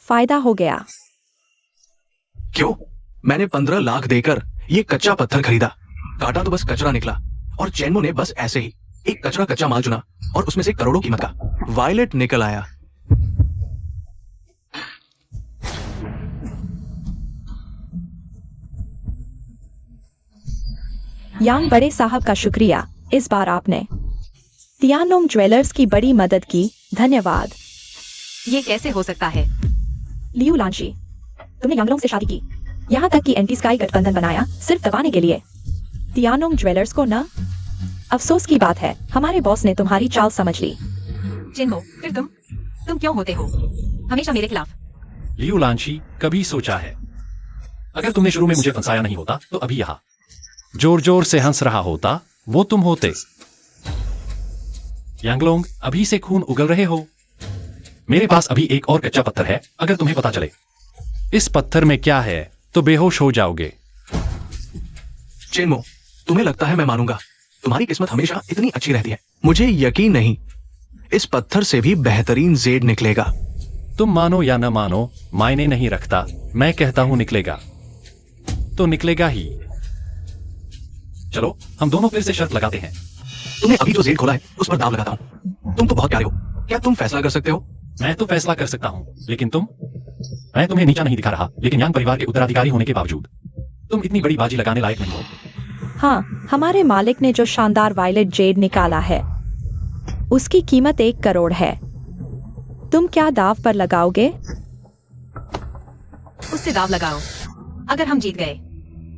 फायदा हो गया। क्यों? मैंने 15 लाख देकर ये कच्चा पत्थर खरीदा, काटा तो बस कचरा निकला। और चैनमो ने बस ऐसे ही एक कच्चा माल चुना और उसमें से करोड़ों कीमत का वायलेट निकल आया। यांग बड़े साहब का शुक्रिया, इस बार आपने तियानोंग ज्वेलर्स की बड़ी मदद की, धन्यवाद। ये कैसे हो सकता है? लियू लांशी, तुमने यांगलोंग से शादी की, यहाँ तक कि एंटी स्काई गठबंधन बनाया सिर्फ दबाने के लिए। तियानोंग ज्वेलर्स को ना, अफसोस की बात है, हमारे बॉस ने तुम्हारी चाल समझ ली। चिन्हो, फिर तुम क्यों होते हो हमेशा मेरे खिलाफ? लियू लांशी, कभी सोचा है अगर तुमने शुरू में मुझे फंसाया नहीं होता तो अभी यहाँ जोर जोर से हंस रहा होता वो तुम होते। यांगलोंग, अभी से खून उगल रहे हो। मेरे पास अभी एक और कच्चा पत्थर है, अगर तुम्हें पता चले इस पत्थर में क्या है तो बेहोश हो जाओगे। चेनमो, तुम्हें लगता है मैं मानूंगा? तुम्हारी किस्मत हमेशा इतनी अच्छी रहती है। मुझे यकीन नहीं, इस पत्थर से भी बेहतरीन जेड निकलेगा। तुम मानो या न मानो मायने नहीं रखता, मैं कहता हूं निकलेगा तो निकलेगा ही। चलो हम दोनों फिर से शर्त लगाते हैं। तुमने अभी जो जेड खोला है उस पर दाव लगाता हूं। तुम तो बहुत प्यारे हो, क्या तुम फैसला कर सकते हो? मैं तो फैसला कर सकता हूं, लेकिन मैं तुम्हें नीचा नहीं दिखा रहा, लेकिन यांग परिवार के उत्तराधिकारी होने के बावजूद तुम इतनी बड़ी बाजी लगाने लायक नहीं हो। हाँ, हमारे मालिक ने जो शानदार वायलेट जेड निकाला है उसकी कीमत 1 करोड़ है। तुम क्या दाव पर लगाओगे? उससे दाव लगाओ, अगर हम जीत गए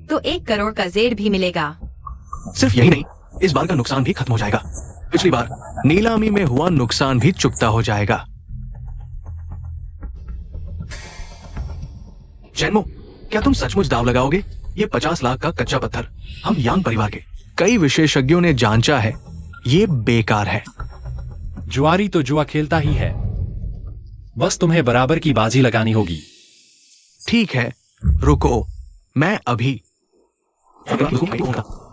तो 1 करोड़ का जेड भी मिलेगा। सिर्फ यही नहीं, इस बार का नुकसान भी खत्म हो जाएगा। पिछली बार नीलामी में हुआ नुकसान भी चुकता हो जाएगा। चैनमो, क्या तुम सचमुच दाव लगाओगे? ये 50 लाख का कच्चा पत्थर हम यांग परिवार के कई विशेषज्ञों ने जांचा है, ये बेकार है। जुआरी तो जुआ खेलता ही है, बस तुम्हें बराबर की बाजी लगानी होगी। ठीक है, रुको, मैं अभी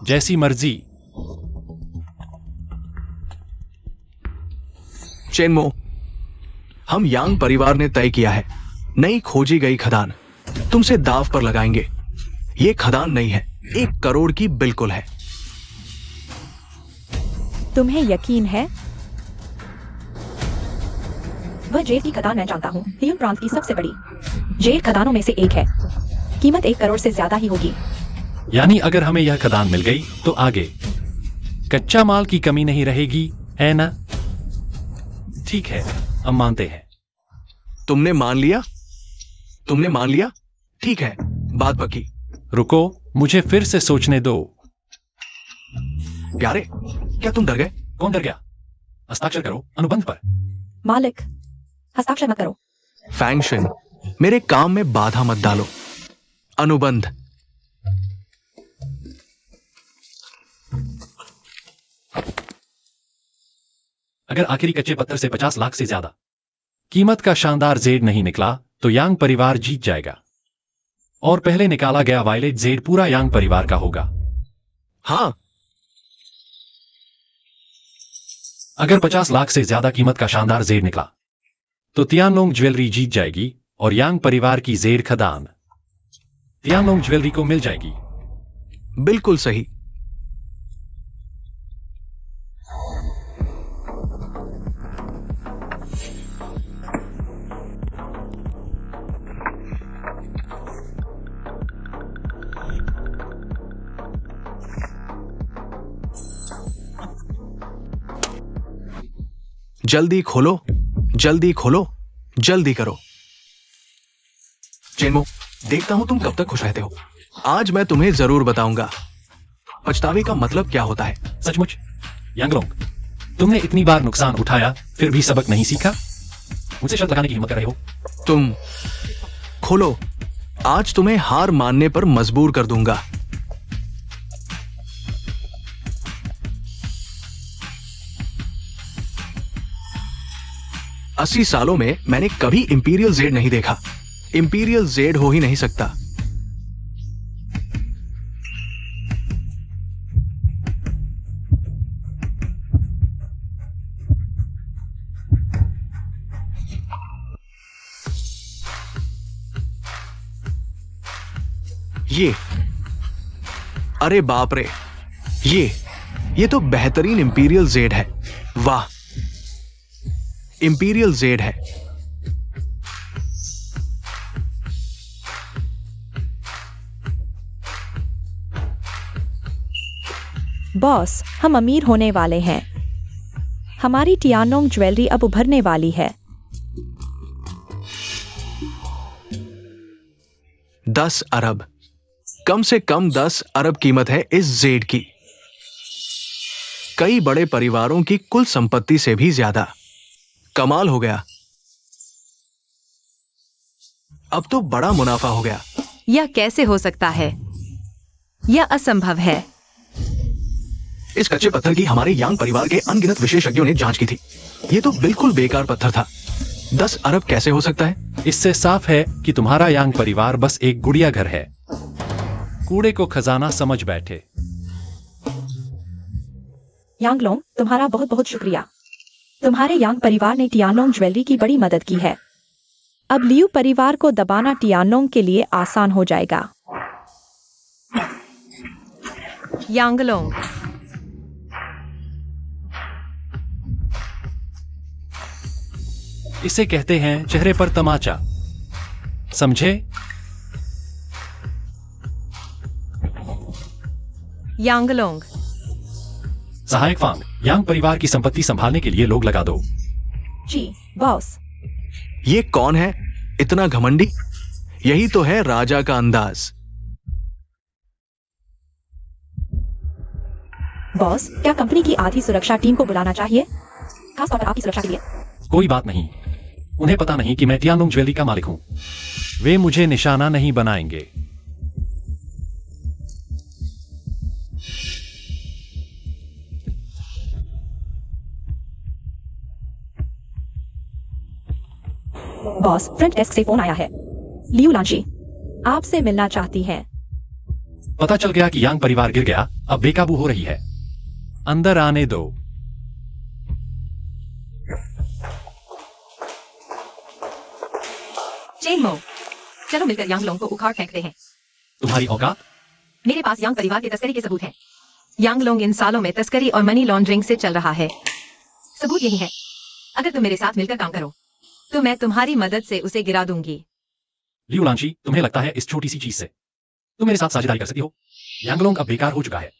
जैसी मर्जी। चेनमो, हम यांग परिवार ने तय किया है, नई खोजी गई खदान तुमसे दाव पर लगाएंगे। ये खदान नहीं है, 1 करोड़ की बिल्कुल है। तुम्हें यकीन है? वह जेड की खदान मैं जानता हूँ, हियुन प्रांत की सबसे बड़ी जेड खदानों में से एक है। कीमत 1 करोड़ से ज्यादा ही होगी। यानी अगर हमें यह खदान मिल गई तो आगे कच्चा माल की कमी नहीं रहेगी, है ना? ठीक है, हम मानते हैं। तुमने मान लिया? तुमने मान लिया? ठीक है, बात पक्की। रुको, मुझे फिर से सोचने दो। प्यारे, क्या तुम डर गए? कौन डर गया? हस्ताक्षर करो अनुबंध पर। मालिक, हस्ताक्षर मत करो। फैंगशन, मेरे काम में बाधा मत डालो। अनुबंध। अगर आखिरी कच्चे पत्थर से 50 लाख से ज्यादा कीमत का शानदार जेड नहीं निकला तो यांग परिवार जीत जाएगा और पहले निकाला गया वायलेट जेड पूरा यांग परिवार का होगा। हाँ, अगर 50 लाख से ज्यादा कीमत का शानदार जेड निकला तो तियानलोंग ज्वेलरी जीत जाएगी और यांग परिवार की जेड खदान तियानलोंग ज्वेलरी को मिल जाएगी। बिल्कुल सही। जल्दी खोलो, जल्दी खोलो, जल्दी करो। चेनमो, देखता हूं तुम कब तक खुश रहते हो। आज मैं तुम्हें जरूर बताऊंगा पछतावे का मतलब क्या होता है। सचमुच यांगलोंग, तुमने इतनी बार नुकसान उठाया फिर भी सबक नहीं सीखा? मुझसे शर्त लगाने की हिम्मत कर रहे हो? तुम खोलो, आज तुम्हें हार मानने पर मजबूर कर दूंगा। अस्सी सालों में मैंने कभी इंपीरियल जेड नहीं देखा। इंपीरियल जेड हो ही नहीं सकता। ये, अरे बाप रे, ये तो बेहतरीन इंपीरियल जेड है। वाह, इंपीरियल जेड है। बॉस, हम अमीर होने वाले हैं। हमारी टियानोंग ज्वेलरी अब उभरने वाली है। 10 अरब, कम से कम 10 अरब कीमत है इस जेड की। कई बड़े परिवारों की कुल संपत्ति से भी ज्यादा। कमाल हो गया। अब तो बड़ा मुनाफा हो गया। यह कैसे हो सकता है? यह असंभव है। इस कच्चे पत्थर की हमारे यांग परिवार के अनगिनत विशेषज्ञों ने जांच की थी। यह तो बिल्कुल बेकार पत्थर था। 10 अरब कैसे हो सकता है? इससे साफ है कि तुम्हारा यांग परिवार बस एक गुड़िया घर है। कूड़े को खजाना समझ बैठे। यांगलोंग, तुम्हारा बहुत बहुत शुक्रिया। तुम्हारे यांग परिवार ने टियानलोंग ज्वेलरी की बड़ी मदद की है। अब लियू परिवार को दबाना टियानोंग के लिए आसान हो जाएगा। यांगलोंग, इसे कहते हैं चेहरे पर तमाचा, समझे? यांगलोंग, सहायक फांग, यांग परिवार की संपत्ति संभालने के लिए लोग लगा दो। जी बॉस। ये कौन है इतना घमंडी? यही तो है राजा का अंदाज। बॉस, क्या कंपनी की आधी सुरक्षा टीम को बुलाना चाहिए, खासतौर पर आपकी सुरक्षा के लिए? कोई बात नहीं, उन्हें पता नहीं कि मैं टियानलोंग ज्वेलरी का मालिक हूं। वे मुझे निशाना नहीं बनाएंगे। बॉस, फ्रंट डेस्क से फोन आया है। लियू लांची आपसे मिलना चाहती हैं। पता चल गया कि यांग परिवार गिर गया, अब बेकाबू हो रही है। अंदर आने दो। चेनमो, चलो मिलकर यांगलोंग को उखाड़ फेंकते हैं। तुम्हारी औकात? मेरे पास यांग परिवार के तस्करी के सबूत हैं। यांग लोंग इन सालों में तस्करी और मनी लॉन्ड्रिंग से चल रहा है। सबूत यही है। अगर तुम मेरे साथ मिलकर काम करो तो मैं तुम्हारी मदद से उसे गिरा दूंगी। लियू लांची, तुम्हें लगता है इस छोटी सी चीज से तुम मेरे साथ साझेदारी कर सकती हो? यांगलोंग अब बेकार हो चुका है।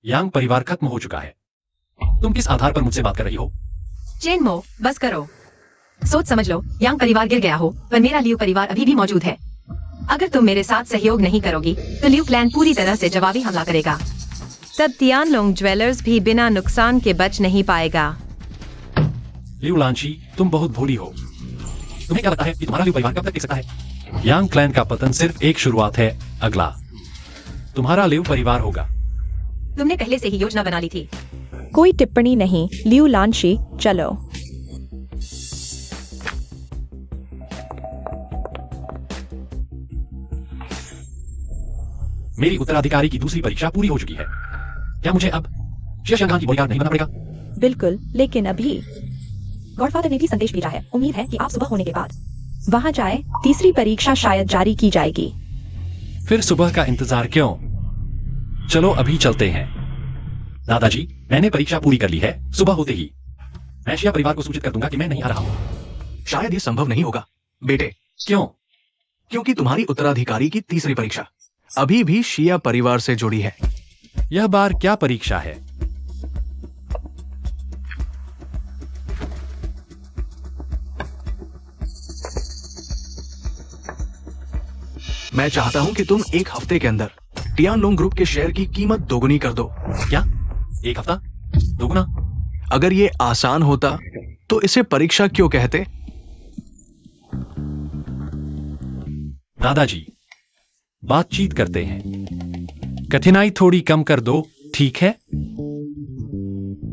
यांग परिवार खत्म हो चुका है। तुम किस आधार पर मुझसे बात कर रही हो? चेनमो, बस करो। सोच समझ लो, यांग परिवार गिर गया हो पर मेरा लियू परिवार अभी भी मौजूद है। अगर तुम मेरे साथ सहयोग नहीं करोगी तो लियू क्लैन पूरी तरह से जवाबी हमला करेगा। तब तियानलोंग ज्वेलर्स भी बिना नुकसान के बच नहीं पाएगा। लियू लांची, तुम बहुत भोली हो। तुम्हें क्या लगता है कि तुम्हारा लियू परिवार कब तक टिक सकता है? यांग क्लैन का पतन सिर्फ एक शुरुआत है। अगला तुम्हारा लियू परिवार होगा। तुमने पहले से ही योजना बना ली थी। कोई टिप्पणी नहीं। लियू लांची, चलो। मेरी उत्तराधिकारी की दूसरी परीक्षा पूरी हो चुकी है। क्या मुझे अब शियाशांग की बॉडीगार्ड नहीं बनना पड़ेगा? बिल्कुल, लेकिन अभी गॉडफादर ने भी संदेश भेजा है। उम्मीद है कि आप सुबह होने के बाद वहां जाए। तीसरी परीक्षा शायद जारी की जाएगी। फिर सुबह का इंतजार क्यों? चलो अभी चलते हैं। दादाजी, मैंने परीक्षा पूरी कर ली है। सुबह होते ही मैं शिया परिवार को सूचित कर दूंगा कि मैं नहीं आ रहा हूं। शायद ये संभव नहीं होगा बेटे, क्यों? क्योंकि तुम्हारी उत्तराधिकारी की तीसरी परीक्षा अभी भी शिया परिवार से जुड़ी है। यह बार क्या परीक्षा है? मैं चाहता हूं कि तुम एक हफ्ते के अंदर टियानलोंग ग्रुप के शेयर की कीमत दोगुनी कर दो। क्या? एक हफ्ता? दोगुना? अगर ये आसान होता तो इसे परीक्षा क्यों कहते? दादाजी, बातचीत करते हैं। कठिनाई थोड़ी कम कर दो, ठीक है?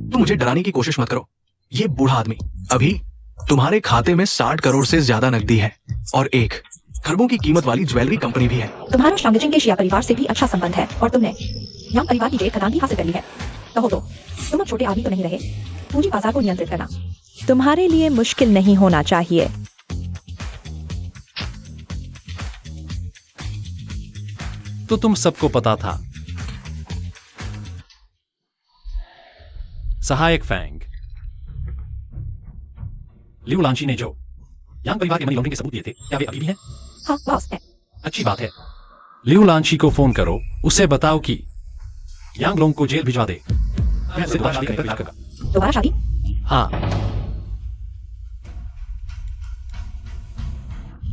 तुम मुझे डराने की कोशिश मत करो। ये बूढ़ा आदमी, अभी तुम्हारे खाते में 60 करोड़ से ज्यादा नकदी है और 1 खरबों की कीमत वाली ज्वेलरी कंपनी भी है। तुम्हारा शांगचिंग के शिया परिवार से भी अच्छा संबंध है और तुमने यांग परिवार की जेल खदान भी हासिल कर ली है। कहो तो तुम अब छोटे आदमी तो नहीं रहे। पूंजी बाजार को नियंत्रित करना तुम्हारे लिए मुश्किल नहीं होना चाहिए। तो तुम सबको पता था। सहायक फैंग, लियू लांची ने जो यांग परिवार के मनी लॉन्ड्रिंग के सबूत दिए थे, क्या वे अभी भी हैं? हाँ बॉस है। अच्छी बात है। लियू लांची को फोन करो, उसे बताओ कि यांग लोंग को जेल भिजवा दे। मैं उसे दोबारा शादी करने पर विचार करूंगा। दोबारा शादी? हाँ।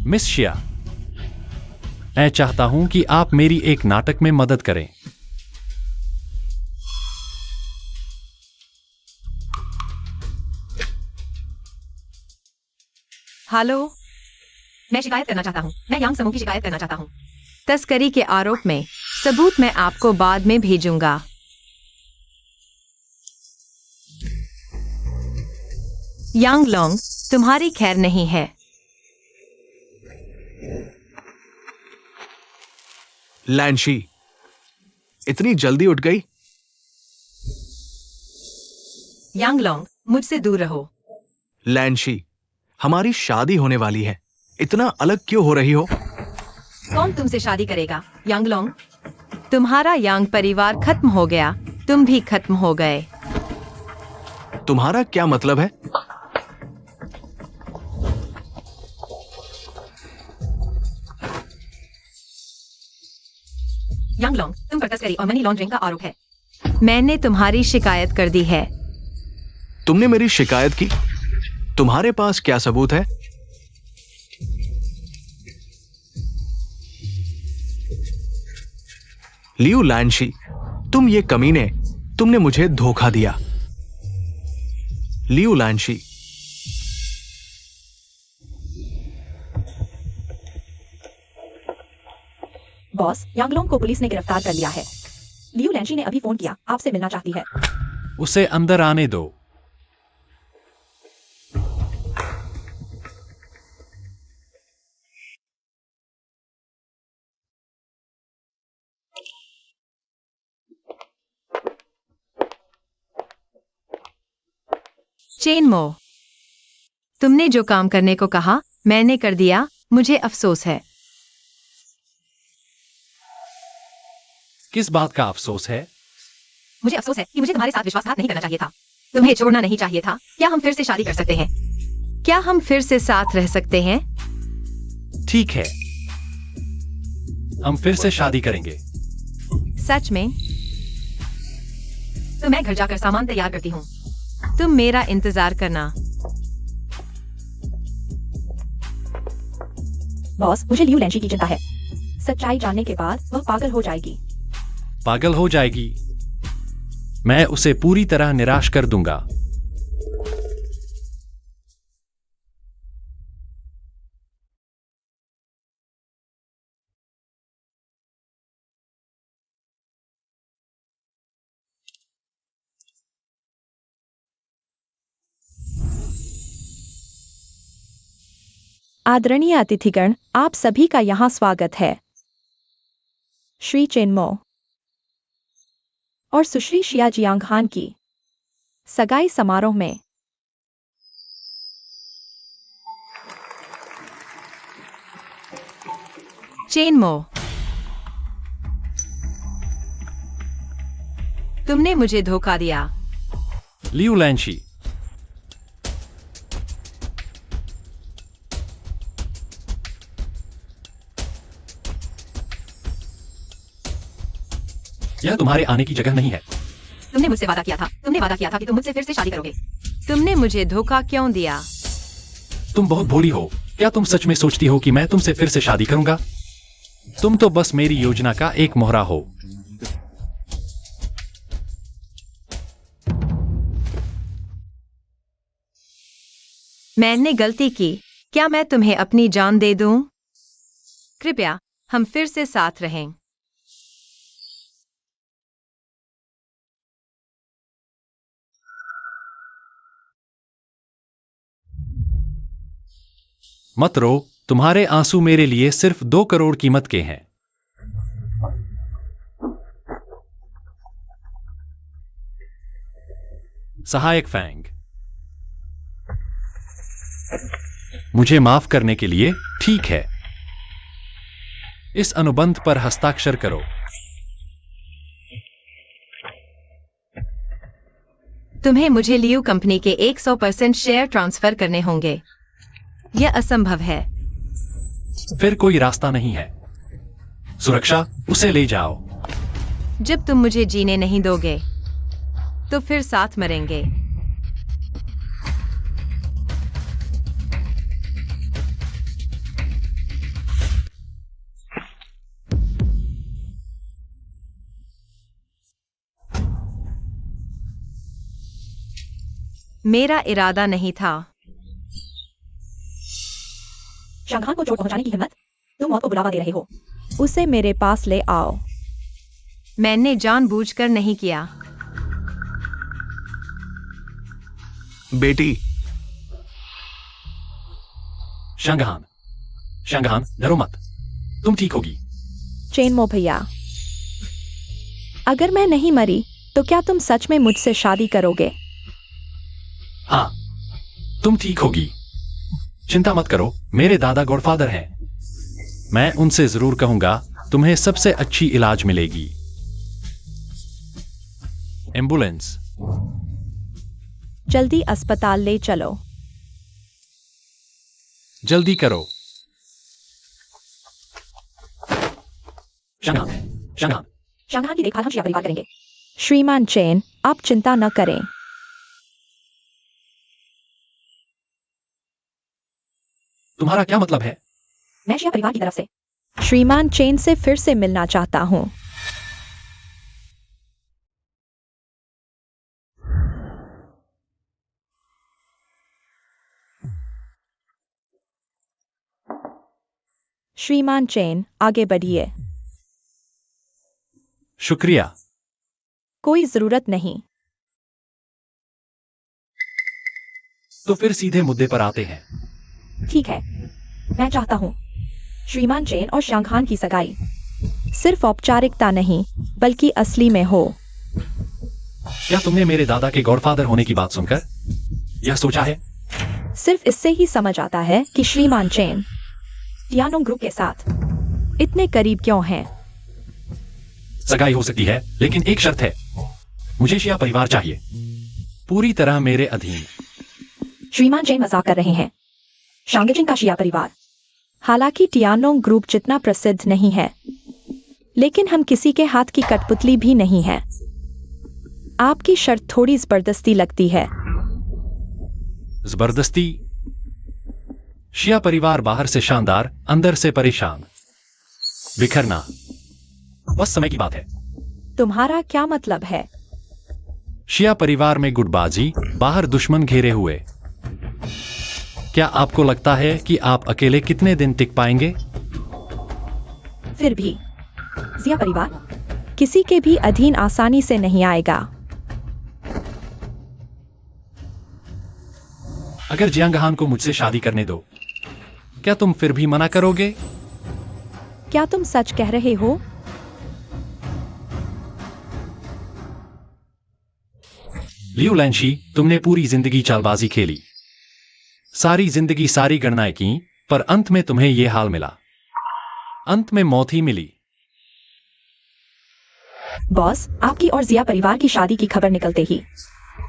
मिस शिया, मैं चाहता हूं कि आप मेरी एक नाटक में मदद करें। हेलो, मैं शिकायत करना चाहता हूँ। मैं यांग समूह की शिकायत करना चाहता हूँ। तस्करी के आरोप में सबूत मैं आपको बाद में भेजूंगा। यांग लोंग, तुम्हारी खैर नहीं है। लैंशी, इतनी जल्दी उठ गई? यांग लोंग, मुझसे दूर रहो। लैंशी, हमारी शादी होने वाली है। इतना अलग क्यों हो रही हो? कौन तुमसे शादी करेगा, यांग लोंग? तुम्हारा यांग परिवार खत्म हो गया, तुम भी खत्म हो गए। तुम्हारा क्या मतलब है? यांग लोंग, तुम पर तस्करी और मनी लॉन्ड्रिंग का आरोप है। मैंने तुम्हारी शिकायत कर दी है। तुमने मेरी शिकायत की? तुम्हारे पास क्या सबूत है? लियू लैंशी, तुम ये कमीने, तुमने मुझे धोखा दिया। लियू लैंशी, बॉस, यांगलोंग को पुलिस ने गिरफ्तार कर लिया है। लियू लैंशी ने अभी फोन किया, आपसे मिलना चाहती है। उसे अंदर आने दो। चेनमो, तुमने जो काम करने को कहा मैंने कर दिया, मुझे अफसोस है। किस बात का अफसोस है? मुझे अफसोस है कि मुझे तुम्हारे साथ विश्वासघात नहीं करना चाहिए था। तुम्हें छोड़ना नहीं चाहिए था। क्या हम फिर से शादी कर सकते हैं? क्या हम फिर से साथ रह सकते हैं? ठीक है, हम फिर से शादी करेंगे। सच में? तो मैं घर जाकर सामान तैयार करती हूँ। तुम मेरा इंतजार करना। बॉस, मुझे लियू लैंची की चिंता है। सच्चाई जानने के बाद वह पागल हो जाएगी। पागल हो जाएगी? मैं उसे पूरी तरह निराश कर दूंगा। आदरणीय अतिथिगण, आप सभी का यहाँ स्वागत है। श्री चेनमो और सुश्री शिया जियांगहान की सगाई समारोह में चेनमो, तुमने मुझे धोखा दिया। लियू लैंची, यह तुम्हारे आने की जगह नहीं है। तुमने मुझसे वादा किया था। तुमने वादा किया था कि तुम मुझसे फिर से शादी करोगे। तुमने मुझे धोखा क्यों दिया? तुम बहुत भोली हो। क्या तुम सच में सोचती हो कि मैं तुमसे फिर से शादी करूंगा? तुम तो बस मेरी योजना का एक मोहरा हो। मैंने गलती की। क्या मैं तुम्हें अपनी जान दे दूं? कृपया हम फिर से साथ रहें। मत रो, तुम्हारे आंसू मेरे लिए सिर्फ 2 करोड़ कीमत के हैं। सहायक फैंग, मुझे माफ करने के लिए ठीक है। इस अनुबंध पर हस्ताक्षर करो। तुम्हें मुझे लियू कंपनी के 100% शेयर ट्रांसफर करने होंगे। यह असंभव है। फिर कोई रास्ता नहीं है। सुरक्षा, उसे ले जाओ। जब तुम मुझे जीने नहीं दोगे तो फिर साथ मरेंगे। मेरा इरादा नहीं था। शांगहान को चोट पहुंचाने की हिम्मत? तुम मौत को बुलावा दे रहे हो। उसे मेरे पास ले आओ। मैंने जानबूझकर नहीं किया। बेटी, शांगहान, शांगहान, डरो मत। तुम ठीक होगी। चेनमो भैया, अगर मैं नहीं मरी तो क्या तुम सच में मुझसे शादी करोगे? हाँ, तुम ठीक होगी। चिंता मत करो, मेरे दादा गॉडफादर हैं। मैं उनसे जरूर कहूंगा, तुम्हें सबसे अच्छी इलाज मिलेगी। एम्बुलेंस, जल्दी अस्पताल ले चलो। जल्दी करो। शांगहान, शांगहान, शांगहान की देखभाल हम शिया परिवार करेंगे। श्रीमान चेन, आप चिंता न करें। तुम्हारा क्या मतलब है? मैं शिया परिवार की तरफ से श्रीमान चेन से फिर से मिलना चाहता हूं। श्रीमान चेन, आगे बढ़िए। शुक्रिया। कोई जरूरत नहीं। तो फिर सीधे मुद्दे पर आते हैं। ठीक है, मैं चाहता हूँ श्रीमान चेन और शांगहान की सगाई सिर्फ औपचारिकता नहीं, बल्कि असली में हो। क्या तुमने मेरे दादा के गॉडफादर होने की बात सुनकर यह सोचा है? सिर्फ इससे ही समझ आता है कि श्रीमान चेन टियानोंग ग्रुप के साथ इतने करीब क्यों हैं। सगाई हो सकती है, लेकिन एक शर्त है, मुझे शिया परिवार चाहिए, पूरी तरह मेरे अधीन। श्रीमान चेन मजाक कर रहे हैं। शांगचिन का शिया परिवार। हालांकि टियानोंग ग्रुप जितना प्रसिद्ध नहीं है, लेकिन हम किसी के हाथ की कठपुतली भी नहीं है। आपकी शर्त थोड़ी जबरदस्ती लगती है। जबरदस्ती? शिया परिवार बाहर से शानदार, अंदर से परेशान, बिखरना बस समय की बात है। तुम्हारा क्या मतलब है? शिया परिवार में गुटबाजी, बाहर दुश्मन घेरे हुए। क्या आपको लगता है कि आप अकेले कितने दिन टिक पाएंगे? फिर भी जिया परिवार। किसी के भी अधीन आसानी से नहीं आएगा। अगर जियांगहान को मुझसे शादी करने दो, क्या तुम फिर भी मना करोगे? क्या तुम सच कह रहे हो? लियू लैंशी, तुमने पूरी जिंदगी चालबाजी खेली, सारी जिंदगी सारी गणनाएं की, पर अंत में तुम्हें यह हाल मिला। अंत में मौत ही मिली। बॉस, आपकी और जिया परिवार की शादी की खबर निकलते ही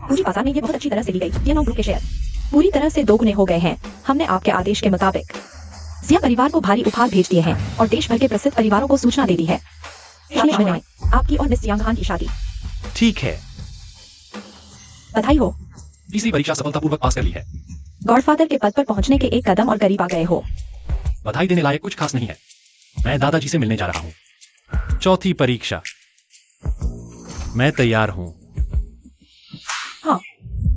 मुझे बाजार में ये बहुत अच्छी तरह से ली गई। टियानोंग ग्रुप के शेयर पूरी तरह से दोगुने हो गए हैं। हमने आपके आदेश के मुताबिक जिया परिवार को भारी उपहार भेज दिए हैं और देश भर के प्रसिद्ध परिवारों को सूचना दे दी है। पिछले महीने में आपकी और मिस जियांगहान की शादी। ठीक है, बधाई हो। तीसरी परीक्षा सफलतापूर्वक पास कर ली है। गॉडफादर के पद पर पहुंचने के एक कदम और करीब आ गए हो। बधाई देने लायक कुछ खास नहीं है। मैं दादाजी से मिलने जा रहा हूं। चौथी परीक्षा। मैं तैयार हूं।